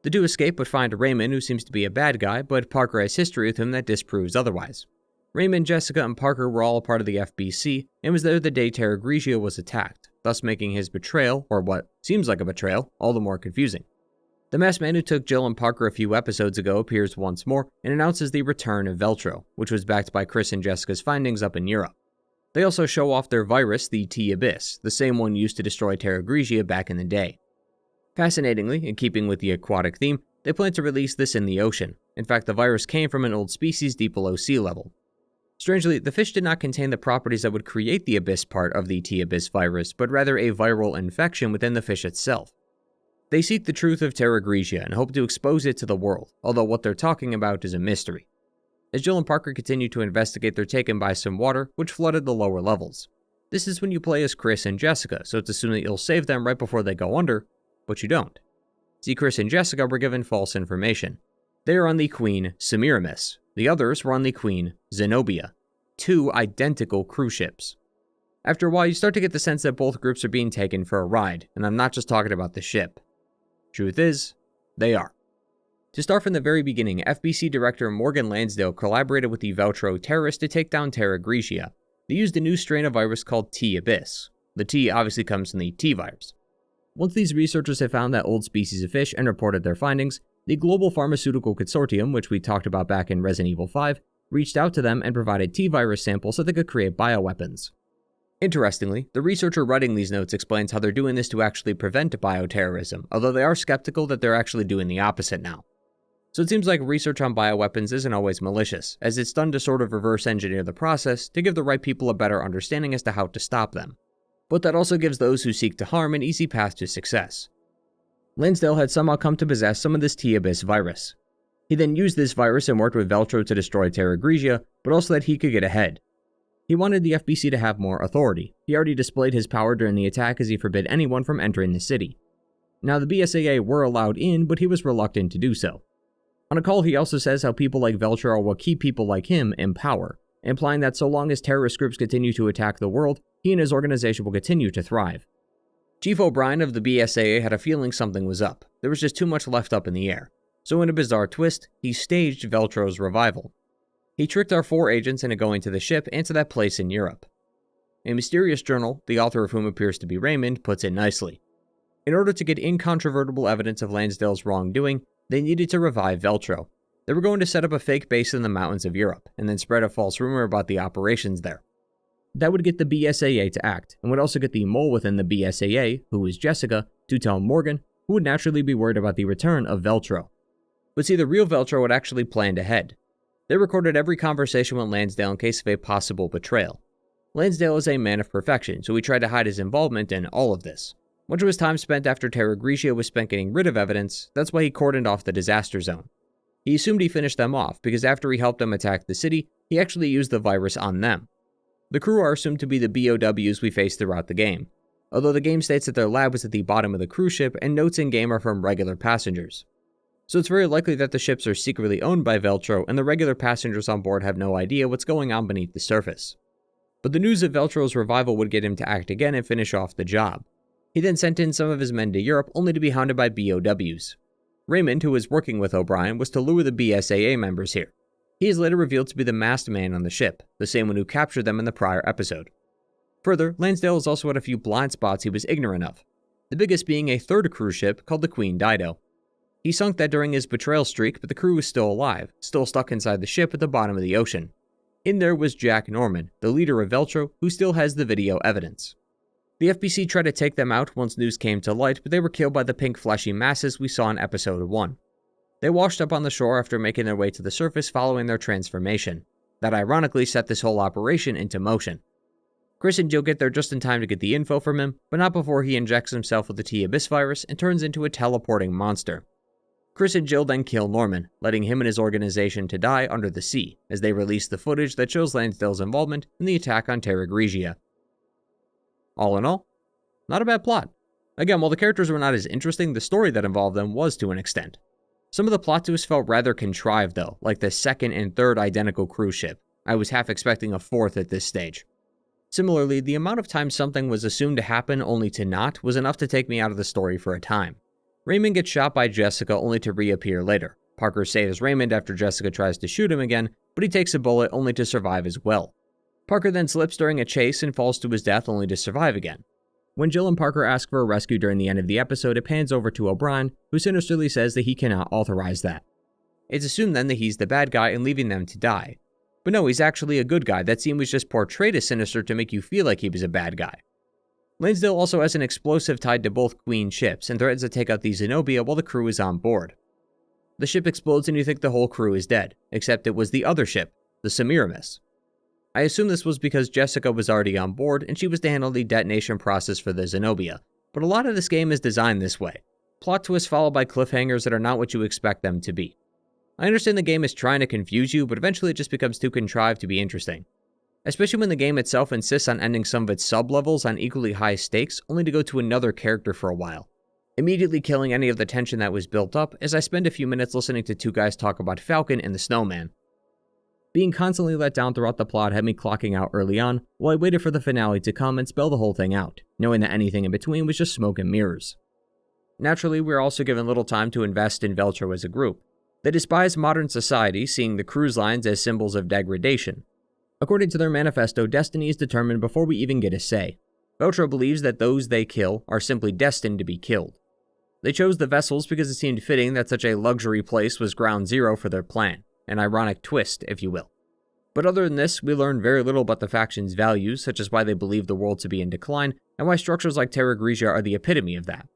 The two escape but find Raymond, who seems to be a bad guy, but Parker has history with him that disproves otherwise. Raymond, Jessica, and Parker were all a part of the FBC, and was there the day Terra Grigia was attacked, thus making his betrayal, or what seems like a betrayal, all the more confusing. The masked man who took Jill and Parker a few episodes ago appears once more and announces the return of Veltro, which was backed by Chris and Jessica's findings up in Europe. They also show off their virus, the T-Abyss, the same one used to destroy Terra Grigia back in the day. Fascinatingly, in keeping with the aquatic theme, they plan to release this in the ocean. In fact, the virus came from an old species deep below sea level. Strangely, the fish did not contain the properties that would create the Abyss part of the T-Abyss virus, but rather a viral infection within the fish itself. They seek the truth of Terra Grigia and hope to expose it to the world, although what they're talking about is a mystery. As Jill and Parker continue to investigate, they're taken by some water, which flooded the lower levels. This is when you play as Chris and Jessica, so it's assumed that you'll save them right before they go under, but you don't. See, Chris and Jessica were given false information. They are on the Queen Semiramis. The others were on the Queen Zenobia. Two identical cruise ships. After a while, you start to get the sense that both groups are being taken for a ride, and I'm not just talking about the ship. Truth is, they are. To start from the very beginning, FBC director Morgan Lansdale collaborated with the Veltro terrorists to take down Terra Grigia. They used a new strain of virus called T-Abyss. The T obviously comes from the T-virus. Once these researchers had found that old species of fish and reported their findings, the Global Pharmaceutical Consortium, which we talked about back in Resident Evil 5, reached out to them and provided T-virus samples so they could create bioweapons. Interestingly, the researcher writing these notes explains how they're doing this to actually prevent bioterrorism, although they are skeptical that they're actually doing the opposite now. So it seems like research on bioweapons isn't always malicious, as it's done to sort of reverse engineer the process to give the right people a better understanding as to how to stop them. But that also gives those who seek to harm an easy path to success. Lansdale had somehow come to possess some of this T-Abyss virus. He then used this virus and worked with Veltro to destroy Terra Grigia, but also that he could get ahead. He wanted the FBC to have more authority. He already displayed his power during the attack as he forbid anyone from entering the city. Now the BSAA were allowed in, but he was reluctant to do so. On a call, he also says how people like Veltro are what keep people like him in power, implying that so long as terrorist groups continue to attack the world, he and his organization will continue to thrive. Chief O'Brien of the BSAA had a feeling something was up. There was just too much left up in the air. So in a bizarre twist, he staged Veltro's revival. He tricked our 4 agents into going to the ship and to that place in Europe. A mysterious journal, the author of whom appears to be Raymond, puts it nicely. In order to get incontrovertible evidence of Lansdale's wrongdoing, they needed to revive Veltro. They were going to set up a fake base in the mountains of Europe, and then spread a false rumor about the operations there. That would get the BSAA to act, and would also get the mole within the BSAA, who is Jessica, to tell Morgan, who would naturally be worried about the return of Veltro. But see, the real Veltro had actually planned ahead. They recorded every conversation with Lansdale in case of a possible betrayal. Lansdale is a man of perfection, so he tried to hide his involvement in all of this. Much of his time spent after Terra Grigia was spent getting rid of evidence, that's why he cordoned off the disaster zone. He assumed he finished them off, because after he helped them attack the city, he actually used the virus on them. The crew are assumed to be the BOWs we face throughout the game, although the game states that their lab was at the bottom of the cruise ship and notes in-game are from regular passengers. so it's very likely that the ships are secretly owned by Veltro and the regular passengers on board have no idea what's going on beneath the surface. But the news of Veltro's revival would get him to act again and finish off the job. He then sent in some of his men to Europe only to be hounded by BOWs. Raymond, who was working with O'Brien, was to lure the BSAA members here. He is later revealed to be the masked man on the ship, the same one who captured them in the prior episode. Further, Lansdale has also had a few blind spots he was ignorant of, the biggest being a third cruise ship called the Queen Dido. He sunk that during his betrayal streak, but the crew was still alive, still stuck inside the ship at the bottom of the ocean. In there was Jack Norman, the leader of Veltro, who still has the video evidence. The FBC tried to take them out once news came to light, but they were killed by the pink fleshy masses we saw in episode 1. They washed up on the shore after making their way to the surface following their transformation. That ironically set this whole operation into motion. Chris and Jill get there just in time to get the info from him, but not before he injects himself with the T-Abyss virus and turns into a teleporting monster. Chris and Jill then kill Norman, letting him and his organization to die under the sea, as they release the footage that shows Lansdale's involvement in the attack on Terra Grigia. All in all, not a bad plot. Again, while the characters were not as interesting, the story that involved them was to an extent. Some of the plot twists felt rather contrived though, like the second and third identical cruise ship. I was half expecting a fourth at this stage. Similarly, the amount of time something was assumed to happen only to not was enough to take me out of the story for a time. Raymond gets shot by Jessica only to reappear later. Parker saves Raymond after Jessica tries to shoot him again, but he takes a bullet only to survive as well. Parker then slips during a chase and falls to his death only to survive again. When Jill and Parker ask for a rescue during the end of the episode, it pans over to O'Brien, who sinisterly says that he cannot authorize that. It's assumed then that he's the bad guy and leaving them to die. But no, he's actually a good guy. That scene was just portrayed as sinister to make you feel like he was a bad guy. Lansdale also has an explosive tied to both Queen ships and threatens to take out the Zenobia while the crew is on board. The ship explodes and you think the whole crew is dead, except it was the other ship, the Semiramis. I assume this was because Jessica was already on board and she was to handle the detonation process for the Zenobia, but a lot of this game is designed this way. Plot twists followed by cliffhangers that are not what you expect them to be. I understand the game is trying to confuse you, but eventually it just becomes too contrived to be interesting. Especially when the game itself insists on ending some of its sub-levels on equally high stakes, only to go to another character for a while, immediately killing any of the tension that was built up as I spend a few minutes listening to two guys talk about Falcon and the Snowman. Being constantly let down throughout the plot had me clocking out early on, while I waited for the finale to come and spell the whole thing out, knowing that anything in between was just smoke and mirrors. Naturally, we were also given little time to invest in Veltro as a group. They despise modern society, seeing the cruise lines as symbols of degradation. According to their manifesto, destiny is determined before we even get a say. Veltro believes that those they kill are simply destined to be killed. They chose the vessels because it seemed fitting that such a luxury place was ground zero for their plan. An ironic twist, if you will. But other than this, we learn very little about the faction's values, such as why they believe the world to be in decline, and why structures like Terra Grigia are the epitome of that.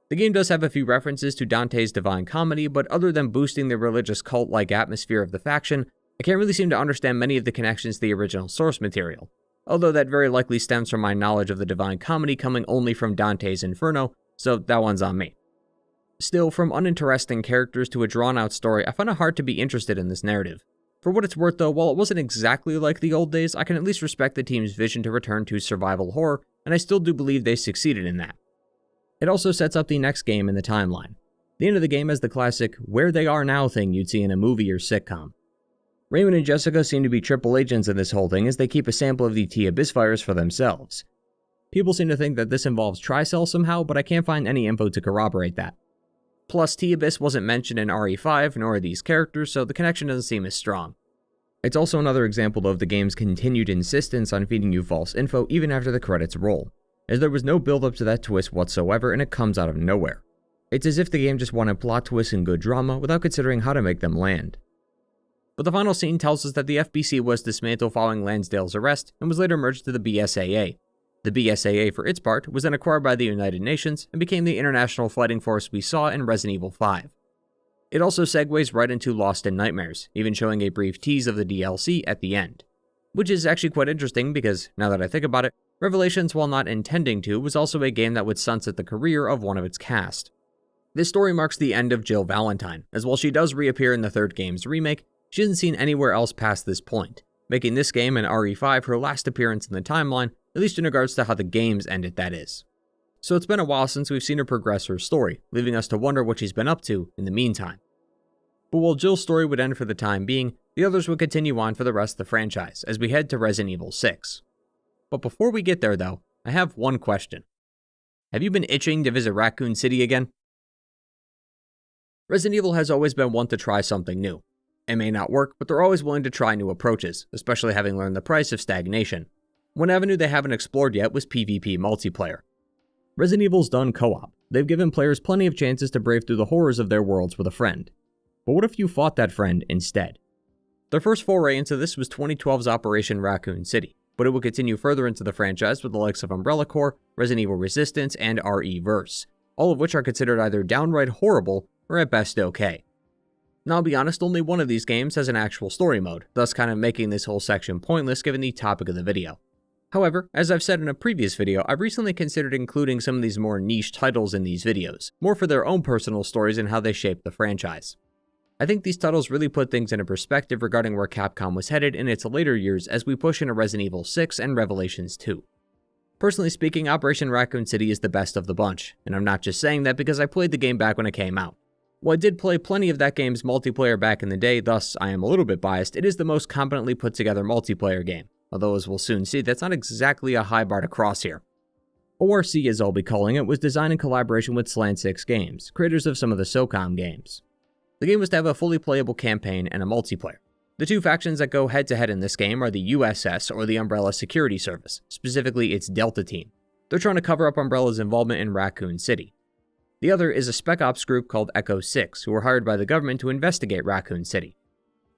The game does have a few references to Dante's Divine Comedy, but other than boosting the religious cult-like atmosphere of the faction, I can't really seem to understand many of the connections to the original source material, although that very likely stems from my knowledge of the Divine Comedy coming only from Dante's Inferno, so that one's on me. Still, from uninteresting characters to a drawn-out story, I find it hard to be interested in this narrative. For what it's worth though, while it wasn't exactly like the old days, I can at least respect the team's vision to return to survival horror, and I still do believe they succeeded in that. It also sets up the next game in the timeline. The end of the game has the classic where they are now thing you'd see in a movie or sitcom. Raymond and Jessica seem to be triple agents in this whole thing as they keep a sample of the T-Abyss virus for themselves. People seem to think that this involves Tricell somehow, but I can't find any info to corroborate that. Plus, T-Abyss wasn't mentioned in RE5, nor are these characters, so the connection doesn't seem as strong. It's also another example of the game's continued insistence on feeding you false info even after the credits roll, as there was no build-up to that twist whatsoever and it comes out of nowhere. It's as if the game just wanted plot twists and good drama without considering how to make them land. But the final scene tells us that the FBC was dismantled following Lansdale's arrest and was later merged to the BSAA. The BSAA, for its part, was then acquired by the United Nations and became the international fighting force we saw in Resident Evil 5. It also segues right into Lost in Nightmares, even showing a brief tease of the DLC at the end. Which is actually quite interesting because, now that I think about it, Revelations, while not intending to, was also a game that would sunset the career of one of its cast. This story marks the end of Jill Valentine, as while she does reappear in the third game's remake, she isn't seen anywhere else past this point, making this game and RE5 her last appearance in the timeline, at least in regards to how the games ended, that is. so it's been a while since we've seen her progress her story, leaving us to wonder what she's been up to in the meantime. But while Jill's story would end for the time being, the others would continue on for the rest of the franchise as we head to Resident Evil 6. But before we get there though, I have one question. Have you been itching to visit Raccoon City again? Resident Evil has always been one to try something new. It may not work, but they're always willing to try new approaches, especially having learned the price of stagnation. One avenue they haven't explored yet was PvP multiplayer. Resident Evil's done co-op. They've given players plenty of chances to brave through the horrors of their worlds with a friend. But what if you fought that friend instead? Their first foray into this was 2012's Operation Raccoon City, but it would continue further into the franchise with the likes of Umbrella Corps, Resident Evil Resistance, and RE4, all of which are considered either downright horrible or at best okay. Now I'll be honest, only one of these games has an actual story mode, thus kind of making this whole section pointless given the topic of the video. However, as I've said in a previous video, I've recently considered including some of these more niche titles in these videos, more for their own personal stories and how they shaped the franchise. I think these titles really put things into perspective regarding where Capcom was headed in its later years as we push into Resident Evil 6 and Revelations 2. Personally speaking, Operation Raccoon City is the best of the bunch, and I'm not just saying that because I played the game back when it came out. While I did play plenty of that game's multiplayer back in the day, thus I am a little bit biased, it is the most competently put together multiplayer game, although as we'll soon see, that's not exactly a high bar to cross here. ORC, as I'll be calling it, was designed in collaboration with Slant 6 Games, creators of some of the SOCOM games. The game was to have a fully playable campaign and a multiplayer. The two factions that go head-to-head in this game are the USS, or the Umbrella Security Service, specifically its Delta team. They're trying to cover up Umbrella's involvement in Raccoon City. The other is a Spec Ops group called Echo 6, who were hired by the government to investigate Raccoon City.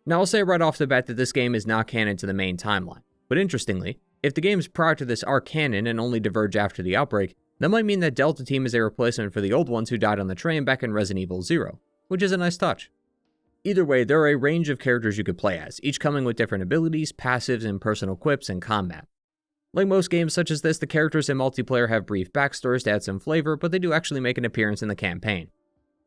Now I'll say right off the bat that this game is not canon to the main timeline, but interestingly, if the games prior to this are canon and only diverge after the outbreak, that might mean that Delta team is a replacement for the old ones who died on the train back in Resident Evil 0, which is a nice touch. Either way, there are a range of characters you could play as, each coming with different abilities, passives, and personal quips in combat. Like most games such as this, the characters in multiplayer have brief backstories to add some flavor, but they do actually make an appearance in the campaign.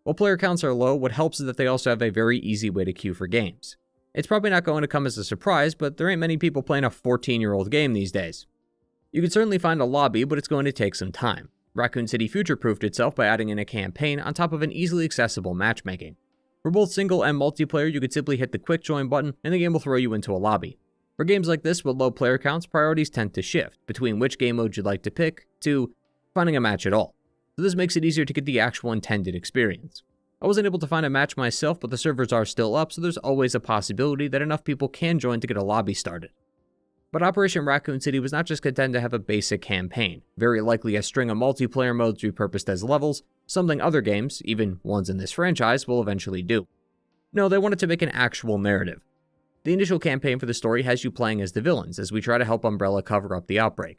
While player counts are low, what helps is that they also have a very easy way to queue for games. It's probably not going to come as a surprise, but there ain't many people playing a 14-year-old game these days. You can certainly find a lobby, but it's going to take some time. Raccoon City future-proofed itself by adding in a campaign on top of an easily accessible matchmaking. For both single and multiplayer, you could simply hit the quick join button and the game will throw you into a lobby. For games like this with low player counts, priorities tend to shift between which game mode you'd like to pick to finding a match at all. So this makes it easier to get the actual intended experience. I wasn't able to find a match myself, but the servers are still up, so there's always a possibility that enough people can join to get a lobby started. But Operation Raccoon City was not just content to have a basic campaign, very likely a string of multiplayer modes repurposed as levels, something other games, even ones in this franchise, will eventually do. No, they wanted to make an actual narrative. The initial campaign for the story has you playing as the villains as we try to help Umbrella cover up the outbreak.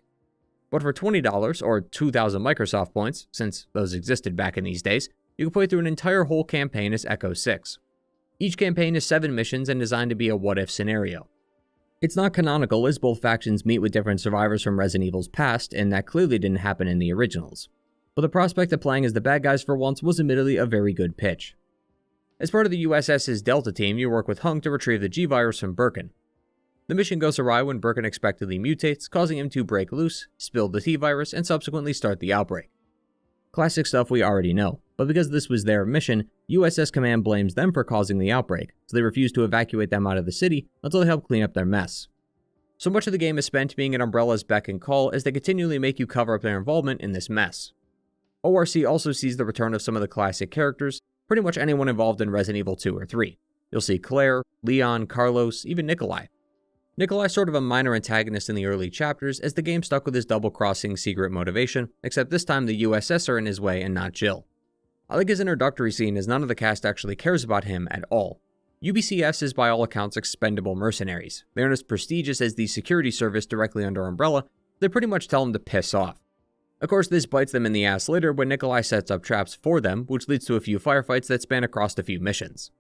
But for $20 or 2,000 Microsoft points, since those existed back in these days, you can play through an entire whole campaign as Echo 6. Each campaign is 7 missions and designed to be a what-if scenario. It's not canonical as both factions meet with different survivors from Resident Evil's past, and that clearly didn't happen in the originals. But the prospect of playing as the bad guys for once was admittedly a very good pitch. As part of the USS's Delta team, you work with Hunk to retrieve the G-Virus from Birkin. The mission goes awry when Birkin unexpectedly mutates, causing him to break loose, spill the T-Virus, and subsequently start the outbreak. Classic stuff we already know, but because this was their mission, USS Command blames them for causing the outbreak, so they refuse to evacuate them out of the city until they help clean up their mess. So much of the game is spent being at Umbrella's beck and call as they continually make you cover up their involvement in this mess. ORC also sees the return of some of the classic characters, pretty much anyone involved in Resident Evil 2 or 3. You'll see Claire, Leon, Carlos, even Nikolai. Nikolai's sort of a minor antagonist in the early chapters as the game stuck with his double-crossing secret motivation, except this time the USS are in his way and not Jill. I like his introductory scene as none of the cast actually cares about him at all. UBCS is by all accounts expendable mercenaries. They aren't as prestigious as the security service directly under Umbrella, they pretty much tell him to piss off. Of course, this bites them in the ass later when Nikolai sets up traps for them, which leads to a few firefights that span across a few missions.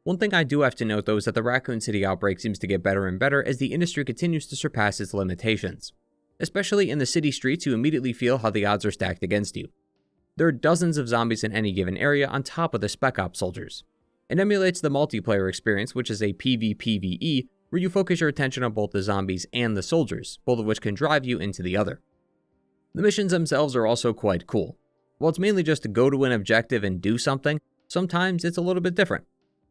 One thing I do have to note though is that the Raccoon City outbreak seems to get better and better as the industry continues to surpass its limitations. Especially in the city streets, you immediately feel how the odds are stacked against you. There are dozens of zombies in any given area on top of the Spec Ops soldiers. It emulates the multiplayer experience, which is a PvPvE, where you focus your attention on both the zombies and the soldiers, both of which can drive you into the other. The missions themselves are also quite cool. While it's mainly just to go to an objective and do something, sometimes it's a little bit different.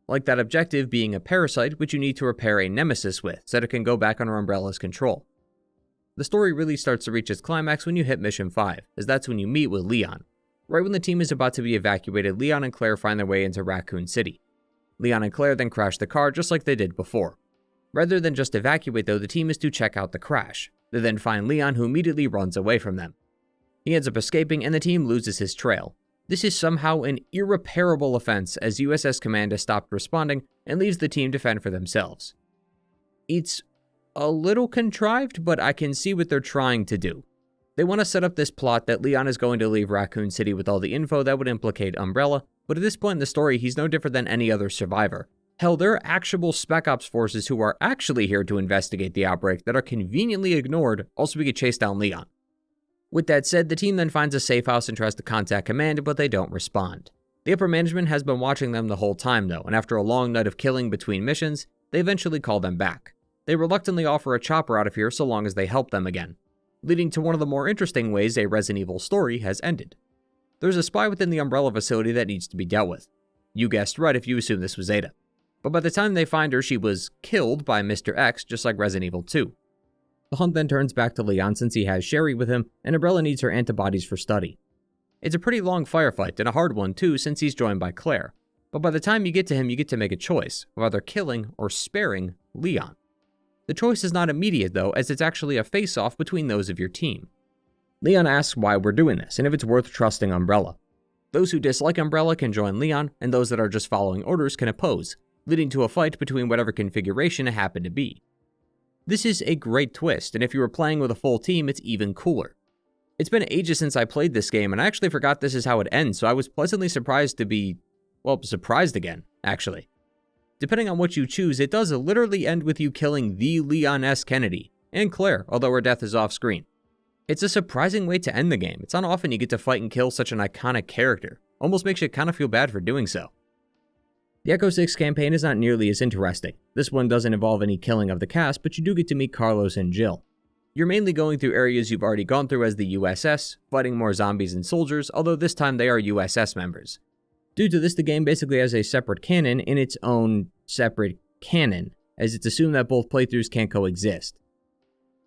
Like that objective being a parasite which you need to repair a nemesis with so that it can go back under Umbrella's control. The story really starts to reach its climax when you hit Mission 5, as that's when you meet with Leon. Right when the team is about to be evacuated, Leon and Claire find their way into Raccoon City. Leon and Claire then crash the car just like they did before. Rather than just evacuate though, the team is to check out the crash. They then find Leon, who immediately runs away from them. He ends up escaping and the team loses his trail. This is somehow an irreparable offense as USS Command has stopped responding and leaves the team to fend for themselves. It's a little contrived, but I can see what they're trying to do. They want to set up this plot that Leon is going to leave Raccoon City with all the info that would implicate Umbrella, but at this point in the story, he's no different than any other survivor. Hell, there are actual Spec Ops forces who are actually here to investigate the outbreak that are conveniently ignored, also we could chase down Leon. With that said, the team then finds a safe house and tries to contact Command, but they don't respond. The upper management has been watching them the whole time though, and after a long night of killing between missions, they eventually call them back. They reluctantly offer a chopper out of here so long as they help them again, leading to one of the more interesting ways a Resident Evil story has ended. There's a spy within the Umbrella facility that needs to be dealt with. You guessed right if you assume this was Ada. But by the time they find her, she was killed by Mr. X, just like Resident Evil 2. The hunt then turns back to Leon since he has Sherry with him, and Umbrella needs her antibodies for study. It's a pretty long firefight, and a hard one too since he's joined by Claire. But by the time you get to him, you get to make a choice of either killing or sparing Leon. The choice is not immediate though, as it's actually a face-off between those of your team. Leon asks why we're doing this, and if it's worth trusting Umbrella. Those who dislike Umbrella can join Leon, and those that are just following orders can oppose, leading to a fight between whatever configuration it happened to be. This is a great twist, and if you were playing with a full team, it's even cooler. It's been ages since I played this game, and I actually forgot this is how it ends, so I was pleasantly surprised to be, well, surprised again, actually. Depending on what you choose, it does literally end with you killing the Leon S. Kennedy, and Claire, although her death is off screen. It's a surprising way to end the game. It's not often you get to fight and kill such an iconic character. Almost makes you kind of feel bad for doing so. The Echo 6 campaign is not nearly as interesting. This one doesn't involve any killing of the cast, but you do get to meet Carlos and Jill. You're mainly going through areas you've already gone through as the USS, fighting more zombies and soldiers, although this time they are USS members. Due to this, the game basically has a separate canon in its own separate canon, as it's assumed that both playthroughs can't coexist.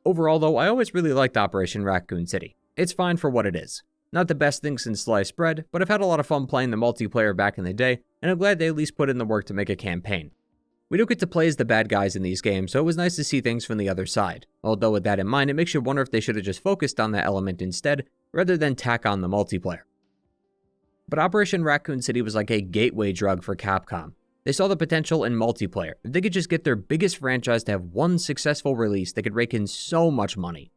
Overall though, I always really liked Operation Raccoon City. It's fine for what it is. Not the best thing since sliced bread, but I've had a lot of fun playing the multiplayer back in the day, and I'm glad they at least put in the work to make a campaign. We don't get to play as the bad guys in these games, so it was nice to see things from the other side. Although with that in mind, it makes you wonder if they should have just focused on that element instead, rather than tack on the multiplayer. But Operation Raccoon City was like a gateway drug for Capcom. They saw the potential in multiplayer. If they could just get their biggest franchise to have one successful release, they could rake in so much money.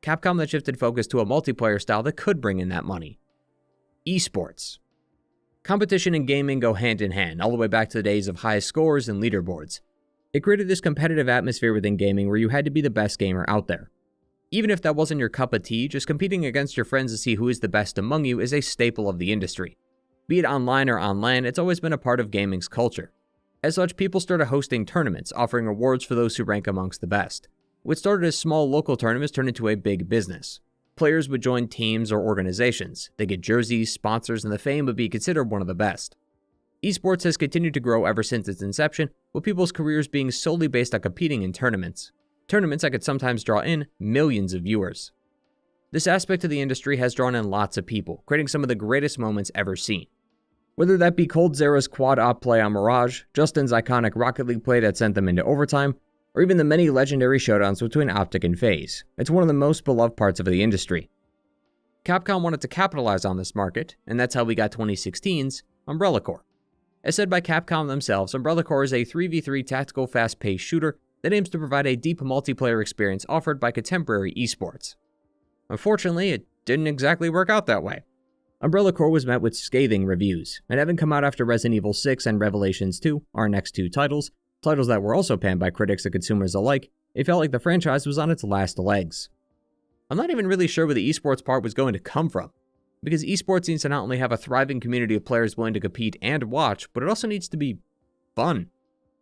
Capcom then shifted focus to a multiplayer style that could bring in that money. Esports. Competition and gaming go hand in hand, all the way back to the days of high scores and leaderboards. It created this competitive atmosphere within gaming where you had to be the best gamer out there. Even if that wasn't your cup of tea, just competing against your friends to see who is the best among you is a staple of the industry. Be it online or on LAN, it's always been a part of gaming's culture. As such, people started hosting tournaments, offering rewards for those who rank amongst the best. What started as small local tournaments turned into a big business. Players would join teams or organizations. They get jerseys, sponsors, and the fame would be considered one of the best. Esports has continued to grow ever since its inception, with people's careers being solely based on competing in tournaments. Tournaments that could sometimes draw in millions of viewers. This aspect of the industry has drawn in lots of people, creating some of the greatest moments ever seen. Whether that be Cold Zera's quad-op play on Mirage, Justin's iconic Rocket League play that sent them into overtime, or even the many legendary showdowns between Optic and FaZe. It's one of the most beloved parts of the industry. Capcom wanted to capitalize on this market, and that's how we got 2016's Umbrella Corps. As said by Capcom themselves, Umbrella Corps is a 3v3 tactical fast-paced shooter that aims to provide a deep multiplayer experience offered by contemporary esports. Unfortunately, it didn't exactly work out that way. Umbrella Corps was met with scathing reviews, and having come out after Resident Evil 6 and Revelations 2, our next two titles that were also panned by critics and consumers alike, it felt like the franchise was on its last legs. I'm not even really sure where the esports part was going to come from, because esports needs to not only have a thriving community of players willing to compete and watch, but it also needs to be fun.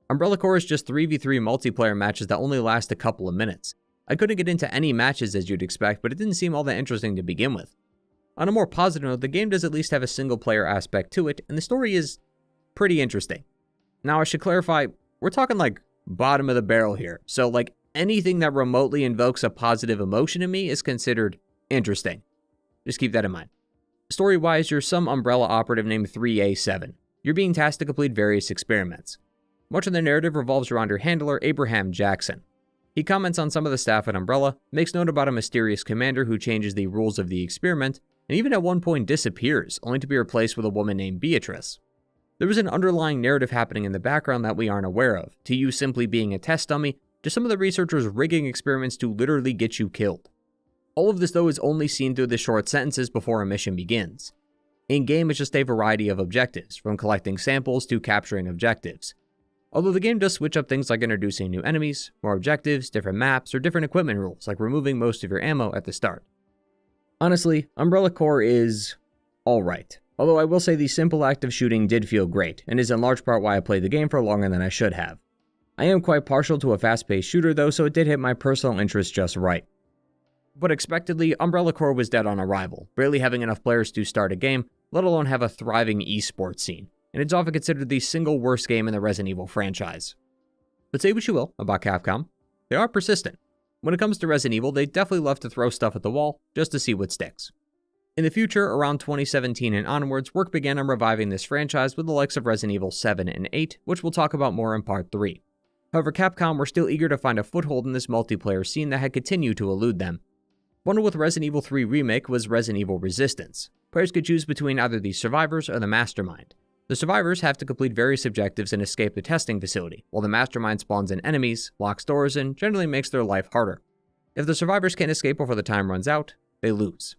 Umbrella Corps is just 3v3 multiplayer matches that only last a couple of minutes. I couldn't get into any matches as you'd expect, but it didn't seem all that interesting to begin with. On a more positive note, the game does at least have a single player aspect to it, and the story is pretty interesting. Now I should clarify, we're talking like bottom of the barrel here, so like anything that remotely invokes a positive emotion in me is considered interesting. Just keep that in mind. Story-wise, you're some Umbrella operative named 3A7. You're being tasked to complete various experiments. Much of the narrative revolves around your handler, Abraham Jackson. He comments on some of the staff at Umbrella, makes note about a mysterious commander who changes the rules of the experiment, and even at one point disappears, only to be replaced with a woman named Beatrice. There was an underlying narrative happening in the background that we aren't aware of, to you simply being a test dummy, to some of the researchers rigging experiments to literally get you killed. All of this though is only seen through the short sentences before a mission begins. In-game it's just a variety of objectives, from collecting samples to capturing objectives. Although the game does switch up things like introducing new enemies, more objectives, different maps, or different equipment rules, like removing most of your ammo at the start. Honestly, Umbrella Corps is alright. Although I will say the simple act of shooting did feel great, and is in large part why I played the game for longer than I should have. I am quite partial to a fast-paced shooter though, so it did hit my personal interest just right. But expectedly, Umbrella Corps was dead on arrival, barely having enough players to start a game, let alone have a thriving esports scene, and it's often considered the single worst game in the Resident Evil franchise. But say what you will about Capcom, they are persistent. When it comes to Resident Evil, they definitely love to throw stuff at the wall just to see what sticks. In the future, around 2017 and onwards, work began on reviving this franchise with the likes of Resident Evil 7 and 8, which we'll talk about more in Part 3. However, Capcom were still eager to find a foothold in this multiplayer scene that had continued to elude them. Bundled with Resident Evil 3 Remake was Resident Evil Resistance. Players could choose between either the survivors or the mastermind. The survivors have to complete various objectives and escape the testing facility, while the mastermind spawns in enemies, locks doors, and generally makes their life harder. If the survivors can't escape before the time runs out, they lose.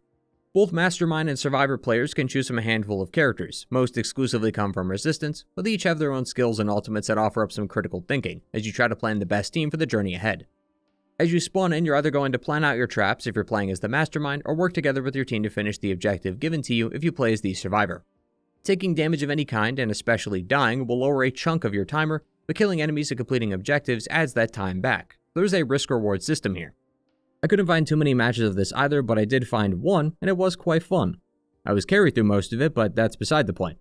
Both mastermind and survivor players can choose from a handful of characters. Most exclusively come from Resistance, but they each have their own skills and ultimates that offer up some critical thinking, as you try to plan the best team for the journey ahead. As you spawn in, you're either going to plan out your traps if you're playing as the mastermind, or work together with your team to finish the objective given to you if you play as the survivor. Taking damage of any kind, and especially dying, will lower a chunk of your timer, but killing enemies and completing objectives adds that time back. There's a risk-reward system here. I couldn't find too many matches of this either, but I did find one, and it was quite fun. I was carried through most of it, but that's beside the point.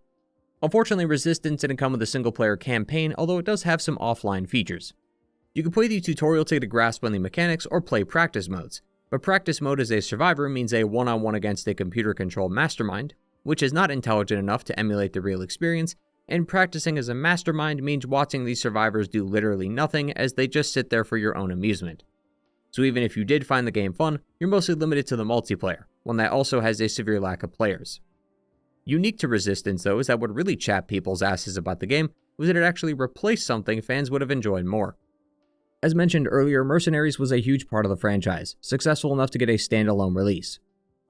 Unfortunately, Resistance didn't come with a single-player campaign, although it does have some offline features. You can play the tutorial to get a grasp on the mechanics or play practice modes, but practice mode as a survivor means a one-on-one against a computer-controlled mastermind, which is not intelligent enough to emulate the real experience, and practicing as a mastermind means watching these survivors do literally nothing as they just sit there for your own amusement. So even if you did find the game fun, you're mostly limited to the multiplayer, one that also has a severe lack of players. Unique to Resistance though is that what really chapped people's asses about the game was that it actually replaced something fans would have enjoyed more. As mentioned earlier, Mercenaries was a huge part of the franchise, successful enough to get a standalone release.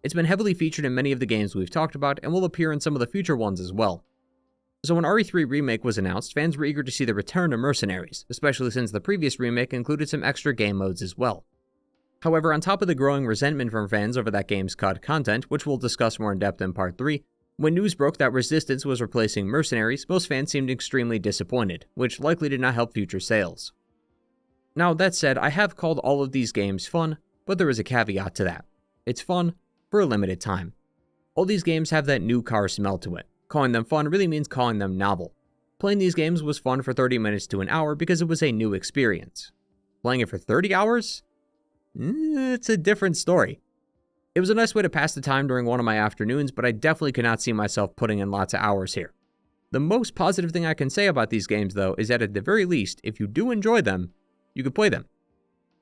It's been heavily featured in many of the games we've talked about and will appear in some of the future ones as well. So when RE3 Remake was announced, fans were eager to see the return of Mercenaries, especially since the previous remake included some extra game modes as well. However, on top of the growing resentment from fans over that game's cut content, which we'll discuss more in depth in Part 3, when news broke that Resistance was replacing Mercenaries, most fans seemed extremely disappointed, which likely did not help future sales. Now, that said, I have called all of these games fun, but there is a caveat to that. It's fun for a limited time. All these games have that new car smell to it. Calling them fun really means calling them novel. Playing these games was fun for 30 minutes to an hour because it was a new experience. Playing it for 30 hours? It's a different story. It was a nice way to pass the time during one of my afternoons, but I definitely could not see myself putting in lots of hours here. The most positive thing I can say about these games, though, is that at the very least, if you do enjoy them, you could play them.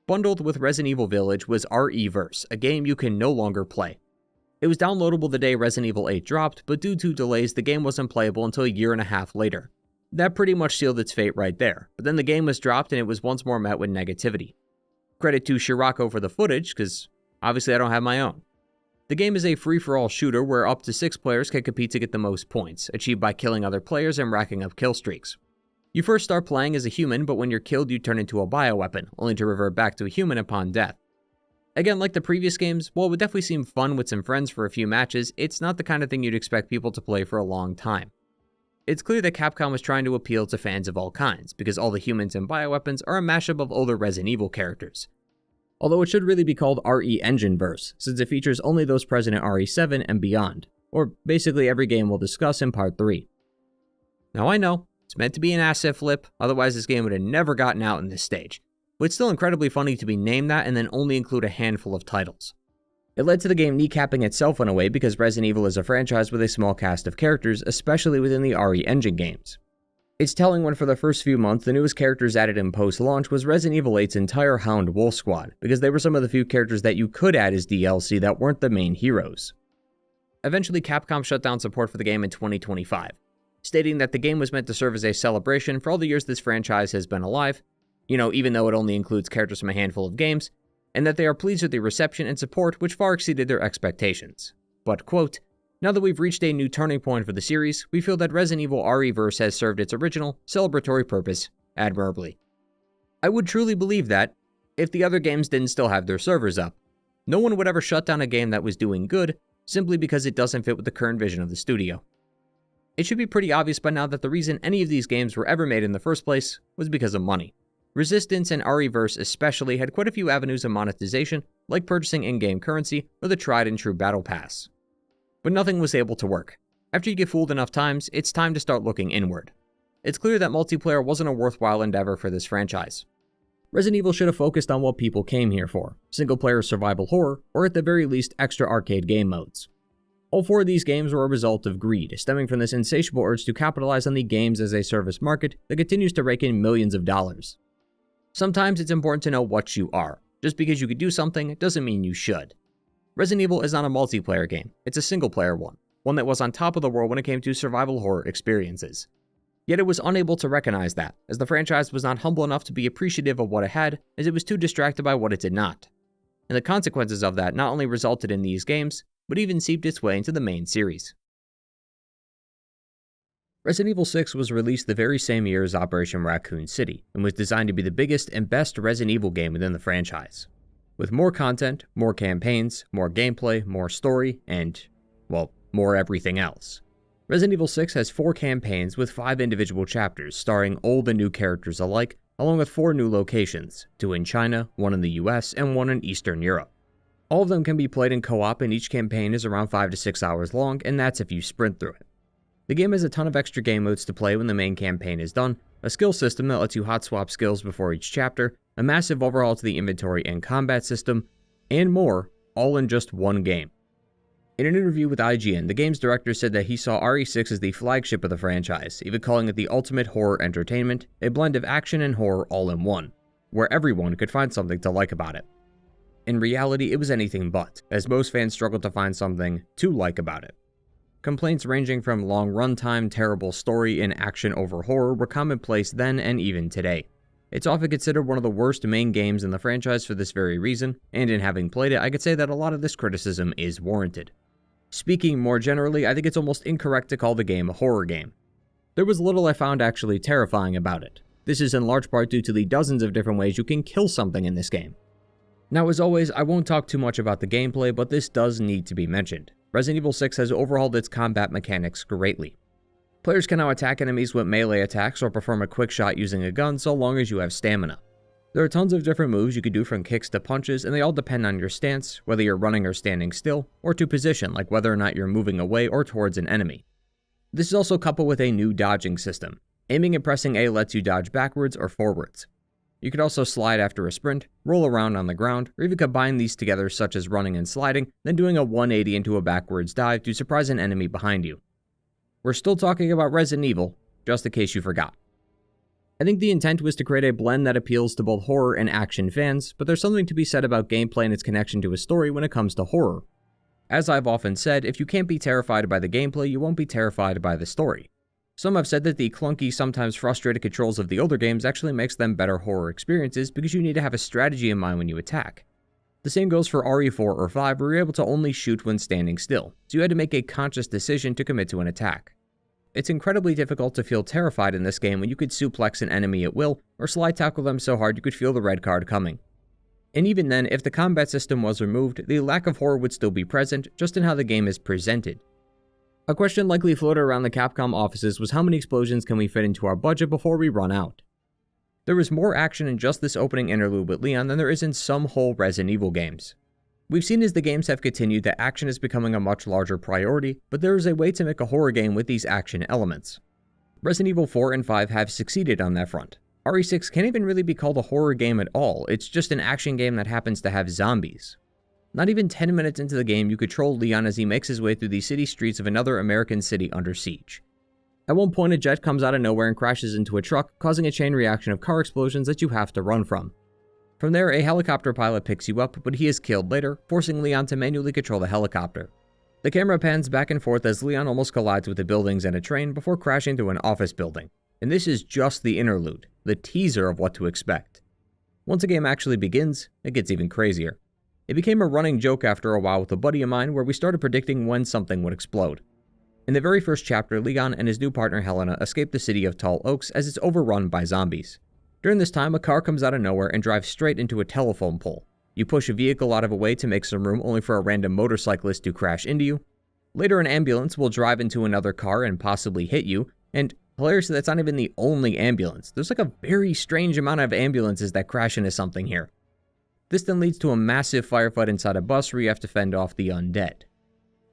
Bundled with Resident Evil Village was RE4, a game you can no longer play. It was downloadable the day Resident Evil 8 dropped, but due to delays, the game wasn't playable until a year and a half later. That pretty much sealed its fate right there, but then the game was dropped and it was once more met with negativity. Credit to Scirocco for the footage, because obviously I don't have my own. The game is a free-for-all shooter where up to 6 players can compete to get the most points, achieved by killing other players and racking up kill streaks. You first start playing as a human, but when you're killed you turn into a bioweapon, only to revert back to a human upon death. Again, like the previous games, while it would definitely seem fun with some friends for a few matches, it's not the kind of thing you'd expect people to play for a long time. It's clear that Capcom was trying to appeal to fans of all kinds, because all the humans and bioweapons are a mashup of older Resident Evil characters. although it should really be called RE Engineverse, since it features only those present in RE7 and beyond, or basically every game we'll discuss in Part 3. Now I know, it's meant to be an asset flip, otherwise this game would have never gotten out in this stage, but it's still incredibly funny to be named that and then only include a handful of titles. It led to the game kneecapping itself in a way because Resident Evil is a franchise with a small cast of characters, especially within the RE Engine games. It's telling when for the first few months the newest characters added in post-launch was Resident Evil 8's entire Hound Wolf squad, because they were some of the few characters that you could add as DLC that weren't the main heroes. Eventually Capcom shut down support for the game in 2025, stating that the game was meant to serve as a celebration for all the years this franchise has been alive, even though it only includes characters from a handful of games, and that they are pleased with the reception and support which far exceeded their expectations. But, quote, "Now that we've reached a new turning point for the series, we feel that Resident Evil RE-verse has served its original, celebratory purpose admirably." I would truly believe that, if the other games didn't still have their servers up. No one would ever shut down a game that was doing good, simply because it doesn't fit with the current vision of the studio. It should be pretty obvious by now that the reason any of these games were ever made in the first place was because of money. Resistance and RE-verse especially had quite a few avenues of monetization, like purchasing in-game currency or the tried and true battle pass. But nothing was able to work. After you get fooled enough times, it's time to start looking inward. It's clear that multiplayer wasn't a worthwhile endeavor for this franchise. Resident Evil should have focused on what people came here for, single-player survival horror, or at the very least extra arcade game modes. All 4 of these games were a result of greed, stemming from this insatiable urge to capitalize on the games as a service market that continues to rake in millions of dollars. Sometimes it's important to know what you are. Just because you could do something doesn't mean you should. Resident Evil is not a multiplayer game, it's a single-player one that was on top of the world when it came to survival horror experiences. Yet it was unable to recognize that, as the franchise was not humble enough to be appreciative of what it had, as it was too distracted by what it did not. And the consequences of that not only resulted in these games, but even seeped its way into the main series. Resident Evil 6 was released the very same year as Operation Raccoon City, and was designed to be the biggest and best Resident Evil game within the franchise. With more content, more campaigns, more gameplay, more story, and, well, more everything else. Resident Evil 6 has 4 campaigns with 5 individual chapters starring old and new characters alike, along with 4 new locations, 2 in China, 1 in the US, and 1 in Eastern Europe. All of them can be played in co-op, and each campaign is around 5 to 6 hours long, and that's if you sprint through it. The game has a ton of extra game modes to play when the main campaign is done, a skill system that lets you hot swap skills before each chapter, a massive overhaul to the inventory and combat system, and more, all in just one game. In an interview with IGN, the game's director said that he saw RE6 as the flagship of the franchise, even calling it the ultimate horror entertainment, a blend of action and horror all in one, where everyone could find something to like about it. In reality, it was anything but, as most fans struggled to find something to like about it. Complaints ranging from long runtime, terrible story, and action over horror were commonplace then and even today. It's often considered one of the worst main games in the franchise for this very reason, and in having played it, I could say that a lot of this criticism is warranted. Speaking more generally, I think it's almost incorrect to call the game a horror game. There was little I found actually terrifying about it. This is in large part due to the dozens of different ways you can kill something in this game. Now, as always, I won't talk too much about the gameplay, but this does need to be mentioned. Resident Evil 6 has overhauled its combat mechanics greatly. Players can now attack enemies with melee attacks or perform a quick shot using a gun so long as you have stamina. There are tons of different moves you can do, from kicks to punches, and they all depend on your stance, whether you're running or standing still, or to position, like whether or not you're moving away or towards an enemy. This is also coupled with a new dodging system. Aiming and pressing A lets you dodge backwards or forwards. You could also slide after a sprint, roll around on the ground, or even combine these together, such as running and sliding, then doing a 180 into a backwards dive to surprise an enemy behind you. We're still talking about Resident Evil, just in case you forgot. I think the intent was to create a blend that appeals to both horror and action fans, but there's something to be said about gameplay and its connection to a story when it comes to horror. As I've often said, if you can't be terrified by the gameplay, you won't be terrified by the story. Some have said that the clunky, sometimes frustrated controls of the older games actually makes them better horror experiences because you need to have a strategy in mind when you attack. The same goes for RE4 or 5, where you're able to only shoot when standing still, so you had to make a conscious decision to commit to an attack. It's incredibly difficult to feel terrified in this game when you could suplex an enemy at will, or slide tackle them so hard you could feel the red card coming. And even then, if the combat system was removed, the lack of horror would still be present, just in how the game is presented. A question likely floated around the Capcom offices was how many explosions can we fit into our budget before we run out? There is more action in just this opening interlude with Leon than there is in some whole Resident Evil games. We've seen as the games have continued that action is becoming a much larger priority, but there is a way to make a horror game with these action elements. Resident Evil 4 and 5 have succeeded on that front. RE6 can't even really be called a horror game at all, it's just an action game that happens to have zombies. Not even 10 minutes into the game, you control Leon as he makes his way through the city streets of another American city under siege. At one point, a jet comes out of nowhere and crashes into a truck, causing a chain reaction of car explosions that you have to run from. From there, a helicopter pilot picks you up, but he is killed later, forcing Leon to manually control the helicopter. The camera pans back and forth as Leon almost collides with the buildings and a train before crashing through an office building. And this is just the interlude, the teaser of what to expect. Once the game actually begins, it gets even crazier. It became a running joke after a while with a buddy of mine where we started predicting when something would explode. In the very first chapter, Leon and his new partner Helena escape the city of Tall Oaks as it's overrun by zombies. During this time, a car comes out of nowhere and drives straight into a telephone pole. You push a vehicle out of a way to make some room only for a random motorcyclist to crash into you. Later, an ambulance will drive into another car and possibly hit you, and hilariously, that's not even the only ambulance. There's like a very strange amount of ambulances that crash into something here. This then leads to a massive firefight inside a bus where you have to fend off the undead.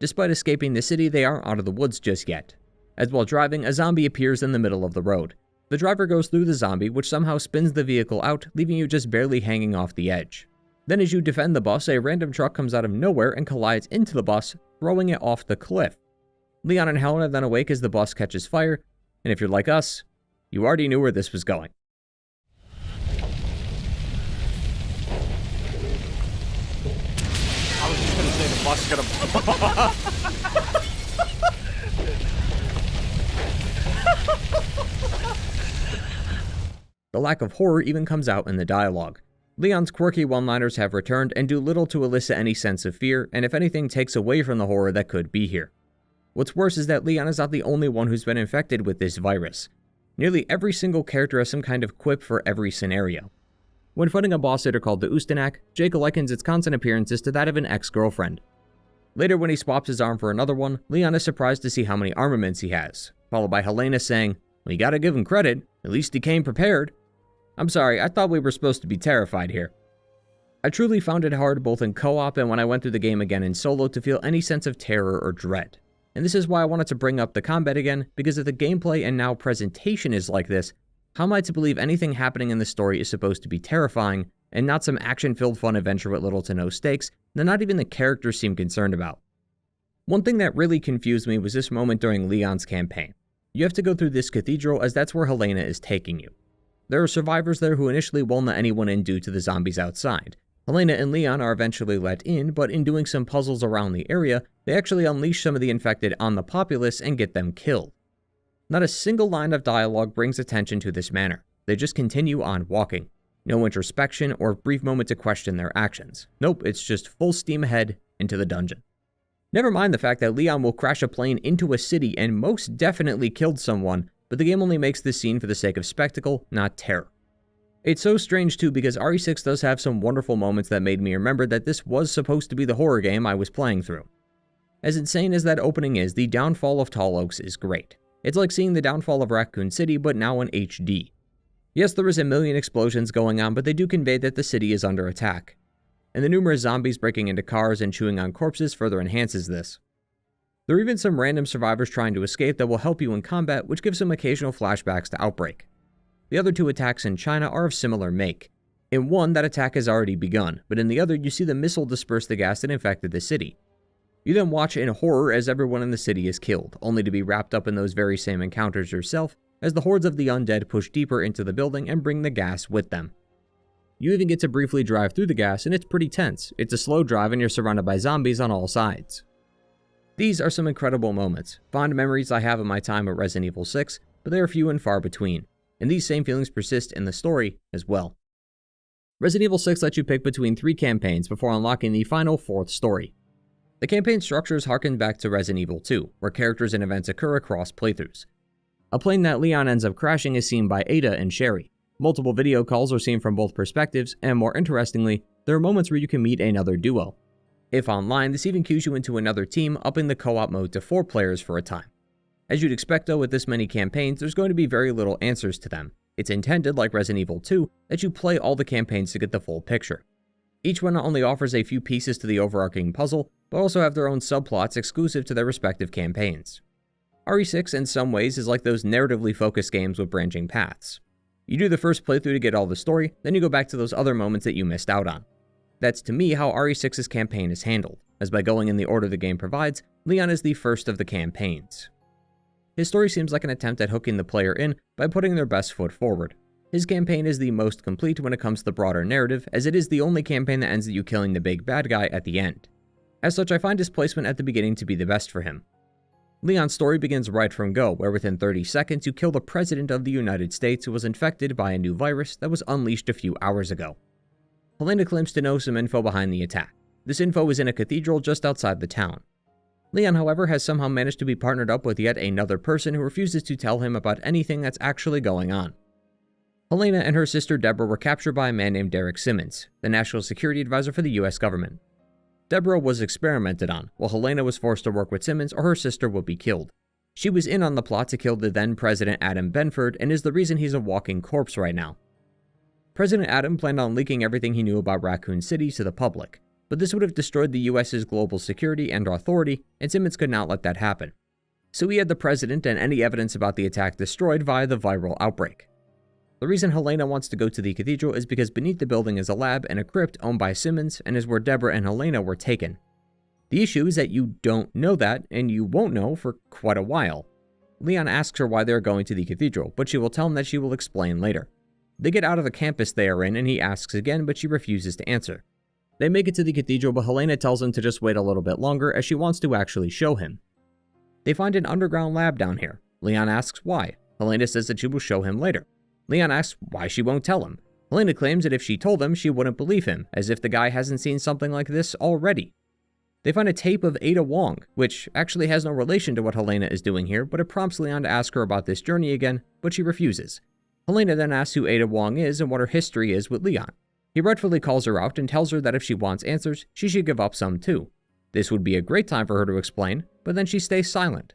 Despite escaping the city, they aren't out of the woods just yet. As while driving, a zombie appears in the middle of the road. The driver goes through the zombie, which somehow spins the vehicle out, leaving you just barely hanging off the edge. Then as you defend the bus, a random truck comes out of nowhere and collides into the bus, throwing it off the cliff. Leon and Helena then awake as the bus catches fire, and if you're like us, you already knew where this was going. I was just gonna say the bus is gonna... The lack of horror even comes out in the dialogue. Leon's quirky one-liners have returned and do little to elicit any sense of fear, and if anything takes away from the horror that could be here. What's worse is that Leon is not the only one who's been infected with this virus. Nearly every single character has some kind of quip for every scenario. When fighting a boss later called the Ustanak, Jake likens its constant appearances to that of an ex-girlfriend. Later, when he swaps his arm for another one, Leon is surprised to see how many armaments he has, followed by Helena saying, "Well, you gotta give him credit, at least he came prepared." I'm sorry, I thought we were supposed to be terrified here. I truly found it hard both in co-op and when I went through the game again in solo to feel any sense of terror or dread. And this is why I wanted to bring up the combat again, because if the gameplay and now presentation is like this, how am I to believe anything happening in the story is supposed to be terrifying, and not some action-filled fun adventure with little to no stakes that not even the characters seem concerned about? One thing that really confused me was this moment during Leon's campaign. You have to go through this cathedral as that's where Helena is taking you. There are survivors there who initially won't let anyone in due to the zombies outside. Helena and Leon are eventually let in, but in doing some puzzles around the area, they actually unleash some of the infected on the populace and get them killed. Not a single line of dialogue brings attention to this manner. They just continue on walking. No introspection or brief moment to question their actions. Nope, it's just full steam ahead into the dungeon. Never mind the fact that Leon will crash a plane into a city and most definitely killed someone, but the game only makes this scene for the sake of spectacle, not terror. It's so strange too because RE6 does have some wonderful moments that made me remember that this was supposed to be the horror game I was playing through. As insane as that opening is, the downfall of Tall Oaks is great. It's like seeing the downfall of Raccoon City, but now in HD. Yes, there is a million explosions going on, but they do convey that the city is under attack. And the numerous zombies breaking into cars and chewing on corpses further enhances this. There are even some random survivors trying to escape that will help you in combat, which gives some occasional flashbacks to Outbreak. The other two attacks in China are of similar make. In one, that attack has already begun, but in the other, you see the missile disperse the gas that infected the city. You then watch in horror as everyone in the city is killed, only to be wrapped up in those very same encounters yourself, as the hordes of the undead push deeper into the building and bring the gas with them. You even get to briefly drive through the gas, and it's pretty tense. It's a slow drive and you're surrounded by zombies on all sides. These are some incredible moments, fond memories I have of my time at Resident Evil 6, but they are few and far between, and these same feelings persist in the story as well. Resident Evil 6 lets you pick between 3 campaigns before unlocking the final 4th story. The campaign structures harken back to Resident Evil 2, where characters and events occur across playthroughs. A plane that Leon ends up crashing is seen by Ada and Sherry. Multiple video calls are seen from both perspectives, and more interestingly, there are moments where you can meet another duo. If online, this even cues you into another team, upping the co-op mode to 4 players for a time. As you'd expect though with this many campaigns, there's going to be very little answers to them. It's intended, like Resident Evil 2, that you play all the campaigns to get the full picture. Each one not only offers a few pieces to the overarching puzzle, but also have their own subplots exclusive to their respective campaigns. RE6 in some ways is like those narratively focused games with branching paths. You do the first playthrough to get all the story, then you go back to those other moments that you missed out on. That's to me how RE6's campaign is handled, as by going in the order the game provides, Leon is the first of the campaigns. His story seems like an attempt at hooking the player in by putting their best foot forward. His campaign is the most complete when it comes to the broader narrative, as it is the only campaign that ends with you killing the big bad guy at the end. As such, I find his placement at the beginning to be the best for him. Leon's story begins right from go, where within 30 seconds you kill the President of the United States who was infected by a new virus that was unleashed a few hours ago. Helena claims to know some info behind the attack. This info is in a cathedral just outside the town. Leon, however, has somehow managed to be partnered up with yet another person who refuses to tell him about anything that's actually going on. Helena and her sister Deborah were captured by a man named Derek Simmons, the National Security Advisor for the US government. Deborah was experimented on, while Helena was forced to work with Simmons or her sister would be killed. She was in on the plot to kill the then President Adam Benford and is the reason he's a walking corpse right now. President Adam planned on leaking everything he knew about Raccoon City to the public, but this would have destroyed the US's global security and authority, and Simmons could not let that happen. So he had the President and any evidence about the attack destroyed via the viral outbreak. The reason Helena wants to go to the cathedral is because beneath the building is a lab and a crypt owned by Simmons and is where Deborah and Helena were taken. The issue is that you don't know that, and you won't know for quite a while. Leon asks her why they are going to the cathedral, but she will tell him that she will explain later. They get out of the campus they are in, and he asks again, but she refuses to answer. They make it to the cathedral, but Helena tells him to just wait a little bit longer as she wants to actually show him. They find an underground lab down here. Leon asks why. Helena says that she will show him later. Leon asks why she won't tell him. Helena claims that if she told him, she wouldn't believe him, as if the guy hasn't seen something like this already. They find a tape of Ada Wong, which actually has no relation to what Helena is doing here, but it prompts Leon to ask her about this journey again, but she refuses. Helena then asks who Ada Wong is and what her history is with Leon. He rightfully calls her out and tells her that if she wants answers, she should give up some too. This would be a great time for her to explain, but then she stays silent.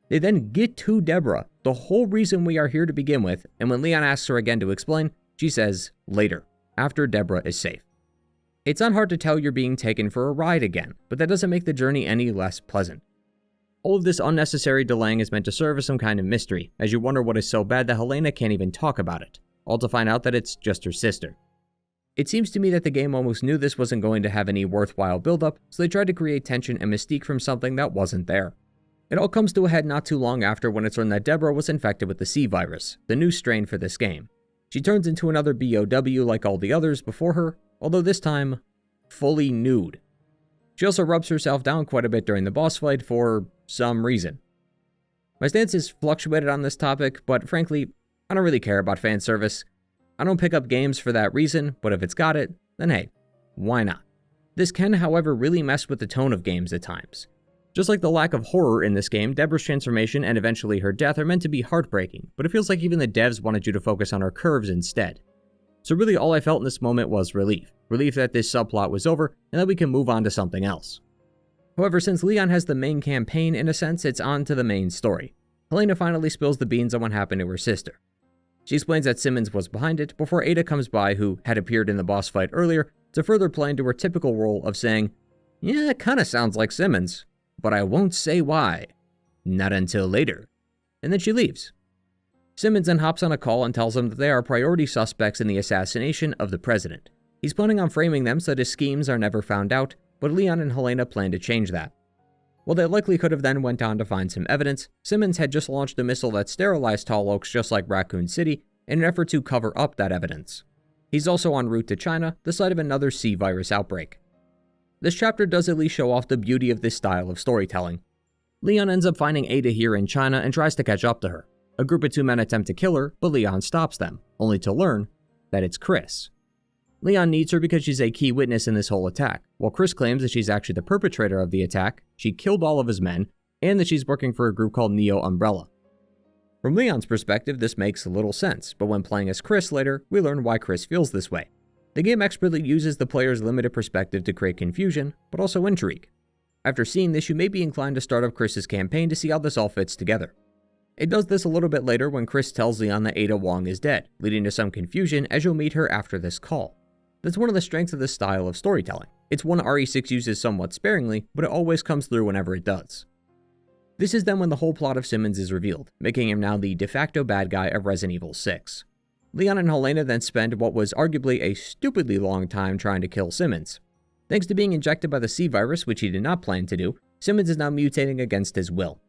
They then get to Deborah, the whole reason we are here to begin with, and when Leon asks her again to explain, she says, later, after Deborah is safe. It's not hard to tell you're being taken for a ride again, but that doesn't make the journey any less pleasant. All of this unnecessary delaying is meant to serve as some kind of mystery, as you wonder what is so bad that Helena can't even talk about it, all to find out that it's just her sister. It seems to me that the game almost knew this wasn't going to have any worthwhile build-up, so they tried to create tension and mystique from something that wasn't there. It all comes to a head not too long after when it's learned that Deborah was infected with the C virus, the new strain for this game. She turns into another BOW like all the others before her, although this time, fully nude. She also rubs herself down quite a bit during the boss fight for some reason. My stance is fluctuated on this topic, but frankly, I don't really care about fan service. I don't pick up games for that reason, but if it's got it, then hey, why not? This can, however, really mess with the tone of games at times. Just like the lack of horror in this game, Deborah's transformation and eventually her death are meant to be heartbreaking, but it feels like even the devs wanted you to focus on her curves instead. So really all I felt in this moment was relief. Relief that this subplot was over and that we can move on to something else. However, since Leon has the main campaign, in a sense, it's on to the main story. Helena finally spills the beans on what happened to her sister. She explains that Simmons was behind it before Ada comes by, who had appeared in the boss fight earlier, to further play into her typical role of saying, "Yeah, it kinda sounds like Simmons, but I won't say why. Not until later." And then she leaves. Simmons then hops on a call and tells them that they are priority suspects in the assassination of the president. He's planning on framing them so that his schemes are never found out, but Leon and Helena plan to change that. While they likely could have then went on to find some evidence, Simmons had just launched a missile that sterilized Tall Oaks just like Raccoon City in an effort to cover up that evidence. He's also en route to China, the site of another C virus outbreak. This chapter does at least show off the beauty of this style of storytelling. Leon ends up finding Ada here in China and tries to catch up to her. A group of 2 men attempt to kill her, but Leon stops them, only to learn that it's Chris. Leon needs her because she's a key witness in this whole attack, while Chris claims that she's actually the perpetrator of the attack, she killed all of his men, and that she's working for a group called Neo Umbrella. From Leon's perspective, this makes little sense, but when playing as Chris later, we learn why Chris feels this way. The game expertly uses the player's limited perspective to create confusion, but also intrigue. After seeing this, you may be inclined to start up Chris's campaign to see how this all fits together. It does this a little bit later when Chris tells Leon that Ada Wong is dead, leading to some confusion as you'll meet her after this call. That's one of the strengths of this style of storytelling. It's one RE6 uses somewhat sparingly, but it always comes through whenever it does. This is then when the whole plot of Simmons is revealed, making him now the de facto bad guy of Resident Evil 6. Leon and Helena then spend what was arguably a stupidly long time trying to kill Simmons. Thanks to being injected by the C virus, which he did not plan to do, Simmons is now mutating against his will.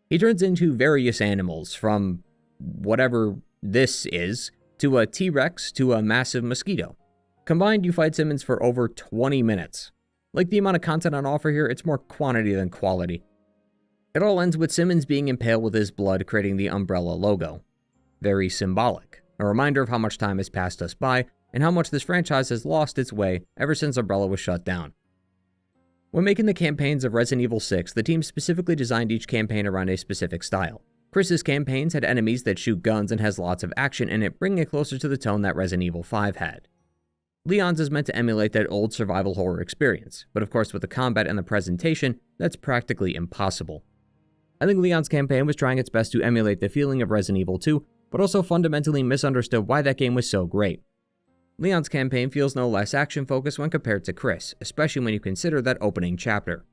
He turns into various animals, from whatever this is, to a T-Rex to a massive mosquito. Combined, you fight Simmons for over 20 minutes. Like the amount of content on offer here, it's more quantity than quality. It all ends with Simmons being impaled with his blood, creating the Umbrella logo. Very symbolic. A reminder of how much time has passed us by, and how much this franchise has lost its way ever since Umbrella was shut down. When making the campaigns of Resident Evil 6, the team specifically designed each campaign around a specific style. Chris's campaigns had enemies that shoot guns and has lots of action in it, bringing it closer to the tone that Resident Evil 5 had. Leon's is meant to emulate that old survival horror experience, but of course with the combat and the presentation, that's practically impossible. I think Leon's campaign was trying its best to emulate the feeling of Resident Evil 2, but also fundamentally misunderstood why that game was so great. Leon's campaign feels no less action-focused when compared to Chris, especially when you consider that opening chapter.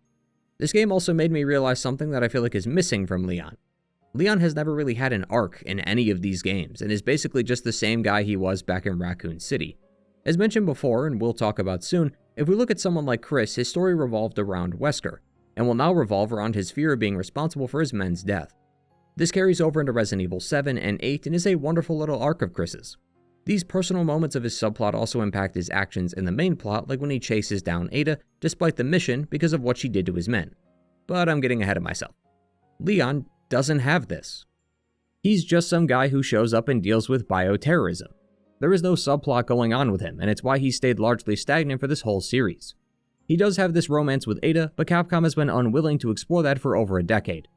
This game also made me realize something that I feel like is missing from Leon. Leon has never really had an arc in any of these games, and is basically just the same guy he was back in Raccoon City. As mentioned before, and we'll talk about soon, if we look at someone like Chris, his story revolved around Wesker, and will now revolve around his fear of being responsible for his men's death. This carries over into Resident Evil 7 and 8 and is a wonderful little arc of Chris's. These personal moments of his subplot also impact his actions in the main plot, like when he chases down Ada, despite the mission because of what she did to his men. But I'm getting ahead of myself. Leon doesn't have this. He's just some guy who shows up and deals with bioterrorism. There is no subplot going on with him, and it's why he stayed largely stagnant for this whole series. He does have this romance with Ada, but Capcom has been unwilling to explore that for over a decade.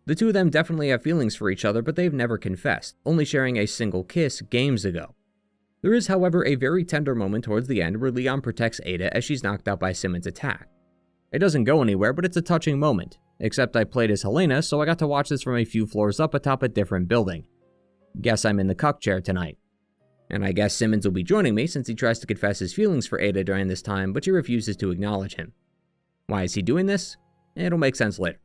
The two of them definitely have feelings for each other, but they've never confessed, only sharing a single kiss games ago. There is, however, a very tender moment towards the end where Leon protects Ada as she's knocked out by Simmons' attack. It doesn't go anywhere, but it's a touching moment, except I played as Helena, so I got to watch this from a few floors up atop a different building. Guess I'm in the cuck chair tonight. And I guess Simmons will be joining me since he tries to confess his feelings for Ada during this time, but she refuses to acknowledge him. Why is he doing this? It'll make sense later.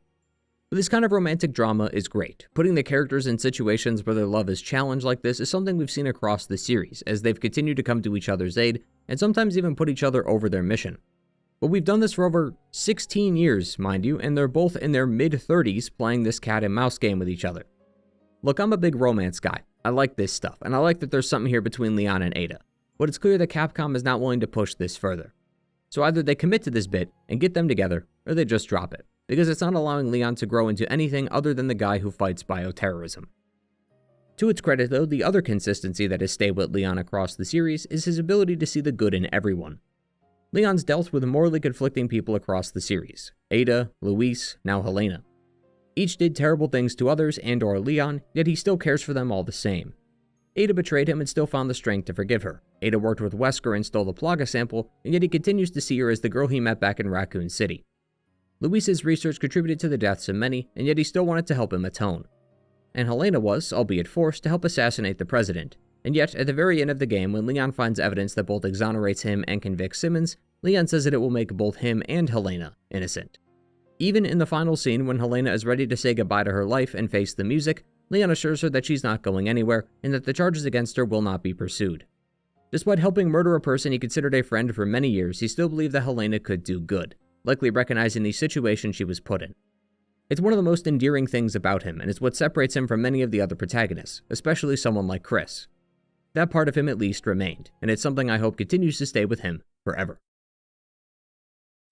But this kind of romantic drama is great. Putting the characters in situations where their love is challenged like this is something we've seen across the series, as they've continued to come to each other's aid, and sometimes even put each other over their mission. But we've done this for over 16 years, mind you, and they're both in their mid-30s playing this cat and mouse game with each other. Look, I'm a big romance guy. I like this stuff, and I like that there's something here between Leon and Ada, but it's clear that Capcom is not willing to push this further. So either they commit to this bit and get them together, or they just drop it, because it's not allowing Leon to grow into anything other than the guy who fights bioterrorism. To its credit though, the other consistency that has stayed with Leon across the series is his ability to see the good in everyone. Leon's dealt with morally conflicting people across the series: Ada, Luis, now Helena. Each did terrible things to others and or Leon, yet he still cares for them all the same. Ada betrayed him and still found the strength to forgive her. Ada worked with Wesker and stole the Plaga sample, and yet he continues to see her as the girl he met back in Raccoon City. Luis's research contributed to the deaths of many, and yet he still wanted to help him atone. And Helena was, albeit forced, to help assassinate the president. And yet, at the very end of the game, when Leon finds evidence that both exonerates him and convicts Simmons, Leon says that it will make both him and Helena innocent. Even in the final scene, when Helena is ready to say goodbye to her life and face the music, Leon assures her that she's not going anywhere, and that the charges against her will not be pursued. Despite helping murder a person he considered a friend for many years, he still believed that Helena could do good, likely recognizing the situation she was put in. It's one of the most endearing things about him, and it's what separates him from many of the other protagonists, especially someone like Chris. That part of him at least remained, and it's something I hope continues to stay with him forever.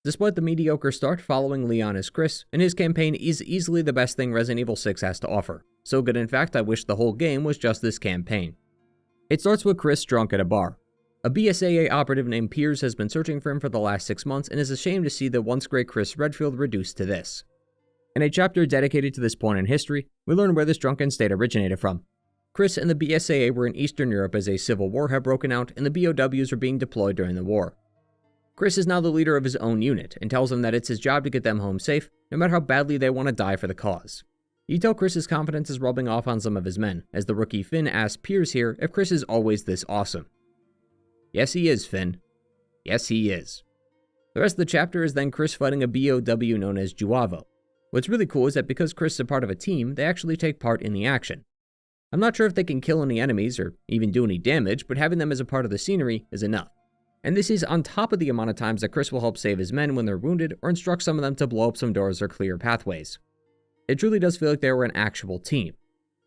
Despite the mediocre start, following Leon as Chris, and his campaign is easily the best thing Resident Evil 6 has to offer. So good in fact, I wish the whole game was just this campaign. It starts with Chris drunk at a bar. A BSAA operative named Piers has been searching for him for the last 6 months and is ashamed to see the once great Chris Redfield reduced to this. In a chapter dedicated to this point in history, we learn where this drunken state originated from. Chris and the BSAA were in Eastern Europe as a civil war had broken out and the BOWs were being deployed during the war. Chris is now the leader of his own unit and tells them that it's his job to get them home safe, no matter how badly they want to die for the cause. You tell Chris's confidence is rubbing off on some of his men, as the rookie Finn asks Piers here if Chris is always this awesome. Yes, he is, Finn. Yes, he is. The rest of the chapter is then Chris fighting a BOW known as Juavo. What's really cool is that because Chris is a part of a team, they actually take part in the action. I'm not sure if they can kill any enemies or even do any damage, but having them as a part of the scenery is enough. And this is on top of the amount of times that Chris will help save his men when they're wounded or instruct some of them to blow up some doors or clear pathways. It truly does feel like they were an actual team.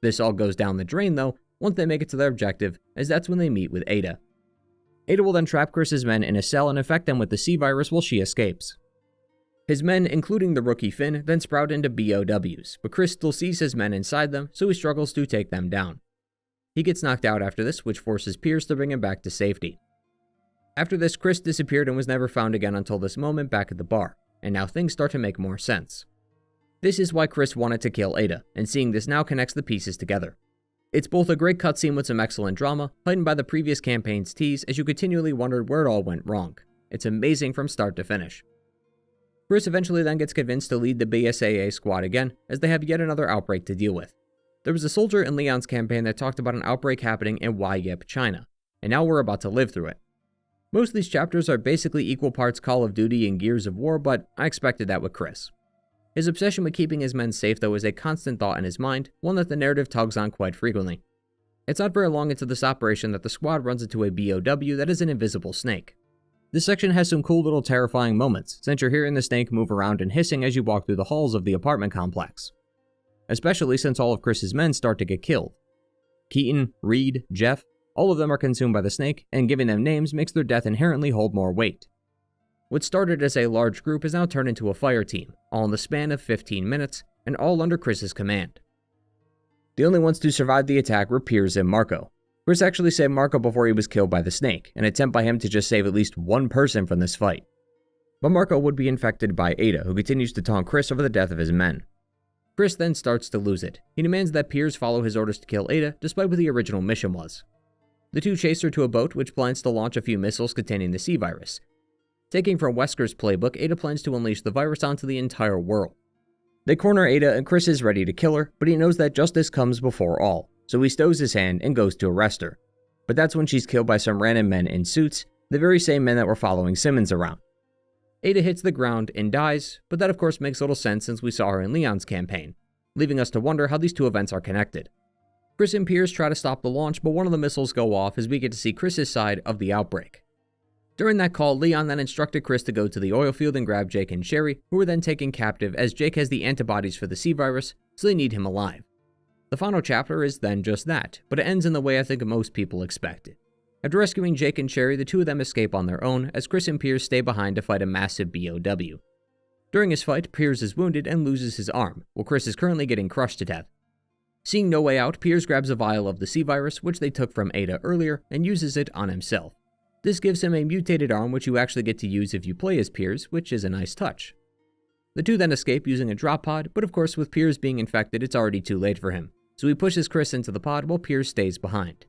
This all goes down the drain though, once they make it to their objective, as that's when they meet with Ada. Ada will then trap Chris's men in a cell and infect them with the C-virus while she escapes. His men, including the rookie Finn, then sprout into BOWs, but Chris still sees his men inside them, so he struggles to take them down. He gets knocked out after this, which forces Piers to bring him back to safety. After this, Chris disappeared and was never found again until this moment back at the bar, and now things start to make more sense. This is why Chris wanted to kill Ada, and seeing this now connects the pieces together. It's both a great cutscene with some excellent drama, heightened by the previous campaign's tease as you continually wondered where it all went wrong. It's amazing from start to finish. Chris eventually then gets convinced to lead the BSAA squad again, as they have yet another outbreak to deal with. There was a soldier in Leon's campaign that talked about an outbreak happening in Yip, China, and now we're about to live through it. Most of these chapters are basically equal parts Call of Duty and Gears of War, but I expected that with Chris. His obsession with keeping his men safe though is a constant thought in his mind, one that the narrative tugs on quite frequently. It's not very long into this operation that the squad runs into a BOW that is an invisible snake. This section has some cool little terrifying moments, since you're hearing the snake move around and hissing as you walk through the halls of the apartment complex. Especially since all of Chris's men start to get killed. Keaton, Reed, Jeff, all of them are consumed by the snake, and giving them names makes their death inherently hold more weight. What started as a large group is now turned into a fire team, all in the span of 15 minutes, and all under Chris's command. The only ones to survive the attack were Piers and Marco. Chris actually saved Marco before he was killed by the snake, an attempt by him to just save at least one person from this fight. But Marco would be infected by Ada, who continues to taunt Chris over the death of his men. Chris then starts to lose it. He demands that Piers follow his orders to kill Ada, despite what the original mission was. The two chase her to a boat which plans to launch a few missiles containing the C-virus. Taking from Wesker's playbook, Ada plans to unleash the virus onto the entire world. They corner Ada and Chris is ready to kill her, but he knows that justice comes before all, so he stows his hand and goes to arrest her. But that's when she's killed by some random men in suits, the very same men that were following Simmons around. Ada hits the ground and dies, but that of course makes little sense since we saw her in Leon's campaign, leaving us to wonder how these two events are connected. Chris and Piers try to stop the launch, but one of the missiles go off as we get to see Chris's side of the outbreak. During that call, Leon then instructed Chris to go to the oil field and grab Jake and Sherry, who were then taken captive as Jake has the antibodies for the C-virus, so they need him alive. The final chapter is then just that, but it ends in the way I think most people expected. After rescuing Jake and Sherry, the two of them escape on their own, as Chris and Piers stay behind to fight a massive BOW. During his fight, Piers is wounded and loses his arm, while Chris is currently getting crushed to death. Seeing no way out, Piers grabs a vial of the C-virus, which they took from Ada earlier, and uses it on himself. This gives him a mutated arm which you actually get to use if you play as Piers, which is a nice touch. The two then escape using a drop pod, but of course with Piers being infected it's already too late for him, so he pushes Chris into the pod while Piers stays behind.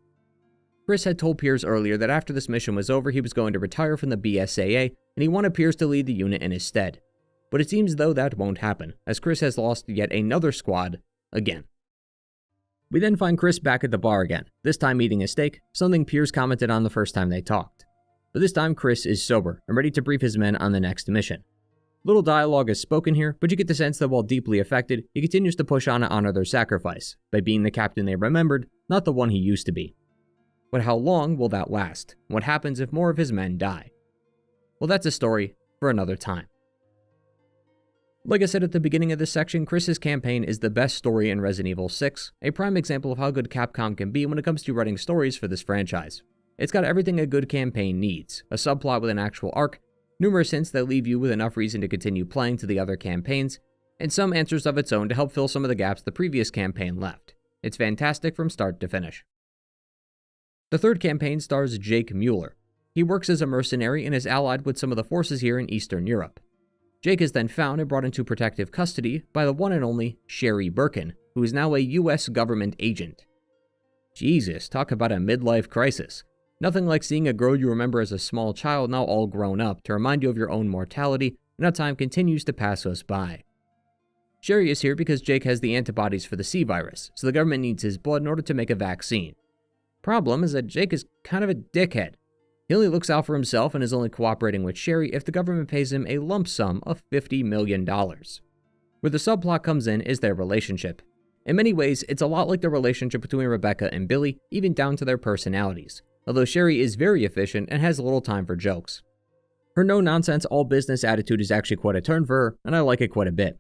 Chris had told Piers earlier that after this mission was over he was going to retire from the BSAA, and he wanted Piers to lead the unit in his stead. But it seems though that won't happen, as Chris has lost yet another squad, again. We then find Chris back at the bar again, this time eating a steak, something Piers commented on the first time they talked. But this time Chris is sober and ready to brief his men on the next mission. Little dialogue is spoken here, but you get the sense that while deeply affected, he continues to push on to honor their sacrifice, by being the captain they remembered, not the one he used to be. But how long will that last? What happens if more of his men die? Well, that's a story for another time. Like I said at the beginning of this section, Chris's campaign is the best story in Resident Evil 6, a prime example of how good Capcom can be when it comes to writing stories for this franchise. It's got everything a good campaign needs, a subplot with an actual arc, numerous hints that leave you with enough reason to continue playing to the other campaigns, and some answers of its own to help fill some of the gaps the previous campaign left. It's fantastic from start to finish. The third campaign stars Jake Mueller. He works as a mercenary and is allied with some of the forces here in Eastern Europe. Jake is then found and brought into protective custody by the one and only Sherry Birkin, who is now a US government agent. Jesus, talk about a midlife crisis. Nothing like seeing a girl you remember as a small child now all grown up to remind you of your own mortality and how time continues to pass us by. Sherry is here because Jake has the antibodies for the C virus, so the government needs his blood in order to make a vaccine. Problem is that Jake is kind of a dickhead. He only looks out for himself and is only cooperating with Sherry if the government pays him a lump sum of $50 million. Where the subplot comes in is their relationship. In many ways, it's a lot like the relationship between Rebecca and Billy, even down to their personalities, although Sherry is very efficient and has little time for jokes. Her no-nonsense, all-business attitude is actually quite a turn for her, and I like it quite a bit.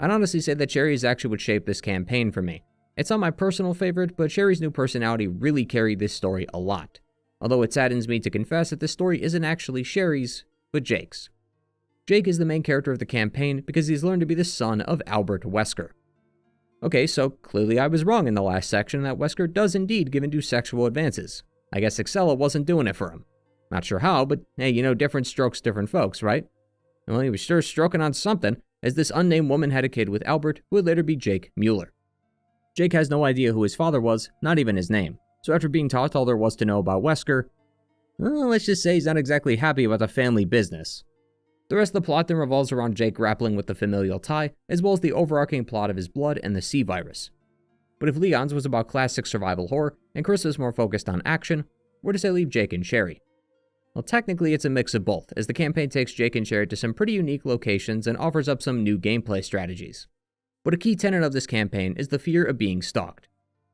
I'd honestly say that Sherry is actually what shaped this campaign for me. It's not my personal favorite, but Sherry's new personality really carried this story a lot. Although it saddens me to confess that this story isn't actually Sherry's, but Jake's. Jake is the main character of the campaign because he's learned to be the son of Albert Wesker. Okay, so clearly I was wrong in the last section that Wesker does indeed give into sexual advances. I guess Excella wasn't doing it for him. Not sure how, but hey, different strokes, different folks, right? Well, he was sure stroking on something, as this unnamed woman had a kid with Albert, who would later be Jake Mueller. Jake has no idea who his father was, not even his name. So after being taught all there was to know about Wesker, well, let's just say he's not exactly happy about the family business. The rest of the plot then revolves around Jake grappling with the familial tie, as well as the overarching plot of his blood and the C virus. But if Leon's was about classic survival horror, and Chris was more focused on action, where does that leave Jake and Sherry? Well, technically it's a mix of both, as the campaign takes Jake and Sherry to some pretty unique locations and offers up some new gameplay strategies. But a key tenet of this campaign is the fear of being stalked.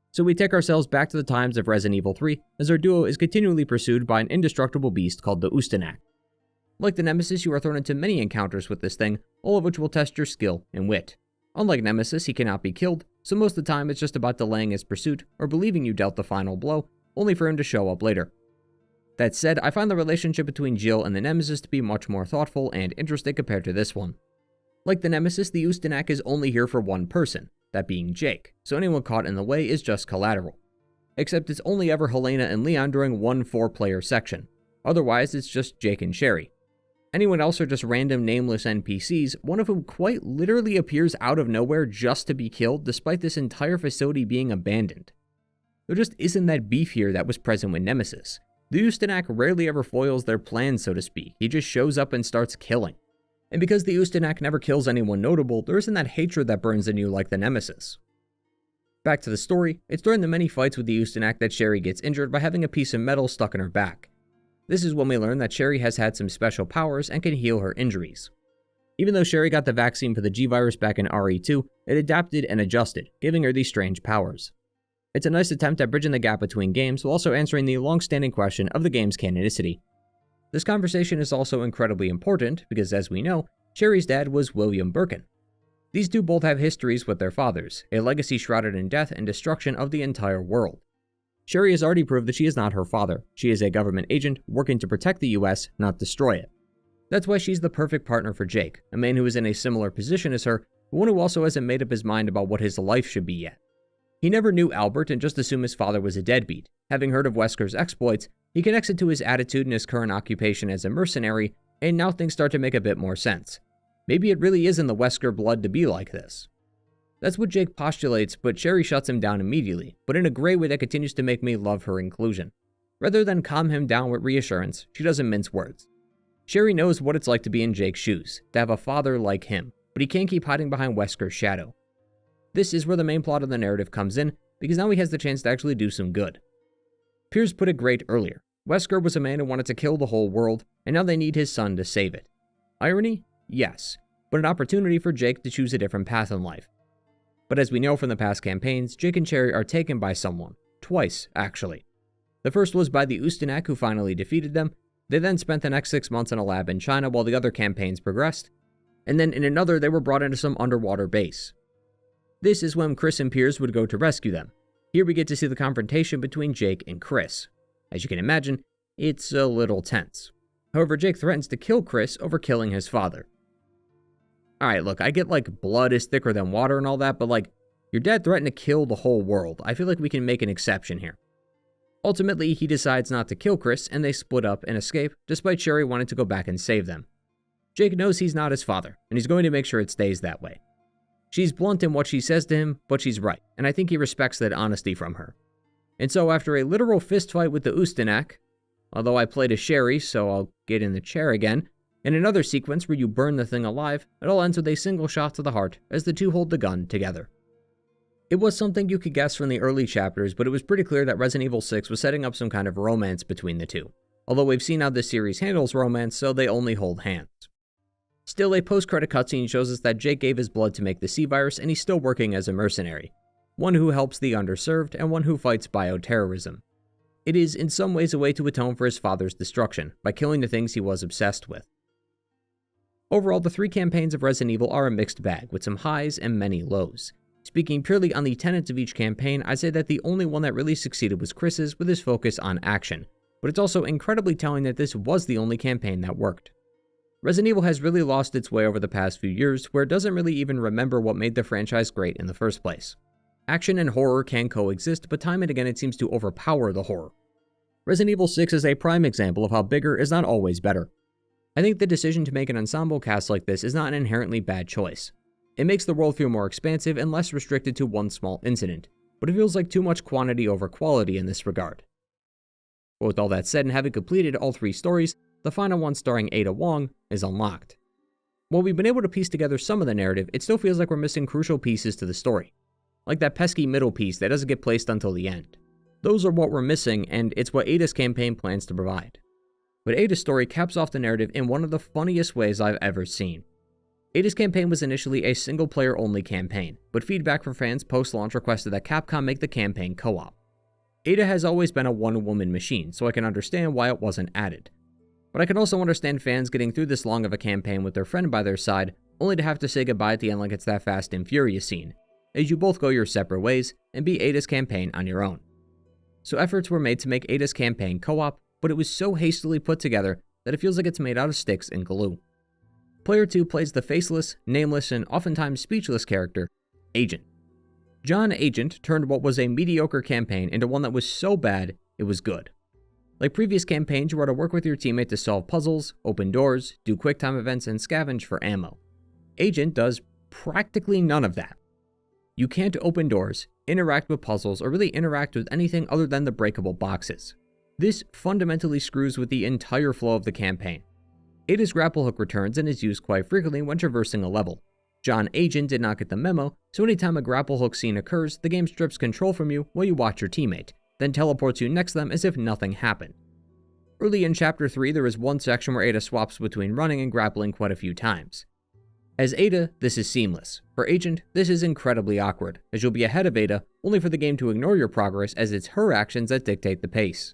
So we take ourselves back to the times of Resident Evil 3, as our duo is continually pursued by an indestructible beast called the Ustanak. Like the Nemesis, you are thrown into many encounters with this thing, all of which will test your skill and wit. Unlike Nemesis, he cannot be killed, so most of the time it's just about delaying his pursuit or believing you dealt the final blow, only for him to show up later. That said, I find the relationship between Jill and the Nemesis to be much more thoughtful and interesting compared to this one. Like the Nemesis, the Ustanak is only here for one person, that being Jake, so anyone caught in the way is just collateral. Except it's only ever Helena and Leon during one 4-player section. Otherwise, it's just Jake and Sherry. Anyone else are just random nameless NPCs, one of whom quite literally appears out of nowhere just to be killed despite this entire facility being abandoned. There just isn't that beef here that was present with Nemesis. The Ustanak rarely ever foils their plans, so to speak. He just shows up and starts killing. And because the Ustanak never kills anyone notable, there isn't that hatred that burns in you like the Nemesis. Back to the story, it's during the many fights with the Ustanak that Sherry gets injured by having a piece of metal stuck in her back. This is when we learn that Sherry has had some special powers and can heal her injuries. Even though Sherry got the vaccine for the G-Virus back in RE2, it adapted and adjusted, giving her these strange powers. It's a nice attempt at bridging the gap between games while also answering the long-standing question of the game's canonicity. This conversation is also incredibly important because, as we know, Sherry's dad was William Birkin. These two both have histories with their fathers, a legacy shrouded in death and destruction of the entire world. Sherry has already proved that she is not her father. She is a government agent working to protect the US, not destroy it. That's why she's the perfect partner for Jake, a man who is in a similar position as her, but one who also hasn't made up his mind about what his life should be yet. He never knew Albert and just assumed his father was a deadbeat. Having heard of Wesker's exploits, he connects it to his attitude and his current occupation as a mercenary, and now things start to make a bit more sense. Maybe it really is in the Wesker blood to be like this. That's what Jake postulates, but Sherry shuts him down immediately, but in a gray way that continues to make me love her inclusion. Rather than calm him down with reassurance, she doesn't mince words. Sherry knows what it's like to be in Jake's shoes, to have a father like him, but he can't keep hiding behind Wesker's shadow. This is where the main plot of the narrative comes in, because now he has the chance to actually do some good. Piers put it great earlier. Wesker was a man who wanted to kill the whole world, and now they need his son to save it. Irony? Yes, but an opportunity for Jake to choose a different path in life. But as we know from the past campaigns, Jake and Sherry are taken by someone. Twice, actually. The first was by the Ustanak, who finally defeated them. They then spent the next 6 months in a lab in China while the other campaigns progressed. And then in another, they were brought into some underwater base. This is when Chris and Piers would go to rescue them. Here we get to see the confrontation between Jake and Chris. As you can imagine, it's a little tense. However, Jake threatens to kill Chris over killing his father. Alright, look, I get blood is thicker than water and all that, but your dad threatened to kill the whole world. I feel like we can make an exception here. Ultimately, he decides not to kill Chris, and they split up and escape, despite Sherry wanting to go back and save them. Jake knows he's not his father, and he's going to make sure it stays that way. She's blunt in what she says to him, but she's right, and I think he respects that honesty from her. And so after a literal fistfight with the Ustanak, although I played as Sherry, so I'll get in the chair again, In another sequence where you burn the thing alive, it all ends with a single shot to the heart as the two hold the gun together. It was something you could guess from the early chapters, but it was pretty clear that Resident Evil 6 was setting up some kind of romance between the two. Although we've seen how this series handles romance, so they only hold hands. Still, a post-credit cutscene shows us that Jake gave his blood to make the C-Virus, and he's still working as a mercenary. One who helps the underserved, and one who fights bioterrorism. It is in some ways a way to atone for his father's destruction, by killing the things he was obsessed with. Overall, the 3 campaigns of Resident Evil are a mixed bag, with some highs and many lows. Speaking purely on the tenets of each campaign, I'd say that the only one that really succeeded was Chris's, with his focus on action. But it's also incredibly telling that this was the only campaign that worked. Resident Evil has really lost its way over the past few years, where it doesn't really even remember what made the franchise great in the first place. Action and horror can coexist, but time and again it seems to overpower the horror. Resident Evil 6 is a prime example of how bigger is not always better. I think the decision to make an ensemble cast like this is not an inherently bad choice. It makes the world feel more expansive and less restricted to one small incident, but it feels like too much quantity over quality in this regard. But with all that said and having completed all 3 stories, the final one starring Ada Wong is unlocked. While we've been able to piece together some of the narrative, it still feels like we're missing crucial pieces to the story. Like that pesky middle piece that doesn't get placed until the end. Those are what we're missing, and it's what Ada's campaign plans to provide. But Ada's story caps off the narrative in one of the funniest ways I've ever seen. Ada's campaign was initially a single-player only campaign, but feedback from fans post-launch requested that Capcom make the campaign co-op. Ada has always been a one-woman machine, so I can understand why it wasn't added. But I can also understand fans getting through this long of a campaign with their friend by their side, only to have to say goodbye at the end like it's that Fast and Furious scene, as you both go your separate ways and beat Ada's campaign on your own. So efforts were made to make Ada's campaign co-op, but it was so hastily put together that it feels like it's made out of sticks and glue. Player 2 plays the faceless, nameless, and oftentimes speechless character, Agent. John Agent turned what was a mediocre campaign into one that was so bad, it was good. Like previous campaigns, you are to work with your teammate to solve puzzles, open doors, do quick-time events, and scavenge for ammo. Agent does practically none of that. You can't open doors, interact with puzzles, or really interact with anything other than the breakable boxes. This fundamentally screws with the entire flow of the campaign. Ada's grapple hook returns and is used quite frequently when traversing a level. John Agent did not get the memo, so anytime a grapple hook scene occurs, the game strips control from you while you watch your teammate, then teleports you next to them as if nothing happened. Early in Chapter 3, there is one section where Ada swaps between running and grappling quite a few times. As Ada, this is seamless. For Agent, this is incredibly awkward, as you'll be ahead of Ada, only for the game to ignore your progress as it's her actions that dictate the pace.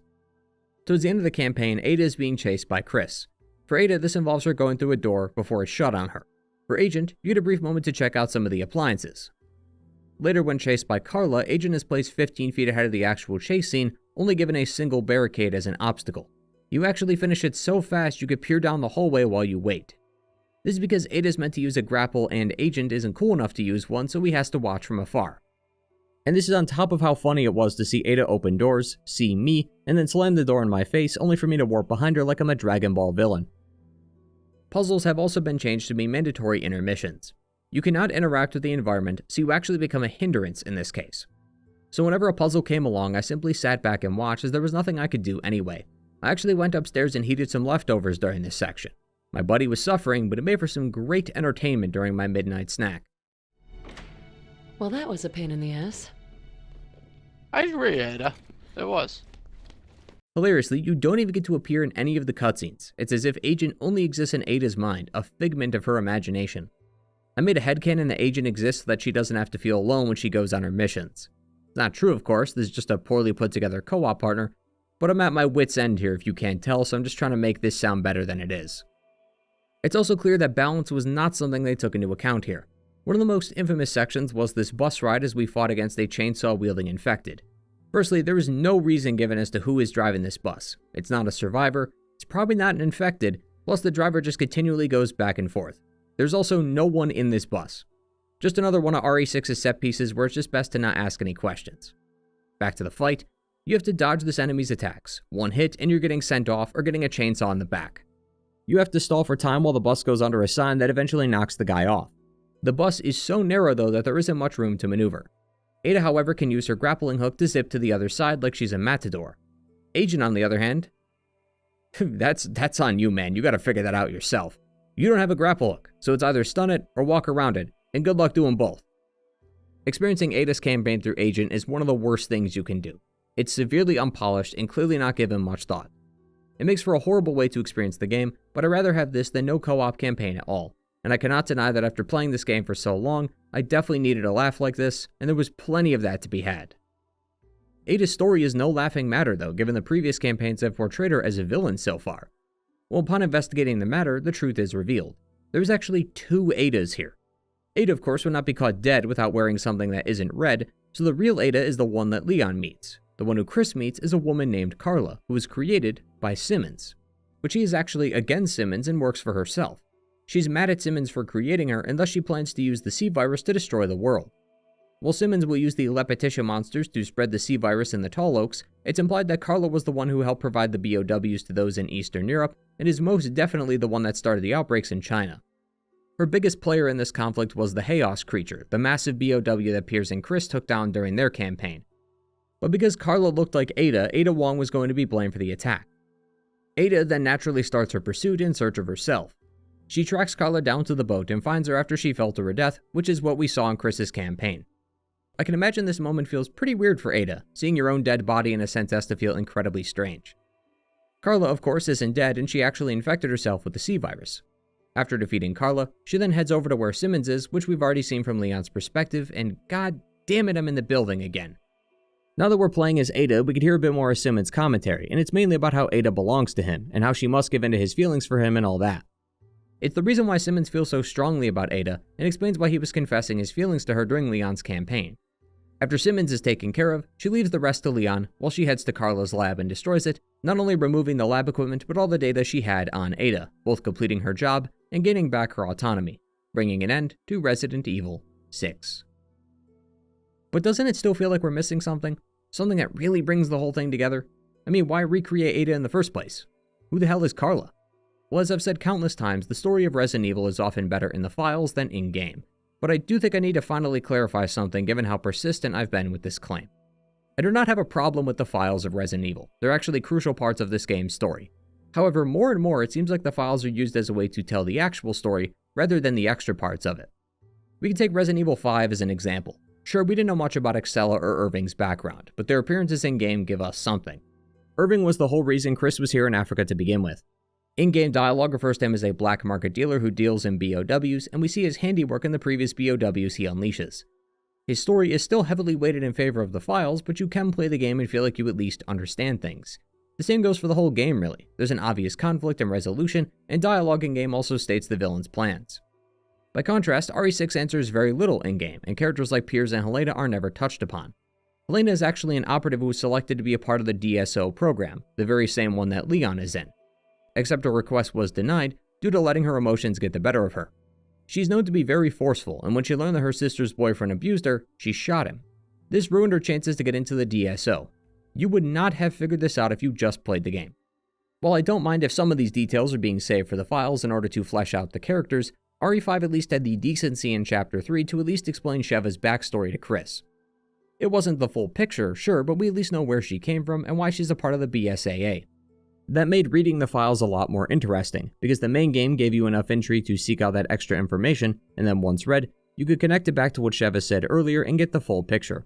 Towards the end of the campaign, Ada is being chased by Chris. For Ada, this involves her going through a door before it's shut on her. For Agent, you get a brief moment to check out some of the appliances. Later, when chased by Carla, Agent is placed 15 feet ahead of the actual chase scene, only given a single barricade as an obstacle. You actually finish it so fast you could peer down the hallway while you wait. This is because Ada is meant to use a grapple and Agent isn't cool enough to use one, so he has to watch from afar. And this is on top of how funny it was to see Ada open doors, see me, and then slam the door in my face only for me to warp behind her like I'm a Dragon Ball villain. Puzzles have also been changed to be mandatory intermissions. You cannot interact with the environment, so you actually become a hindrance in this case. So whenever a puzzle came along, I simply sat back and watched as there was nothing I could do anyway. I actually went upstairs and heated some leftovers during this section. My buddy was suffering, but it made for some great entertainment during my midnight snack. Well, that was a pain in the ass. I agree, Ada. It was. Hilariously, you don't even get to appear in any of the cutscenes. It's as if Agent only exists in Ada's mind, a figment of her imagination. I made a headcanon that Agent exists so that she doesn't have to feel alone when she goes on her missions. It's not true, of course, this is just a poorly put together co-op partner, but I'm at my wit's end here if you can't tell, so I'm just trying to make this sound better than it is. It's also clear that balance was not something they took into account here. One of the most infamous sections was this bus ride as we fought against a chainsaw-wielding infected. Firstly, there is no reason given as to who is driving this bus. It's not a survivor, it's probably not an infected, plus the driver just continually goes back and forth. There's also no one in this bus. Just another one of RE6's set pieces where it's just best to not ask any questions. Back to the fight, you have to dodge this enemy's attacks. One hit and you're getting sent off or getting a chainsaw in the back. You have to stall for time while the bus goes under a sign that eventually knocks the guy off. The bus is so narrow though that there isn't much room to maneuver. Ada, however, can use her grappling hook to zip to the other side like she's a matador. Agent, on the other hand, That's on you, man. You gotta figure that out yourself. You don't have a grapple hook, so it's either stun it or walk around it, and good luck doing both. Experiencing Ada's campaign through Agent is one of the worst things you can do. It's severely unpolished and clearly not given much thought. It makes for a horrible way to experience the game, but I'd rather have this than no co-op campaign at all. And I cannot deny that after playing this game for so long, I definitely needed a laugh like this, and there was plenty of that to be had. Ada's story is no laughing matter though, given the previous campaigns have portrayed her as a villain so far. Well, upon investigating the matter, the truth is revealed. There's actually 2 Adas here. Ada, of course, would not be caught dead without wearing something that isn't red, so the real Ada is the one that Leon meets. The one who Chris meets is a woman named Carla, who was created by Simmons. But she is actually against Simmons and works for herself. She's mad at Simmons for creating her, and thus she plans to use the C-Virus to destroy the world. While Simmons will use the Lepetitia monsters to spread the C-Virus in the Tall Oaks, it's implied that Carla was the one who helped provide the BOWs to those in Eastern Europe, and is most definitely the one that started the outbreaks in China. Her biggest player in this conflict was the Chaos creature, the massive BOW that Piers and Chris took down during their campaign. But because Carla looked like Ada Wong was going to be blamed for the attack. Ada then naturally starts her pursuit in search of herself. She tracks Carla down to the boat and finds her after she fell to her death, which is what we saw in Chris's campaign. I can imagine this moment feels pretty weird for Ada. Seeing your own dead body in a sense has to feel incredibly strange. Carla, of course, isn't dead, and she actually infected herself with the C-Virus. After defeating Carla, she then heads over to where Simmons is, which we've already seen from Leon's perspective, and god damn it, I'm in the building again. Now that we're playing as Ada, we could hear a bit more of Simmons' commentary, and it's mainly about how Ada belongs to him, and how she must give in to his feelings for him and all that. It's the reason why Simmons feels so strongly about Ada, and explains why he was confessing his feelings to her during Leon's campaign. After Simmons is taken care of, she leaves the rest to Leon, while she heads to Carla's lab and destroys it, not only removing the lab equipment but all the data she had on Ada, both completing her job and gaining back her autonomy, bringing an end to Resident Evil 6. But doesn't it still feel like we're missing something? Something that really brings the whole thing together? I mean, why recreate Ada in the first place? Who the hell is Carla? Well, as I've said countless times, the story of Resident Evil is often better in the files than in-game. But I do think I need to finally clarify something given how persistent I've been with this claim. I do not have a problem with the files of Resident Evil. They're actually crucial parts of this game's story. However, more and more it seems like the files are used as a way to tell the actual story rather than the extra parts of it. We can take Resident Evil 5 as an example. Sure, we didn't know much about Excella or Irving's background, but their appearances in-game give us something. Irving was the whole reason Chris was here in Africa to begin with. In-game dialogue refers to him as a black market dealer who deals in BOWs, and we see his handiwork in the previous BOWs he unleashes. His story is still heavily weighted in favor of the files, but you can play the game and feel like you at least understand things. The same goes for the whole game, really. There's an obvious conflict and resolution, and dialogue in-game also states the villain's plans. By contrast, RE6 answers very little in-game, and characters like Piers and Helena are never touched upon. Helena is actually an operative who was selected to be a part of the DSO program, the very same one that Leon is in. Except her request was denied due to letting her emotions get the better of her. She's known to be very forceful, and when she learned that her sister's boyfriend abused her, she shot him. This ruined her chances to get into the DSO. You would not have figured this out if you just played the game. While I don't mind if some of these details are being saved for the files in order to flesh out the characters, RE5 at least had the decency in Chapter 3 to at least explain Sheva's backstory to Chris. It wasn't the full picture, sure, but we at least know where she came from and why she's a part of the BSAA. That made reading the files a lot more interesting, because the main game gave you enough intrigue to seek out that extra information, and then once read, you could connect it back to what Sheva said earlier and get the full picture.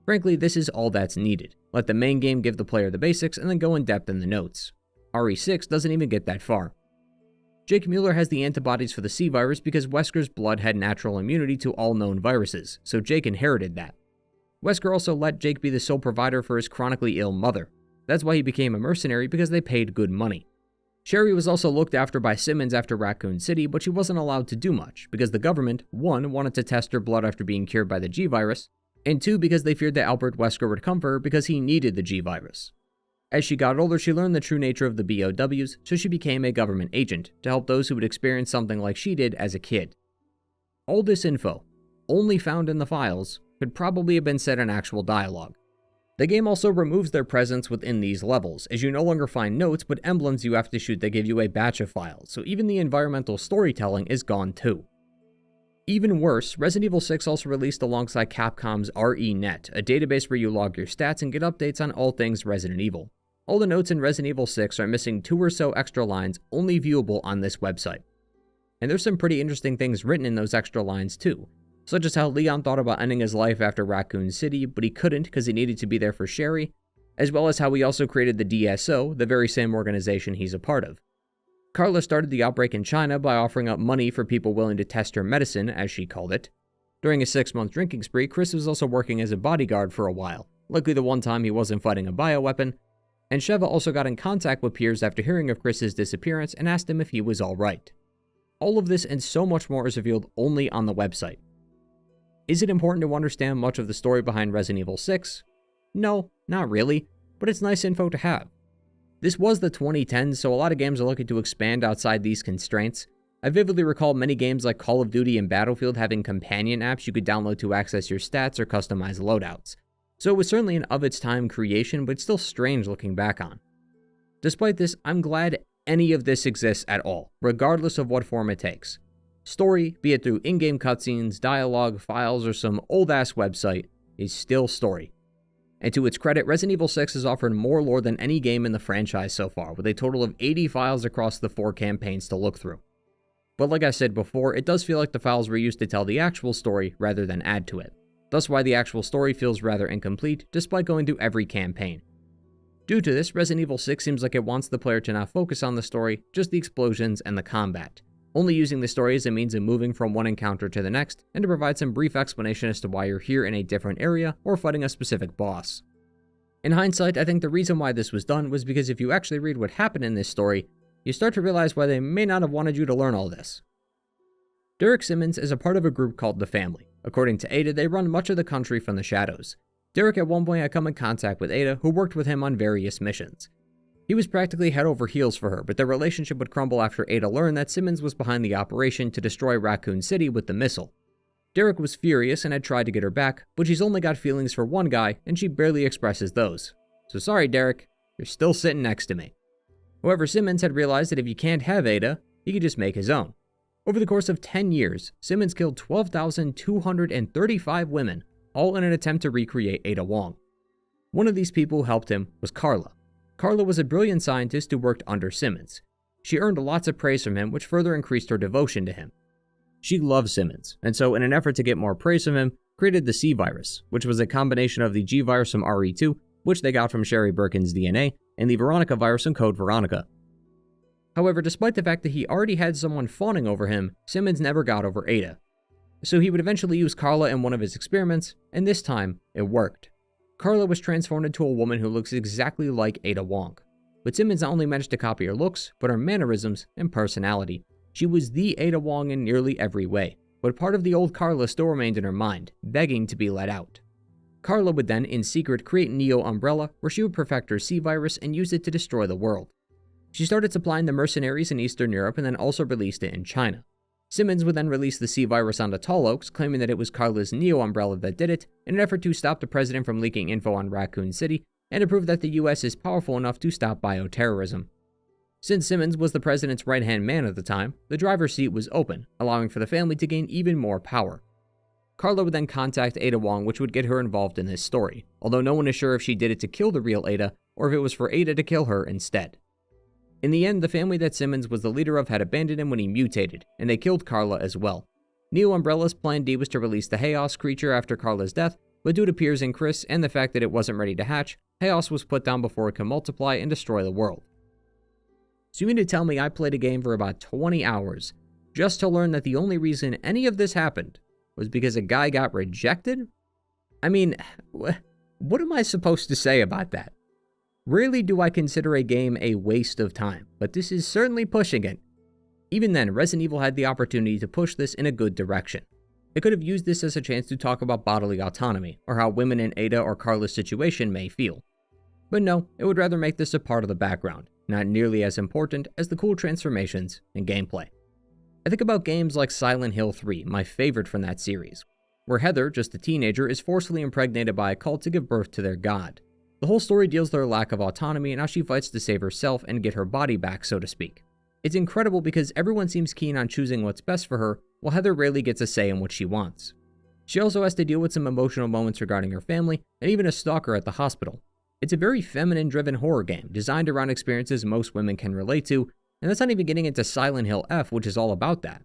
Frankly, this is all that's needed. Let the main game give the player the basics and then go in depth in the notes. RE6 doesn't even get that far. Jake Mueller has the antibodies for the C-Virus because Wesker's blood had natural immunity to all known viruses, so Jake inherited that. Wesker also let Jake be the sole provider for his chronically ill mother. That's why he became a mercenary, because they paid good money. Sherry was also looked after by Simmons after Raccoon City, but she wasn't allowed to do much, because the government, 1, wanted to test her blood after being cured by the G-Virus, and 2, because they feared that Albert Wesker would come for her because he needed the G-Virus. As she got older, she learned the true nature of the BOWs, so she became a government agent, to help those who would experience something like she did as a kid. All this info, only found in the files, could probably have been said in actual dialogue. The game also removes their presence within these levels, as you no longer find notes but emblems you have to shoot that give you a batch of files, so even the environmental storytelling is gone too. Even worse, Resident Evil 6 also released alongside Capcom's RENet, a database where you log your stats and get updates on all things Resident Evil. All the notes in Resident Evil 6 are missing 2 or so extra lines only viewable on this website. And there's some pretty interesting things written in those extra lines too, such as how Leon thought about ending his life after Raccoon City, but he couldn't because he needed to be there for Sherry, as well as how he also created the DSO, the very same organization he's a part of. Carla started the outbreak in China by offering up money for people willing to test her medicine, as she called it. During a 6-month drinking spree, Chris was also working as a bodyguard for a while, likely the one time he wasn't fighting a bioweapon, and Sheva also got in contact with Piers after hearing of Chris's disappearance and asked him if he was alright. All of this and so much more is revealed only on the website. Is it important to understand much of the story behind Resident Evil 6? No, not really, but it's nice info to have. This was the 2010s, so a lot of games are looking to expand outside these constraints. I vividly recall many games like Call of Duty and Battlefield having companion apps you could download to access your stats or customize loadouts. So it was certainly an of-its-time creation, but it's still strange looking back on. Despite this, I'm glad any of this exists at all, regardless of what form it takes. Story, be it through in-game cutscenes, dialogue, files, or some old-ass website, is still story. And to its credit, Resident Evil 6 has offered more lore than any game in the franchise so far, with a total of 80 files across the 4 campaigns to look through. But like I said before, it does feel like the files were used to tell the actual story rather than add to it. Thus why the actual story feels rather incomplete, despite going through every campaign. Due to this, Resident Evil 6 seems like it wants the player to not focus on the story, just the explosions and the combat, only using the story as a means of moving from one encounter to the next, and to provide some brief explanation as to why you're here in a different area or fighting a specific boss. In hindsight, I think the reason why this was done was because if you actually read what happened in this story, you start to realize why they may not have wanted you to learn all this. Derek Simmons is a part of a group called The Family. According to Ada, they run much of the country from the shadows. Derek at one point had come in contact with Ada, who worked with him on various missions. He was practically head over heels for her, but their relationship would crumble after Ada learned that Simmons was behind the operation to destroy Raccoon City with the missile. Derek was furious and had tried to get her back, but she's only got feelings for one guy, and she barely expresses those. So sorry, Derek, you're still sitting next to me. However, Simmons had realized that if you can't have Ada, he could just make his own. Over the course of 10 years, Simmons killed 12,235 women, all in an attempt to recreate Ada Wong. One of these people who helped him was Carla. Carla was a brilliant scientist who worked under Simmons. She earned lots of praise from him, which further increased her devotion to him. She loved Simmons, and so in an effort to get more praise from him, created the C virus, which was a combination of the G virus from RE2, which they got from Sherry Birkin's DNA, and the Veronica virus in Code Veronica. However, despite the fact that he already had someone fawning over him, Simmons never got over Ada. So he would eventually use Carla in one of his experiments, and this time, it worked. Carla was transformed into a woman who looks exactly like Ada Wong. But Simmons not only managed to copy her looks, but her mannerisms and personality. She was the Ada Wong in nearly every way, but part of the old Carla still remained in her mind, begging to be let out. Carla would then, in secret, create Neo Umbrella, where she would perfect her C virus and use it to destroy the world. She started supplying the mercenaries in Eastern Europe and then also released it in China. Simmons would then release the C virus onto Tall Oaks, claiming that it was Carla's Neo Umbrella that did it, in an effort to stop the president from leaking info on Raccoon City, and to prove that the US is powerful enough to stop bioterrorism. Since Simmons was the president's right-hand man at the time, the driver's seat was open, allowing for the family to gain even more power. Carla would then contact Ada Wong, which would get her involved in this story, although no one is sure if she did it to kill the real Ada, or if it was for Ada to kill her instead. In the end, the family that Simmons was the leader of had abandoned him when he mutated, and they killed Carla as well. Neo Umbrella's plan D was to release the Chaos creature after Carla's death, but due to Piers and Chris and the fact that it wasn't ready to hatch, Chaos was put down before it could multiply and destroy the world. So you mean to tell me I played a game for about 20 hours, just to learn that the only reason any of this happened was because a guy got rejected? I mean, what am I supposed to say about that? Rarely do I consider a game a waste of time, but this is certainly pushing it. Even then, Resident Evil had the opportunity to push this in a good direction. It could have used this as a chance to talk about bodily autonomy, or how women in Ada or Carla's situation may feel. But no, it would rather make this a part of the background, not nearly as important as the cool transformations and gameplay. I think about games like Silent Hill 3, my favorite from that series, where Heather, just a teenager, is forcefully impregnated by a cult to give birth to their god. The whole story deals with her lack of autonomy and how she fights to save herself and get her body back, so to speak. It's incredible because everyone seems keen on choosing what's best for her, while Heather rarely gets a say in what she wants. She also has to deal with some emotional moments regarding her family, and even a stalker at the hospital. It's a very feminine-driven horror game, designed around experiences most women can relate to, and that's not even getting into Silent Hill F, which is all about that.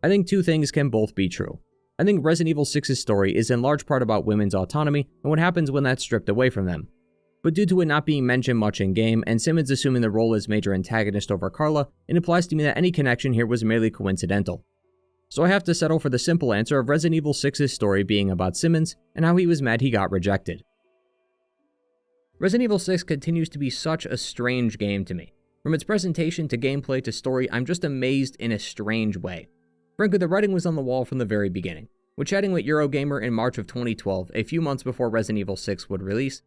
I think two things can both be true. I think Resident Evil 6's story is in large part about women's autonomy and what happens when that's stripped away from them. But due to it not being mentioned much in-game, and Simmons assuming the role as major antagonist over Carla, it implies to me that any connection here was merely coincidental. So I have to settle for the simple answer of Resident Evil 6's story being about Simmons and how he was mad he got rejected. Resident Evil 6 continues to be such a strange game to me. From its presentation to gameplay to story, I'm just amazed in a strange way. Frankly, the writing was on the wall from the very beginning. When chatting with Eurogamer in March of 2012, a few months before Resident Evil 6 would release,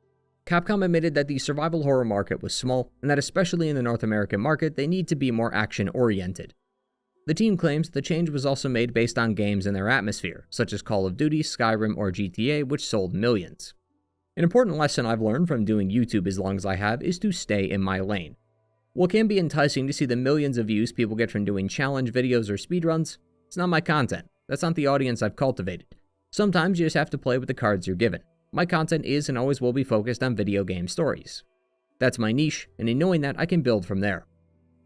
Capcom admitted that the survival horror market was small, and that especially in the North American market, they need to be more action-oriented. The team claims the change was also made based on games and their atmosphere, such as Call of Duty, Skyrim, or GTA, which sold millions. An important lesson I've learned from doing YouTube as long as I have is to stay in my lane. While it can be enticing to see the millions of views people get from doing challenge videos or speedruns, it's not my content. That's not the audience I've cultivated. Sometimes you just have to play with the cards you're given. My content is and always will be focused on video game stories. That's my niche, and in knowing that, I can build from there.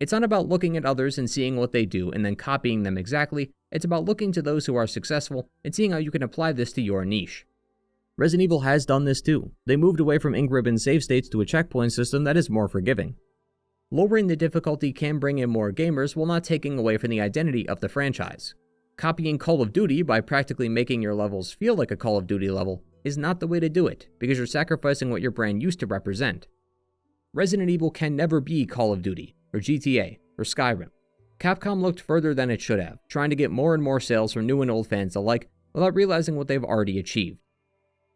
It's not about looking at others and seeing what they do and then copying them exactly. It's about looking to those who are successful and seeing how you can apply this to your niche. Resident Evil has done this too. They moved away from ink ribbon save states to a checkpoint system that is more forgiving. Lowering the difficulty can bring in more gamers while not taking away from the identity of the franchise. Copying Call of Duty by practically making your levels feel like a Call of Duty level is not the way to do it, because you're sacrificing what your brand used to represent. Resident Evil can never be Call of Duty, or GTA, or Skyrim. Capcom looked further than it should have, trying to get more and more sales from new and old fans alike, without realizing what they've already achieved.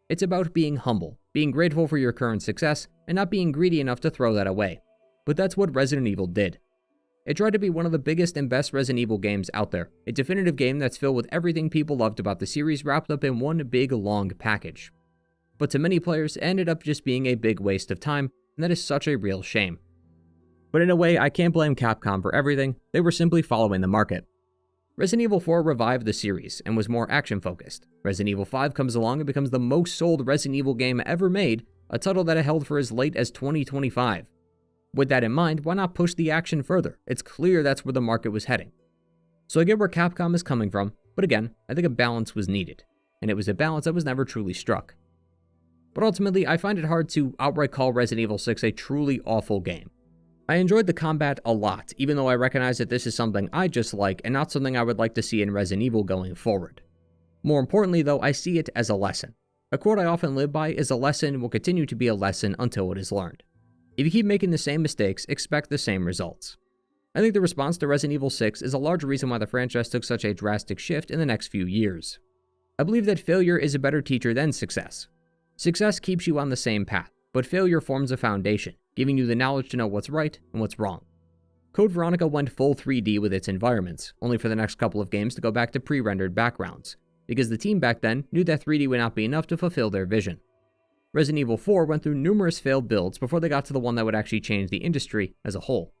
It's about being humble, being grateful for your current success, and not being greedy enough to throw that away. But that's what Resident Evil did. It tried to be one of the biggest and best Resident Evil games out there, a definitive game that's filled with everything people loved about the series wrapped up in one big, long package. But to many players, it ended up just being a big waste of time, and that is such a real shame. But in a way, I can't blame Capcom for everything. They were simply following the market. Resident Evil 4 revived the series and was more action-focused. Resident Evil 5 comes along and becomes the most sold Resident Evil game ever made, a title that it held for as late as 2025. With that in mind, why not push the action further? It's clear that's where the market was heading. So I get where Capcom is coming from, but again, I think a balance was needed, and it was a balance that was never truly struck. But ultimately, I find it hard to outright call Resident Evil 6 a truly awful game. I enjoyed the combat a lot, even though I recognize that this is something I just like and not something I would like to see in Resident Evil going forward. More importantly though, I see it as a lesson. A quote I often live by is, "A lesson will continue to be a lesson until it is learned." If you keep making the same mistakes, expect the same results. I think the response to Resident Evil 6 is a large reason why the franchise took such a drastic shift in the next few years. I believe that failure is a better teacher than success. Success keeps you on the same path, but failure forms a foundation, giving you the knowledge to know what's right and what's wrong. Code Veronica went full 3D with its environments, only for the next couple of games to go back to pre-rendered backgrounds, because the team back then knew that 3D would not be enough to fulfill their vision. Resident Evil 4 went through numerous failed builds before they got to the one that would actually change the industry as a whole.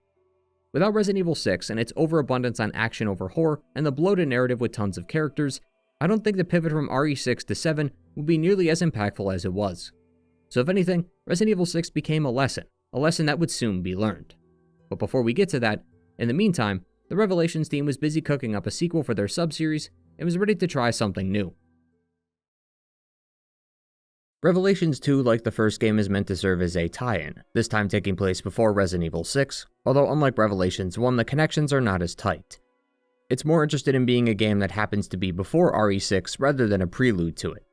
Without Resident Evil 6 and its overabundance on action over horror and the bloated narrative with tons of characters, I don't think the pivot from RE6 to 7 would be nearly as impactful as it was. So if anything, Resident Evil 6 became a lesson that would soon be learned. But before we get to that, in the meantime, the Revelations team was busy cooking up a sequel for their sub-series and was ready to try something new. Revelations 2, like the first game, is meant to serve as a tie-in, this time taking place before Resident Evil 6, although unlike Revelations 1, the connections are not as tight. It's more interested in being a game that happens to be before RE6 rather than a prelude to it.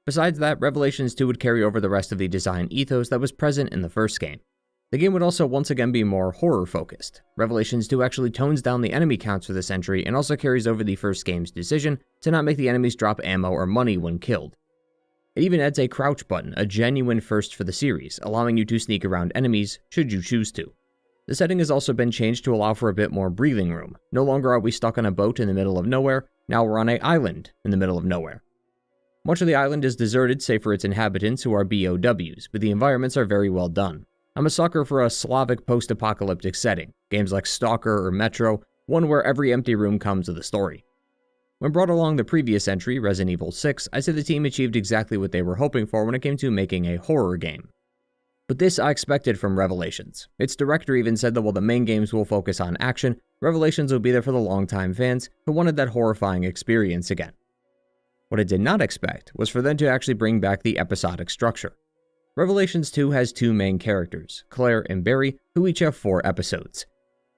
Besides that, Revelations 2 would carry over the rest of the design ethos that was present in the first game. The game would also once again be more horror-focused. Revelations 2 actually tones down the enemy counts for this entry and also carries over the first game's decision to not make the enemies drop ammo or money when killed. It even adds a crouch button, a genuine first for the series, allowing you to sneak around enemies should you choose to. The setting has also been changed to allow for a bit more breathing room. No longer are we stuck on a boat in the middle of nowhere, now we're on an island in the middle of nowhere. Much of the island is deserted save for its inhabitants who are BOWs, but the environments are very well done. I'm a sucker for a Slavic post-apocalyptic setting, games like Stalker or Metro, one where every empty room comes with a story. When brought along the previous entry, Resident Evil 6, I said the team achieved exactly what they were hoping for when it came to making a horror game. But this I expected from Revelations. Its director even said that while the main games will focus on action, Revelations will be there for the longtime fans who wanted that horrifying experience again. What I did not expect was for them to actually bring back the episodic structure. Revelations 2 has two main characters, Claire and Barry, who each have 4 episodes.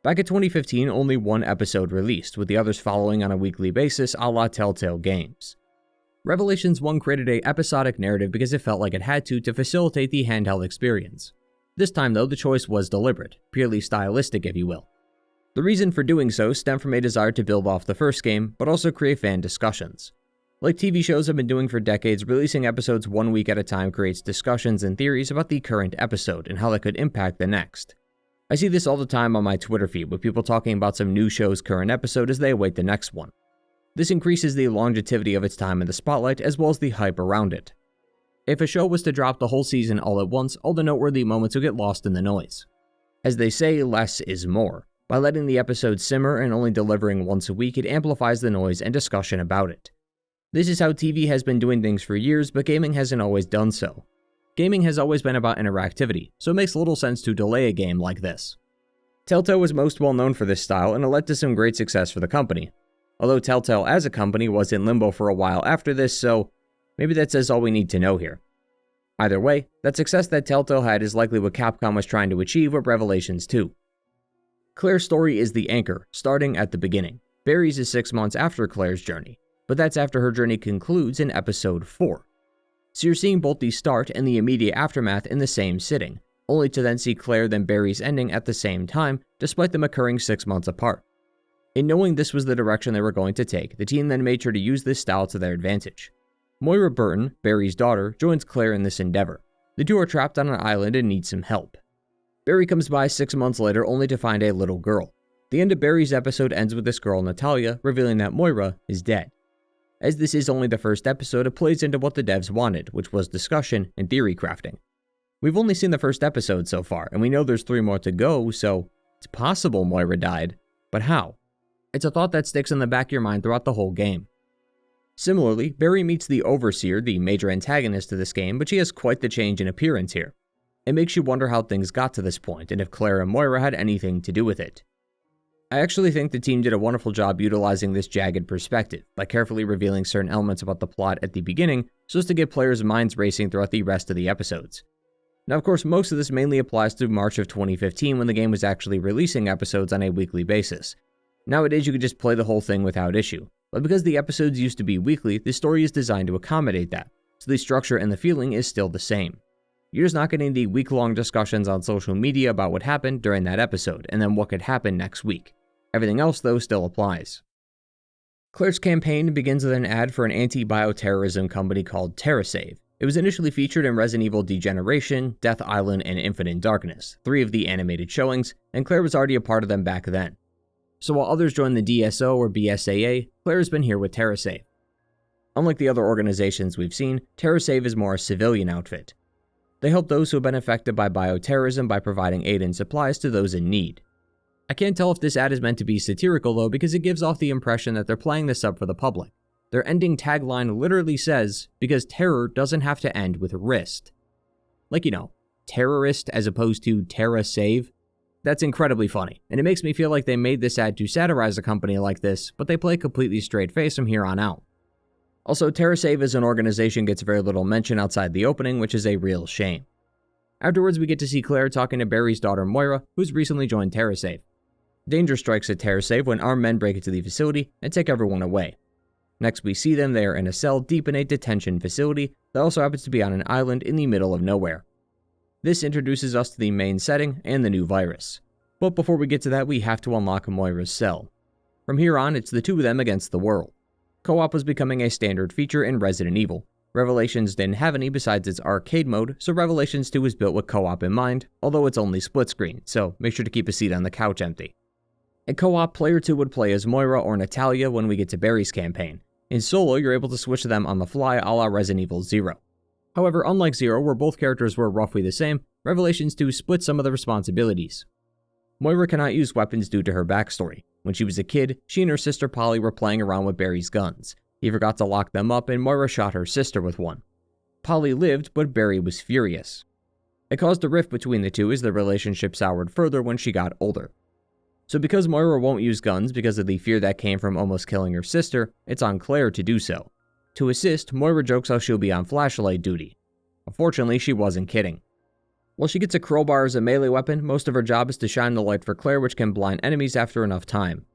Back in 2015, only 1 episode released, with the others following on a weekly basis a la Telltale Games. Revelations 1 created an episodic narrative because it felt like it had to facilitate the handheld experience. This time though, the choice was deliberate, purely stylistic if you will. The reason for doing so stemmed from a desire to build off the first game, but also create fan discussions. Like TV shows have been doing for decades, releasing episodes 1 week at a time creates discussions and theories about the current episode and how that could impact the next. I see this all the time on my Twitter feed with people talking about some new show's current episode as they await the next one. This increases the longevity of its time in the spotlight as well as the hype around it. If a show was to drop the whole season all at once, all the noteworthy moments would get lost in the noise. As they say, less is more. By letting the episode simmer and only delivering once a week, it amplifies the noise and discussion about it. This is how TV has been doing things for years, but gaming hasn't always done so. Gaming has always been about interactivity, so it makes little sense to delay a game like this. Telltale was most well known for this style, and it led to some great success for the company. Although Telltale as a company was in limbo for a while after this, so maybe that says all we need to know here. Either way, that success that Telltale had is likely what Capcom was trying to achieve with Revelations 2. Claire's story is the anchor, starting at the beginning. Barry's is 6 months after Claire's journey, but that's after her journey concludes in episode 4. So you're seeing both the start and the immediate aftermath in the same sitting, only to then see Claire then Barry's ending at the same time, despite them occurring 6 months apart. In knowing this was the direction they were going to take, the team then made sure to use this style to their advantage. Moira Burton, Barry's daughter, joins Claire in this endeavor. The two are trapped on an island and need some help. Barry comes by 6 months later only to find a little girl. The end of Barry's episode ends with this girl, Natalia, revealing that Moira is dead. As this is only the first episode, it plays into what the devs wanted, which was discussion and theory crafting. We've only seen the first episode so far, and we know there's 3 more to go, so it's possible Moira died. But how? It's a thought that sticks in the back of your mind throughout the whole game. Similarly, Barry meets the Overseer, the major antagonist of this game, but she has quite the change in appearance here. It makes you wonder how things got to this point, and if Claire and Moira had anything to do with it. I actually think the team did a wonderful job utilizing this jagged perspective, by carefully revealing certain elements about the plot at the beginning, so as to get players' minds racing throughout the rest of the episodes. Now of course, most of this mainly applies to March of 2015 when the game was actually releasing episodes on a weekly basis. Nowadays you could just play the whole thing without issue, but because the episodes used to be weekly, the story is designed to accommodate that, so the structure and the feeling is still the same. You're just not getting the week-long discussions on social media about what happened during that episode, and then what could happen next week. Everything else, though, still applies. Claire's campaign begins with an ad for an anti-bioterrorism company called TerraSave. It was initially featured in Resident Evil Degeneration, Death Island, and Infinite Darkness, 3 of the animated showings, and Claire was already a part of them back then. So while others joined the DSO or BSAA, Claire has been here with TerraSave. Unlike the other organizations we've seen, TerraSave is more a civilian outfit. They help those who have been affected by bioterrorism by providing aid and supplies to those in need. I can't tell if this ad is meant to be satirical though, because it gives off the impression that they're playing this up for the public. Their ending tagline literally says, because terror doesn't have to end with wrist. Like, terrorist as opposed to TerraSave. That's incredibly funny, and it makes me feel like they made this ad to satirize a company like this, but they play a completely straight face from here on out. Also, TerraSave as an organization gets very little mention outside the opening, which is a real shame. Afterwards, we get to see Claire talking to Barry's daughter Moira, who's recently joined TerraSave. Danger strikes at TerraSave when armed men break into the facility and take everyone away. Next, we see them there in a cell deep in a detention facility that also happens to be on an island in the middle of nowhere. This introduces us to the main setting and the new virus. But before we get to that, we have to unlock Moira's cell. From here on, it's the 2 of them against the world. Co-op was becoming a standard feature in Resident Evil. Revelations didn't have any besides its arcade mode, so Revelations 2 was built with co-op in mind, although it's only split screen, so make sure to keep a seat on the couch empty. In co-op, player 2 would play as Moira or Natalia when we get to Barry's campaign. In solo, you're able to switch them on the fly a la Resident Evil 0. However, unlike 0, where both characters were roughly the same, Revelations 2 split some of the responsibilities. Moira cannot use weapons due to her backstory. When she was a kid, she and her sister Polly were playing around with Barry's guns. He forgot to lock them up and Moira shot her sister with one. Polly lived, but Barry was furious. It caused a rift between the two as their relationship soured further when she got older. So because Moira won't use guns because of the fear that came from almost killing her sister, it's on Claire to do so. To assist, Moira jokes how she'll be on flashlight duty. Unfortunately, she wasn't kidding. While she gets a crowbar as a melee weapon, most of her job is to shine the light for Claire, which can blind enemies after enough time.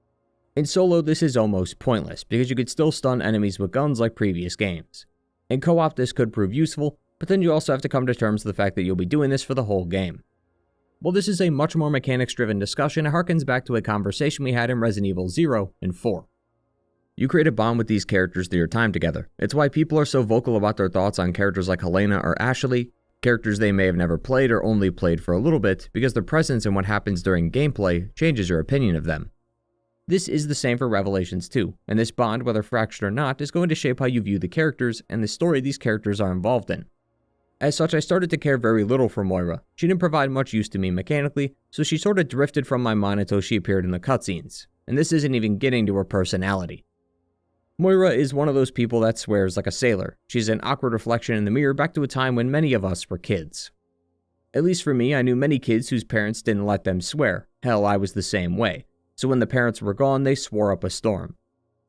In solo, this is almost pointless, because you could still stun enemies with guns like previous games. In co-op, this could prove useful, but then you also have to come to terms with the fact that you'll be doing this for the whole game. While this is a much more mechanics-driven discussion, it harkens back to a conversation we had in Resident Evil 0 and 4. You create a bond with these characters through your time together. It's why people are so vocal about their thoughts on characters like Helena or Ashley, characters they may have never played or only played for a little bit, because their presence and what happens during gameplay changes your opinion of them. This is the same for Revelations 2, and this bond, whether fractured or not, is going to shape how you view the characters and the story these characters are involved in. As such, I started to care very little for Moira. She didn't provide much use to me mechanically, so she sort of drifted from my mind until she appeared in the cutscenes, and this isn't even getting to her personality. Moira is one of those people that swears like a sailor. She's an awkward reflection in the mirror back to a time when many of us were kids. At least for me, I knew many kids whose parents didn't let them swear. Hell, I was the same way. So when the parents were gone, they swore up a storm.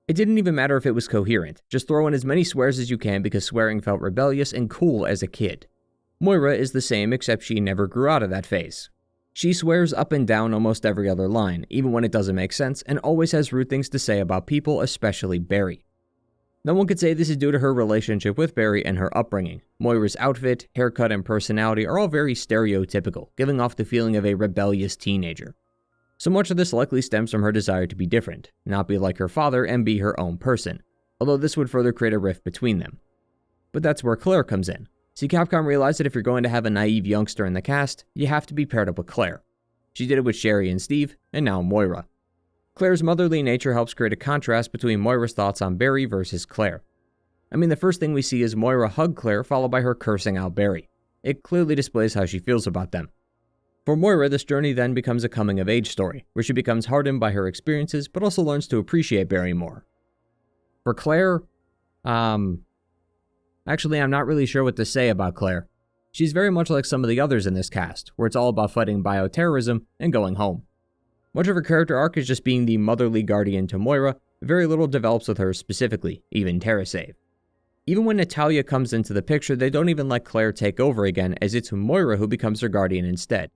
It didn't even matter if it was coherent. Just throw in as many swears as you can because swearing felt rebellious and cool as a kid. Moira is the same, except she never grew out of that phase. She swears up and down almost every other line, even when it doesn't make sense, and always has rude things to say about people, especially Barry. No one could say this is due to her relationship with Barry and her upbringing. Moira's outfit, haircut, and personality are all very stereotypical, giving off the feeling of a rebellious teenager. So much of this likely stems from her desire to be different, not be like her father and be her own person, although this would further create a rift between them. But that's where Claire comes in. See, Capcom realized that if you're going to have a naive youngster in the cast, you have to be paired up with Claire. She did it with Sherry and Steve, and now Moira. Claire's motherly nature helps create a contrast between Moira's thoughts on Barry versus Claire. I mean, the first thing we see is Moira hug Claire, followed by her cursing out Barry. It clearly displays how she feels about them. For Moira, this journey then becomes a coming-of-age story, where she becomes hardened by her experiences, but also learns to appreciate Barry more. For Claire, actually, I'm not really sure what to say about Claire. She's very much like some of the others in this cast, where it's all about fighting bioterrorism and going home. Much of her character arc is just being the motherly guardian to Moira. Very little develops with her specifically, even TerraSave. Even when Natalia comes into the picture, they don't even let Claire take over again, as it's Moira who becomes her guardian instead.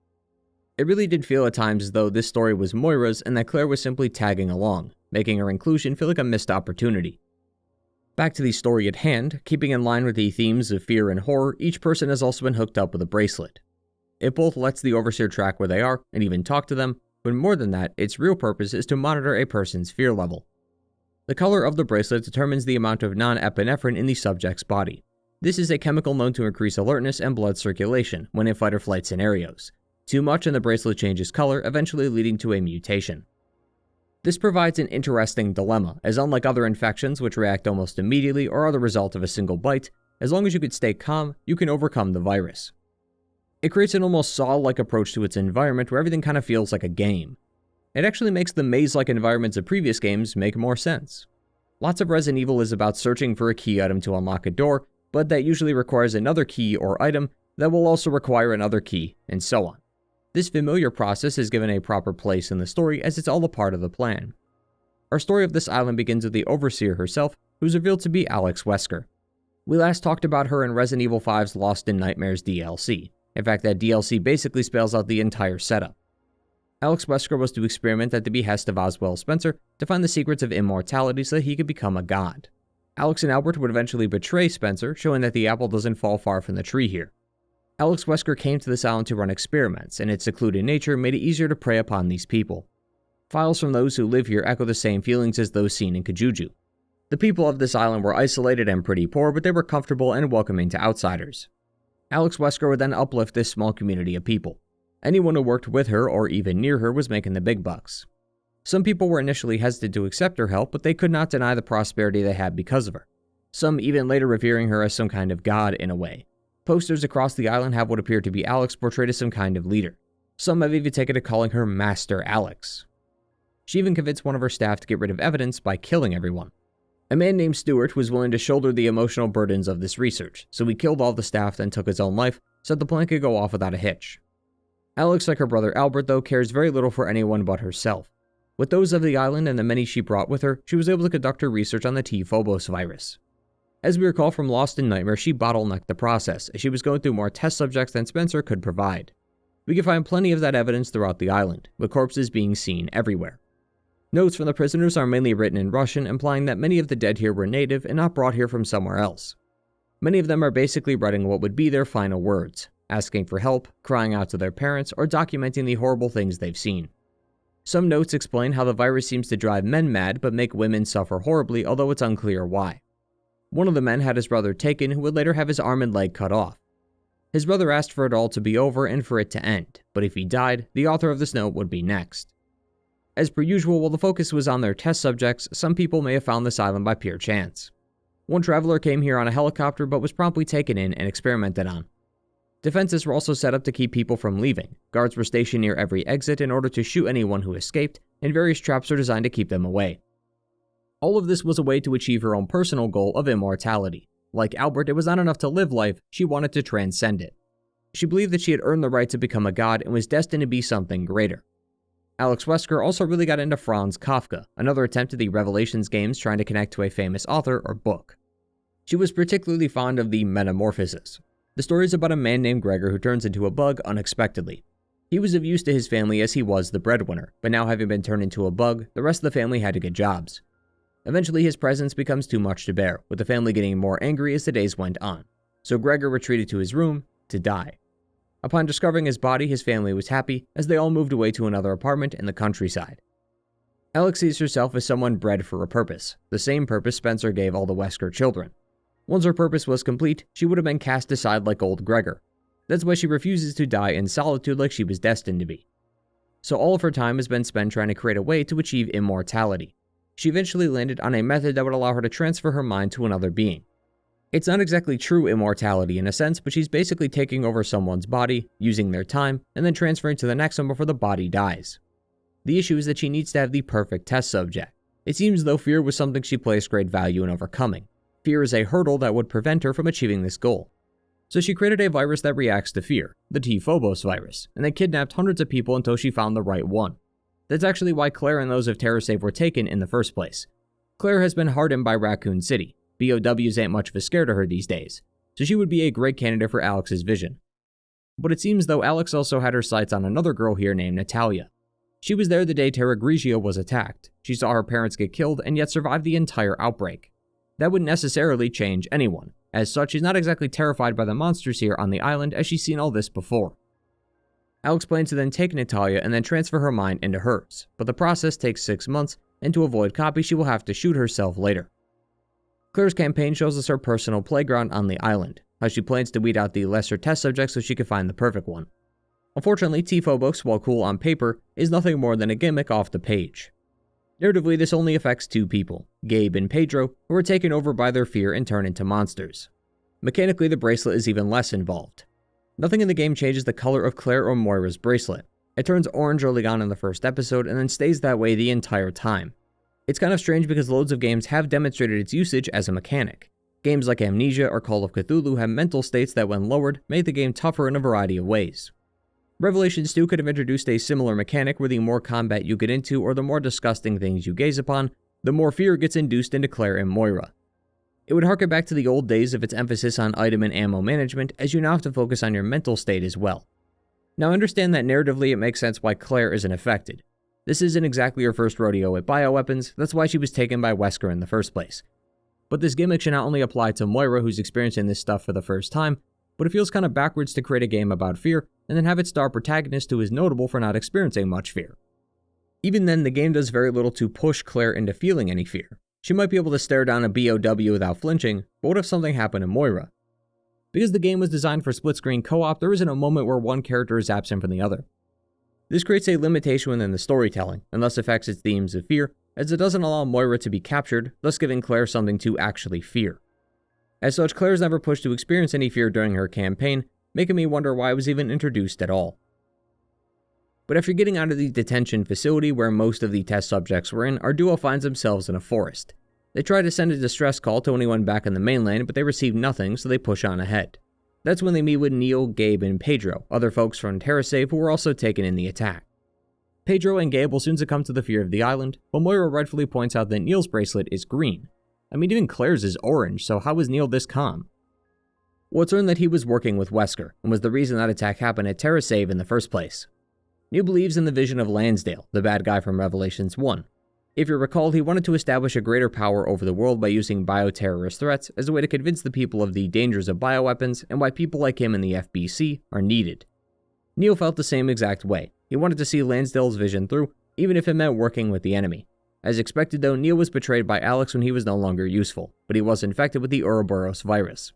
It really did feel at times as though this story was Moira's and that Claire was simply tagging along, making her inclusion feel like a missed opportunity. Back to the story at hand, keeping in line with the themes of fear and horror, each person has also been hooked up with a bracelet. It both lets the Overseer track where they are and even talk to them, but more than that, its real purpose is to monitor a person's fear level. The color of the bracelet determines the amount of non-epinephrine in the subject's body. This is a chemical known to increase alertness and blood circulation when in fight or flight scenarios. Too much and the bracelet changes color, eventually leading to a mutation. This provides an interesting dilemma, as unlike other infections which react almost immediately or are the result of a single bite, as long as you can stay calm, you can overcome the virus. It creates an almost Saw-like approach to its environment where everything kind of feels like a game. It actually makes the maze-like environments of previous games make more sense. Lots of Resident Evil is about searching for a key item to unlock a door, but that usually requires another key or item that will also require another key, and so on. This familiar process is given a proper place in the story as it's all a part of the plan. Our story of this island begins with the Overseer herself, who's revealed to be Alex Wesker. We last talked about her in Resident Evil 5's Lost in Nightmares DLC. In fact, that DLC basically spells out the entire setup. Alex Wesker was to experiment at the behest of Oswald Spencer to find the secrets of immortality so that he could become a god. Alex and Albert would eventually betray Spencer, showing that the apple doesn't fall far from the tree here. Alex Wesker came to this island to run experiments, and its secluded nature made it easier to prey upon these people. Files from those who live here echo the same feelings as those seen in Kajuju. The people of this island were isolated and pretty poor, but they were comfortable and welcoming to outsiders. Alex Wesker would then uplift this small community of people. Anyone who worked with her or even near her was making the big bucks. Some people were initially hesitant to accept her help, but they could not deny the prosperity they had because of her. Some even later revering her as some kind of god in a way. Posters across the island have what appear to be Alex portrayed as some kind of leader. Some have even taken to calling her Master Alex. She even convinced one of her staff to get rid of evidence by killing everyone. A man named Stewart was willing to shoulder the emotional burdens of this research, so he killed all the staff then took his own life, so the plan could go off without a hitch. Alex, like her brother Albert though, cares very little for anyone but herself. With those of the island and the many she brought with her, she was able to conduct her research on the T-Phobos virus. As we recall from Lost in Nightmare, she bottlenecked the process, as she was going through more test subjects than Spencer could provide. We can find plenty of that evidence throughout the island, with corpses being seen everywhere. Notes from the prisoners are mainly written in Russian, implying that many of the dead here were native and not brought here from somewhere else. Many of them are basically writing what would be their final words, asking for help, crying out to their parents, or documenting the horrible things they've seen. Some notes explain how the virus seems to drive men mad but make women suffer horribly, although it's unclear why. One of the men had his brother taken, who would later have his arm and leg cut off. His brother asked for it all to be over and for it to end, but if he died, the author of this note would be next. As per usual, while the focus was on their test subjects, some people may have found this island by pure chance. One traveler came here on a helicopter but was promptly taken in and experimented on. Defenses were also set up to keep people from leaving. Guards were stationed near every exit in order to shoot anyone who escaped, and various traps were designed to keep them away. All of this was a way to achieve her own personal goal of immortality. Like Albert, it was not enough to live life, she wanted to transcend it. She believed that she had earned the right to become a god and was destined to be something greater. Alex Wesker also really got into Franz Kafka, another attempt at the Revelations games trying to connect to a famous author or book. She was particularly fond of the Metamorphosis. The story is about a man named Gregor who turns into a bug unexpectedly. He was of use to his family as he was the breadwinner, but now having been turned into a bug, the rest of the family had to get jobs. Eventually his presence becomes too much to bear, with the family getting more angry as the days went on, so Gregor retreated to his room to die. Upon discovering his body, his family was happy, as they all moved away to another apartment in the countryside. Alex sees herself as someone bred for a purpose, the same purpose Spencer gave all the Wesker children. Once her purpose was complete, she would have been cast aside like old Gregor. That's why she refuses to die in solitude like she was destined to be. So all of her time has been spent trying to create a way to achieve immortality. She eventually landed on a method that would allow her to transfer her mind to another being. It's not exactly true immortality in a sense, but she's basically taking over someone's body, using their time, and then transferring to the next one before the body dies. The issue is that she needs to have the perfect test subject. It seems as though fear was something she placed great value in overcoming. Fear is a hurdle that would prevent her from achieving this goal. So she created a virus that reacts to fear, the T-Phobos virus, and then kidnapped hundreds of people until she found the right one. That's actually why Claire and those of TerraSave were taken in the first place. Claire has been hardened by Raccoon City. BOWs ain't much of a scare to her these days, so she would be a great candidate for Alex's vision. But it seems though Alex also had her sights on another girl here named Natalia. She was there the day Terra Grigia was attacked. She saw her parents get killed and yet survived the entire outbreak. That wouldn't necessarily change anyone. As such, she's not exactly terrified by the monsters here on the island as she's seen all this before. Alex plans to then take Natalia and then transfer her mind into hers, but the process takes 6 months, and to avoid copy she will have to shoot herself later. Claire's campaign shows us her personal playground on the island, how she plans to weed out the lesser test subjects so she can find the perfect one. Unfortunately, T-Phobos, while cool on paper, is nothing more than a gimmick off the page. Narratively, this only affects 2 people, Gabe and Pedro, who are taken over by their fear and turn into monsters. Mechanically, the bracelet is even less involved. Nothing in the game changes the color of Claire or Moira's bracelet. It turns orange early on in the first episode and then stays that way the entire time. It's kind of strange because loads of games have demonstrated its usage as a mechanic. Games like Amnesia or Call of Cthulhu have mental states that when lowered, made the game tougher in a variety of ways. Revelations 2 could have introduced a similar mechanic where the more combat you get into or the more disgusting things you gaze upon, the more fear gets induced into Claire and Moira. It would harken back to the old days of its emphasis on item and ammo management, as you now have to focus on your mental state as well. Now understand that narratively it makes sense why Claire isn't affected. This isn't exactly her first rodeo with bioweapons, that's why she was taken by Wesker in the first place. But this gimmick should not only apply to Moira, who's experiencing this stuff for the first time, but it feels kind of backwards to create a game about fear and then have its star protagonist who is notable for not experiencing much fear. Even then, the game does very little to push Claire into feeling any fear. She might be able to stare down a BOW without flinching, but what if something happened to Moira? Because the game was designed for split-screen co-op, there isn't a moment where one character is absent from the other. This creates a limitation within the storytelling, and thus affects its themes of fear, as it doesn't allow Moira to be captured, thus giving Claire something to actually fear. As such, Claire's never pushed to experience any fear during her campaign, making me wonder why it was even introduced at all. But after getting out of the detention facility where most of the test subjects were in, our duo finds themselves in a forest. They try to send a distress call to anyone back on the mainland, but they receive nothing, so they push on ahead. That's when they meet with Neil, Gabe, and Pedro, other folks from TerraSave who were also taken in the attack. Pedro and Gabe will soon succumb to the fear of the island, but Moira rightfully points out that Neil's bracelet is green. I mean, even Claire's is orange, so how is Neil this calm? Well, it's learned that he was working with Wesker, and was the reason that attack happened at TerraSave in the first place. Neil believes in the vision of Lansdale, the bad guy from Revelations 1. If you recall, he wanted to establish a greater power over the world by using bioterrorist threats as a way to convince the people of the dangers of bioweapons and why people like him in the FBC are needed. Neil felt the same exact way. He wanted to see Lansdale's vision through, even if it meant working with the enemy. As expected though, Neil was betrayed by Alex when he was no longer useful, but he was infected with the Ouroboros virus.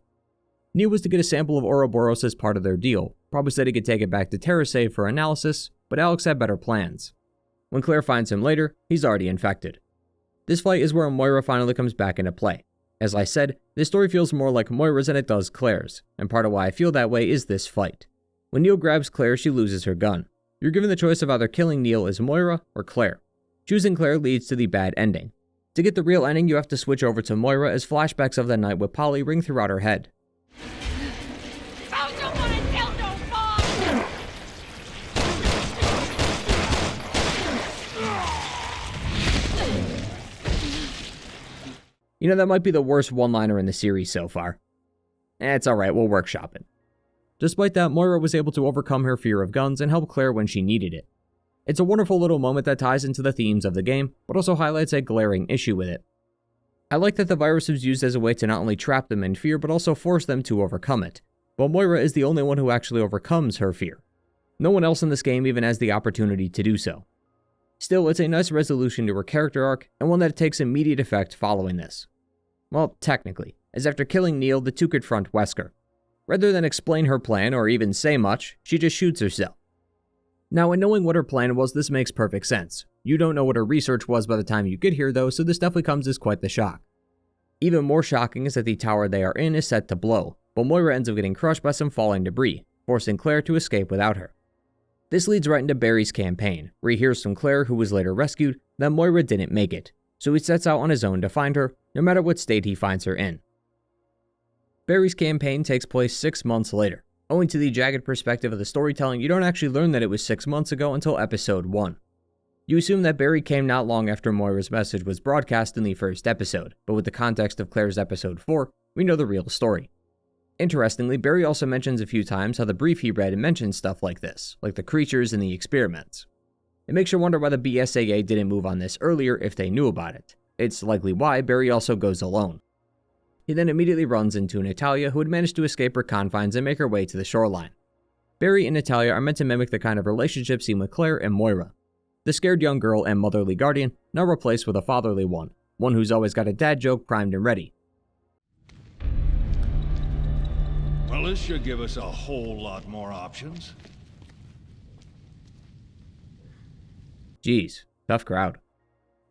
Neil was to get a sample of Ouroboros as part of their deal, probably said he could take it back to TerraSave for analysis, but Alex had better plans. When Claire finds him later, he's already infected. This fight is where Moira finally comes back into play. As I said, this story feels more like Moira's than it does Claire's, and part of why I feel that way is this fight. When Neil grabs Claire, she loses her gun. You're given the choice of either killing Neil as Moira or Claire. Choosing Claire leads to the bad ending. To get the real ending, you have to switch over to Moira as flashbacks of that night with Polly ring throughout her head. You know, that might be the worst one-liner in the series so far. It's alright, we'll workshop it. Despite that, Moira was able to overcome her fear of guns and help Claire when she needed it. It's a wonderful little moment that ties into the themes of the game, but also highlights a glaring issue with it. I like that the virus was used as a way to not only trap them in fear, but also force them to overcome it, while Moira is the only one who actually overcomes her fear. No one else in this game even has the opportunity to do so. Still, it's a nice resolution to her character arc, and one that takes immediate effect following this. Well, technically, as after killing Neil, the two confront Wesker. Rather than explain her plan or even say much, she just shoots herself. Now, in knowing what her plan was, this makes perfect sense. You don't know what her research was by the time you get here though, so this definitely comes as quite the shock. Even more shocking is that the tower they are in is set to blow, but Moira ends up getting crushed by some falling debris, forcing Claire to escape without her. This leads right into Barry's campaign, where he hears from Claire, who was later rescued, that Moira didn't make it, so he sets out on his own to find her, no matter what state he finds her in. Barry's campaign takes place 6 months later. Owing to the jagged perspective of the storytelling, you don't actually learn that it was 6 months ago until episode 1. You assume that Barry came not long after Moira's message was broadcast in the first episode, but with the context of Claire's episode 4, we know the real story. Interestingly, Barry also mentions a few times how the brief he read mentions stuff like this, like the creatures and the experiments. It makes you wonder why the BSAA didn't move on this earlier if they knew about it. It's likely why Barry also goes alone. He then immediately runs into Natalia, who had managed to escape her confines and make her way to the shoreline. Barry and Natalia are meant to mimic the kind of relationship seen with Claire and Moira. The scared young girl and motherly guardian, now replaced with a fatherly one who's always got a dad joke primed and ready. Well, this should give us a whole lot more options. Geez, tough crowd.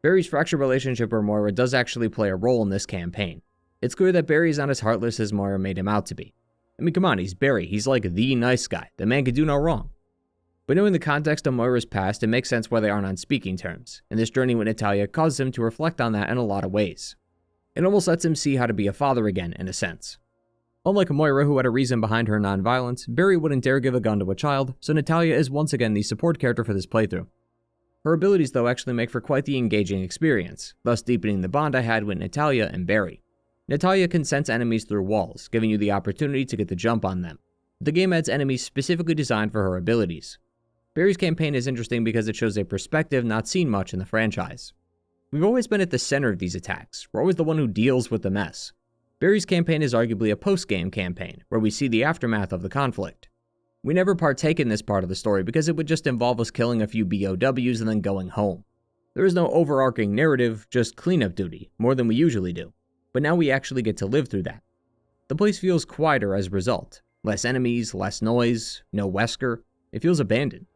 Barry's fractured relationship with Moira does actually play a role in this campaign. It's clear that Barry's not as heartless as Moira made him out to be. I mean, come on, he's Barry. He's like the nice guy. The man could do no wrong. But knowing the context of Moira's past, it makes sense why they aren't on speaking terms, and this journey with Natalia causes him to reflect on that in a lot of ways. It almost lets him see how to be a father again, in a sense. Unlike Moira, who had a reason behind her non-violence, Barry wouldn't dare give a gun to a child, so Natalia is once again the support character for this playthrough. Her abilities, though, actually make for quite the engaging experience, thus deepening the bond I had with Natalia and Barry. Natalia can sense enemies through walls, giving you the opportunity to get the jump on them. The game adds enemies specifically designed for her abilities. Barry's campaign is interesting because it shows a perspective not seen much in the franchise. We've always been at the center of these attacks. We're always the one who deals with the mess. Barry's campaign is arguably a post-game campaign, where we see the aftermath of the conflict. We never partake in this part of the story because it would just involve us killing a few BOWs and then going home. There is no overarching narrative, just cleanup duty, more than we usually do. But now we actually get to live through that. The place feels quieter as a result. Less enemies, less noise, no Wesker. It feels abandoned.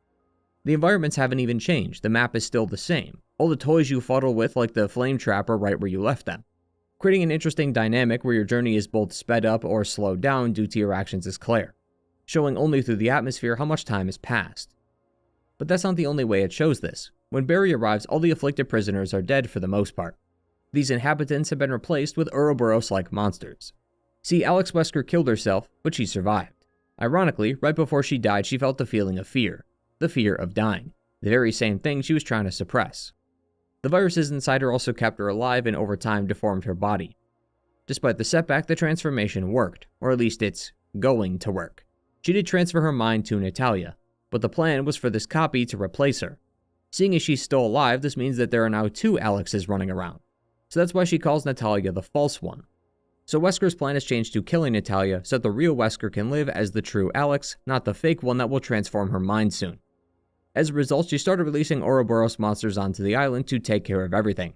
The environments haven't even changed, the map is still the same. All the toys you fuddle with, like the flame trap, are right where you left them. Creating an interesting dynamic where your journey is both sped up or slowed down due to your actions as Claire, showing only through the atmosphere how much time has passed. But that's not the only way it shows this. When Barry arrives, all the afflicted prisoners are dead for the most part. These inhabitants have been replaced with Ouroboros-like monsters. See, Alex Wesker killed herself, but she survived. Ironically, right before she died, she felt the feeling of fear. The fear of dying. The very same thing she was trying to suppress. The viruses inside her also kept her alive and over time deformed her body. Despite the setback, the transformation worked, or at least it's going to work. She did transfer her mind to Natalia, but the plan was for this copy to replace her. Seeing as she's still alive, this means that there are now two Alexes running around. So that's why she calls Natalia the false one. So Wesker's plan has changed to killing Natalia so that the real Wesker can live as the true Alex, not the fake one that will transform her mind soon. As a result, she started releasing Ouroboros monsters onto the island to take care of everything.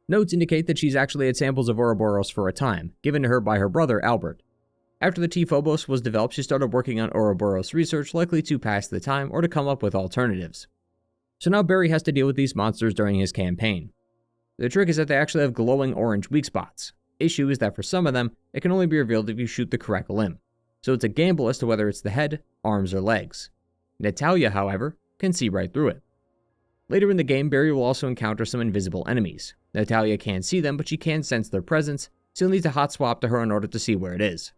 Notes indicate that she's actually had samples of Ouroboros for a time, given to her by her brother Albert. After the T-Phobos was developed, she started working on Ouroboros research, likely to pass the time or to come up with alternatives. So now Barry has to deal with these monsters during his campaign. The trick is that they actually have glowing orange weak spots. Issue is that for some of them, it can only be revealed if you shoot the correct limb. So it's a gamble as to whether it's the head, arms, or legs. Natalia, however, can see right through it. Later in the game, Barry will also encounter some invisible enemies. Natalia can't see them, but she can sense their presence, so you'll need to hot swap to her in order to see where it is.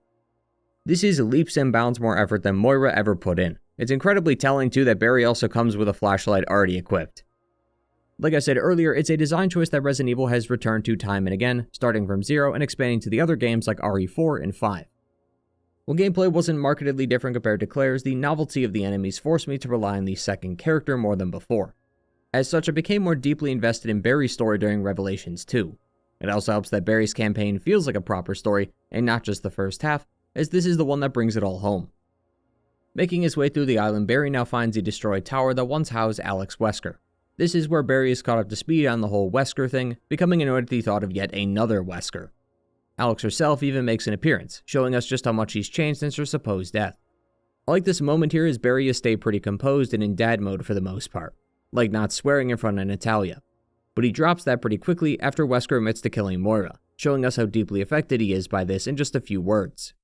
This is leaps and bounds more effort than Moira ever put in. It's incredibly telling too that Barry also comes with a flashlight already equipped. Like I said earlier, it's a design choice that Resident Evil has returned to time and again, starting from 0 and expanding to the other games like RE4 and 5. While gameplay wasn't markedly different compared to Claire's, the novelty of the enemies forced me to rely on the second character more than before. As such, I became more deeply invested in Barry's story during Revelations 2. It also helps that Barry's campaign feels like a proper story, and not just the first half, as this is the one that brings it all home. Making his way through the island, Barry now finds a destroyed tower that once housed Alex Wesker. This is where Barry is caught up to speed on the whole Wesker thing, becoming annoyed at the thought of yet another Wesker. Alex herself even makes an appearance, showing us just how much she's changed since her supposed death. I like this moment here as Barry has stayed pretty composed and in dad mode for the most part, like not swearing in front of Natalia. But he drops that pretty quickly after Wesker admits to killing Moira, showing us how deeply affected he is by this in just a few words.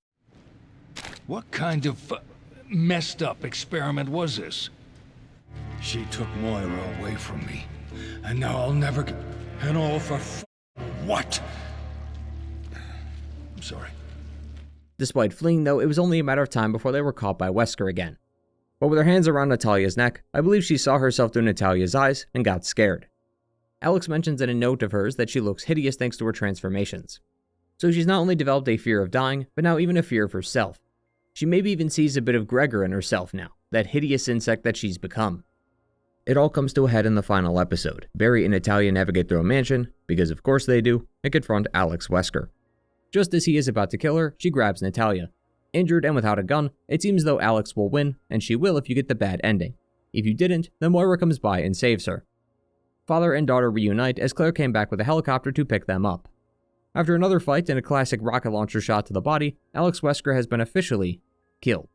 What kind of messed up experiment was this? She took Moira away from me, and now I'll never get... And all for what? I'm sorry. Despite fleeing though, it was only a matter of time before they were caught by Wesker again. But with her hands around Natalia's neck, I believe she saw herself through Natalia's eyes and got scared. Alex mentions in a note of hers that she looks hideous thanks to her transformations. So she's not only developed a fear of dying, but now even a fear of herself. She maybe even sees a bit of Gregor in herself now, that hideous insect that she's become. It all comes to a head in the final episode. Barry and Natalia navigate through a mansion, because of course they do, and confront Alex Wesker. Just as he is about to kill her, she grabs Natalia. Injured and without a gun, it seems though Alex will win, and she will if you get the bad ending. If you didn't, then Moira comes by and saves her. Father and daughter reunite as Claire came back with a helicopter to pick them up. After another fight and a classic rocket launcher shot to the body, Alex Wesker has been officially killed.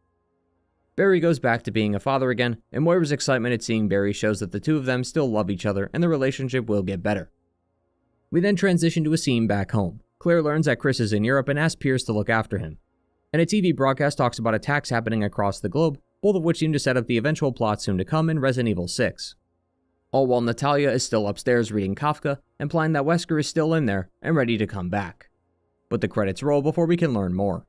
Barry goes back to being a father again, and Moira's excitement at seeing Barry shows that the two of them still love each other and the relationship will get better. We then transition to a scene back home. Claire learns that Chris is in Europe and asks Pierce to look after him. And a TV broadcast talks about attacks happening across the globe, both of which seem to set up the eventual plot soon to come in Resident Evil 6. All while Natalia is still upstairs reading Kafka, implying that Wesker is still in there and ready to come back. But the credits roll before we can learn more.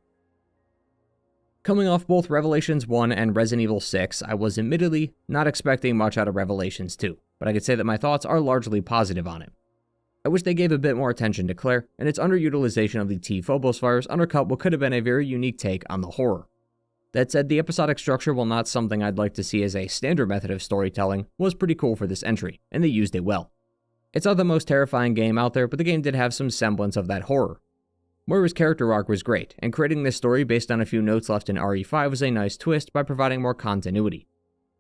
Coming off both Revelations 1 and Resident Evil 6, I was admittedly not expecting much out of Revelations 2, but I could say that my thoughts are largely positive on it. I wish they gave a bit more attention to Claire, and its underutilization of the T-Phobos virus undercut what could have been a very unique take on the horror. That said, the episodic structure, while not something I'd like to see as a standard method of storytelling, was pretty cool for this entry, and they used it well. It's not the most terrifying game out there, but the game did have some semblance of that horror. Moira's character arc was great, and creating this story based on a few notes left in RE5 was a nice twist by providing more continuity.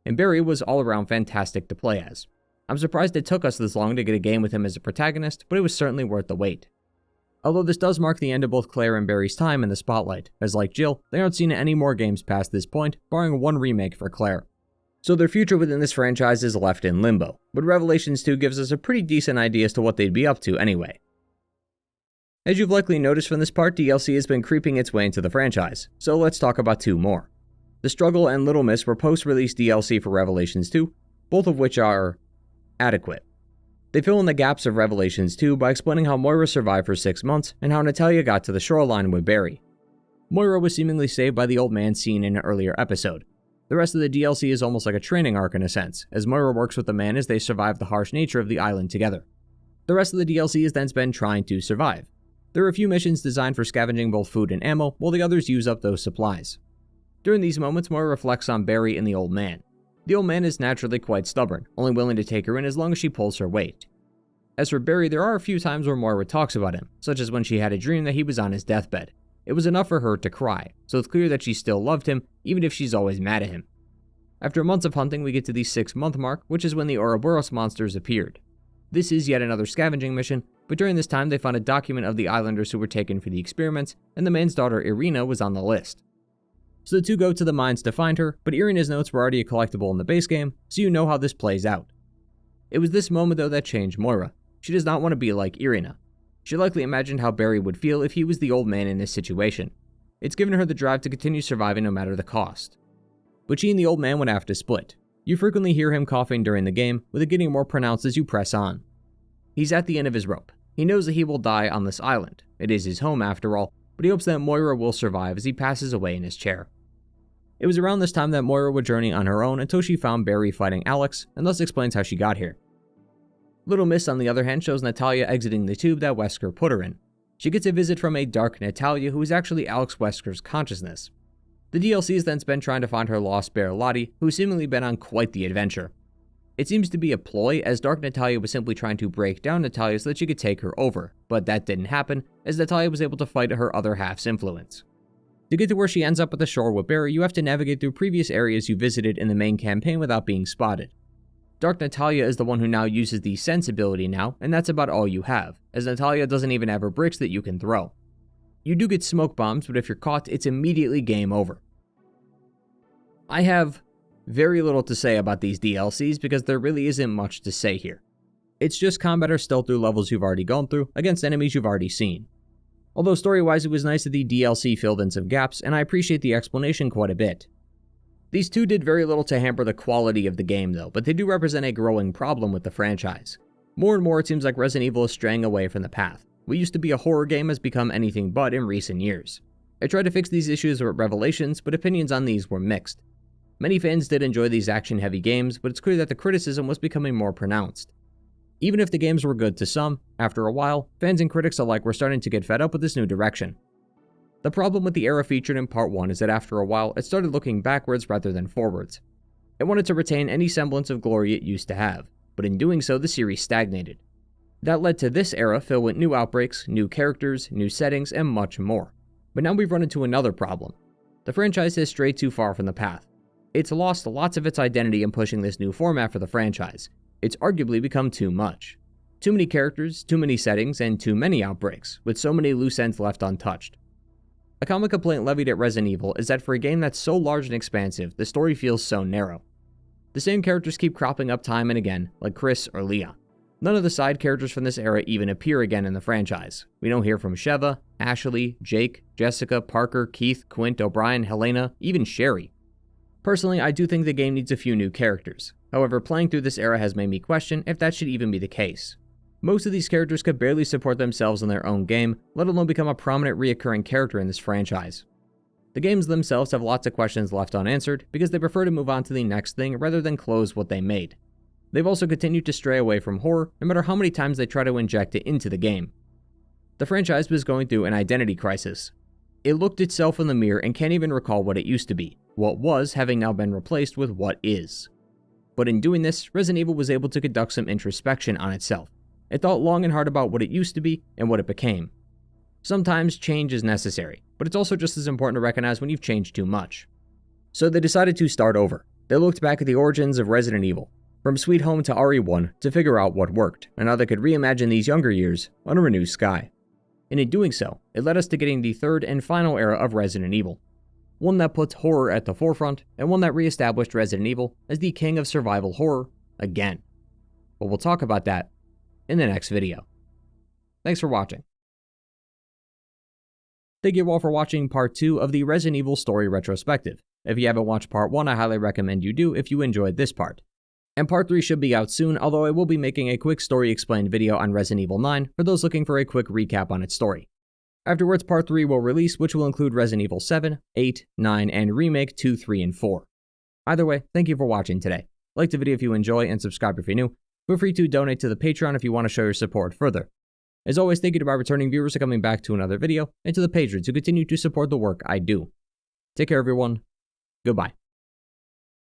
And Barry was all around fantastic to play as. I'm surprised it took us this long to get a game with him as a protagonist, but it was certainly worth the wait. Although this does mark the end of both Claire and Barry's time in the spotlight, as like Jill, they aren't seen in any more games past this point, barring one remake for Claire. So their future within this franchise is left in limbo, but Revelations 2 gives us a pretty decent idea as to what they'd be up to anyway. As you've likely noticed from this part, DLC has been creeping its way into the franchise, so let's talk about two more. The Struggle and Little Miss were post-release DLC for Revelations 2, both of which are adequate. They fill in the gaps of Revelations 2 by explaining how Moira survived for 6 months and how Natalia got to the shoreline with Barry. Moira was seemingly saved by the old man seen in an earlier episode. The rest of the DLC is almost like a training arc in a sense, as Moira works with the man as they survive the harsh nature of the island together. The rest of the DLC is then spent trying to survive. There are a few missions designed for scavenging both food and ammo, while the others use up those supplies. During these moments, Moira reflects on Barry and the old man. The old man is naturally quite stubborn, only willing to take her in as long as she pulls her weight. As for Barry, there are a few times where Moira talks about him, such as when she had a dream that he was on his deathbed. It was enough for her to cry, so it's clear that she still loved him, even if she's always mad at him. After months of hunting, we get to the 6-month mark, which is when the Ouroboros monsters appeared. This is yet another scavenging mission, but during this time they found a document of the islanders who were taken for the experiments, and the man's daughter Irina was on the list. So the two go to the mines to find her, but Irina's notes were already a collectible in the base game, so you know how this plays out. It was this moment though that changed Moira. She does not want to be like Irina. She likely imagined how Barry would feel if he was the old man in this situation. It's given her the drive to continue surviving no matter the cost. But she and the old man would have to split. You frequently hear him coughing during the game, with it getting more pronounced as you press on. He's at the end of his rope. He knows that he will die on this island. It is his home after all, but he hopes that Moira will survive as he passes away in his chair. It was around this time that Moira would journey on her own until she found Barry fighting Alex, and thus explains how she got here. Little Miss, on the other hand, shows Natalia exiting the tube that Wesker put her in. She gets a visit from a dark Natalia who is actually Alex Wesker's consciousness. The DLC is then spent trying to find her lost bear Lottie, who's seemingly been on quite the adventure. It seems to be a ploy, as Dark Natalia was simply trying to break down Natalia so that she could take her over, but that didn't happen, as Natalia was able to fight her other half's influence. To get to where she ends up at the shore with Barry, you have to navigate through previous areas you visited in the main campaign without being spotted. Dark Natalia is the one who now uses the sense ability now, and that's about all you have, as Natalia doesn't even have her bricks that you can throw. You do get smoke bombs, but if you're caught, it's immediately game over. I have very little to say about these DLCs because there really isn't much to say here. It's just combat or stealth through levels you've already gone through, against enemies you've already seen. Although story-wise it was nice that the DLC filled in some gaps, and I appreciate the explanation quite a bit. These two did very little to hamper the quality of the game though, but they do represent a growing problem with the franchise. More and more it seems like Resident Evil is straying away from the path. What used to be a horror game has become anything but in recent years. I tried to fix these issues with Revelations, but opinions on these were mixed. Many fans did enjoy these action-heavy games, but it's clear that the criticism was becoming more pronounced. Even if the games were good to some, after a while, fans and critics alike were starting to get fed up with this new direction. The problem with the era featured in Part 1 is that after a while, it started looking backwards rather than forwards. It wanted to retain any semblance of glory it used to have, but in doing so, the series stagnated. That led to this era filled with new outbreaks, new characters, new settings, and much more. But now we've run into another problem. The franchise has strayed too far from the path. It's lost lots of its identity in pushing this new format for the franchise. It's arguably become too much. Too many characters, too many settings, and too many outbreaks, with so many loose ends left untouched. A common complaint levied at Resident Evil is that for a game that's so large and expansive, the story feels so narrow. The same characters keep cropping up time and again, like Chris or Leon. None of the side characters from this era even appear again in the franchise. We don't hear from Sheva, Ashley, Jake, Jessica, Parker, Keith, Quint, O'Brien, Helena, even Sherry. Personally, I do think the game needs a few new characters. However, playing through this era has made me question if that should even be the case. Most of these characters could barely support themselves in their own game, let alone become a prominent reoccurring character in this franchise. The games themselves have lots of questions left unanswered because they prefer to move on to the next thing rather than close what they made. They've also continued to stray away from horror no matter how many times they try to inject it into the game. The franchise was going through an identity crisis. It looked itself in the mirror and can't even recall what it used to be, what was having now been replaced with what is. But in doing this, Resident Evil was able to conduct some introspection on itself. It thought long and hard about what it used to be and what it became. Sometimes change is necessary, but it's also just as important to recognize when you've changed too much. So they decided to start over. They looked back at the origins of Resident Evil, from Sweet Home to RE1, to figure out what worked, and how they could reimagine these younger years under a new sky. And in doing so, it led us to getting the third and final era of Resident Evil. One that puts horror at the forefront, and one that re-established Resident Evil as the king of survival horror again. But we'll talk about that in the next video. Thanks for watching. Thank you all for watching part 2 of the Resident Evil story retrospective. If you haven't watched part 1, I highly recommend you do if you enjoyed this part. And part 3 should be out soon, although I will be making a quick story explained video on Resident Evil 9 for those looking for a quick recap on its story. Afterwards, Part 3 will release, which will include Resident Evil 7, 8, 9, and Remake 2, 3, and 4. Either way, thank you for watching today. Like the video if you enjoy, and subscribe if you're new. Feel free to donate to the Patreon if you want to show your support further. As always, thank you to my returning viewers for coming back to another video, and to the patrons who continue to support the work I do. Take care, everyone. Goodbye.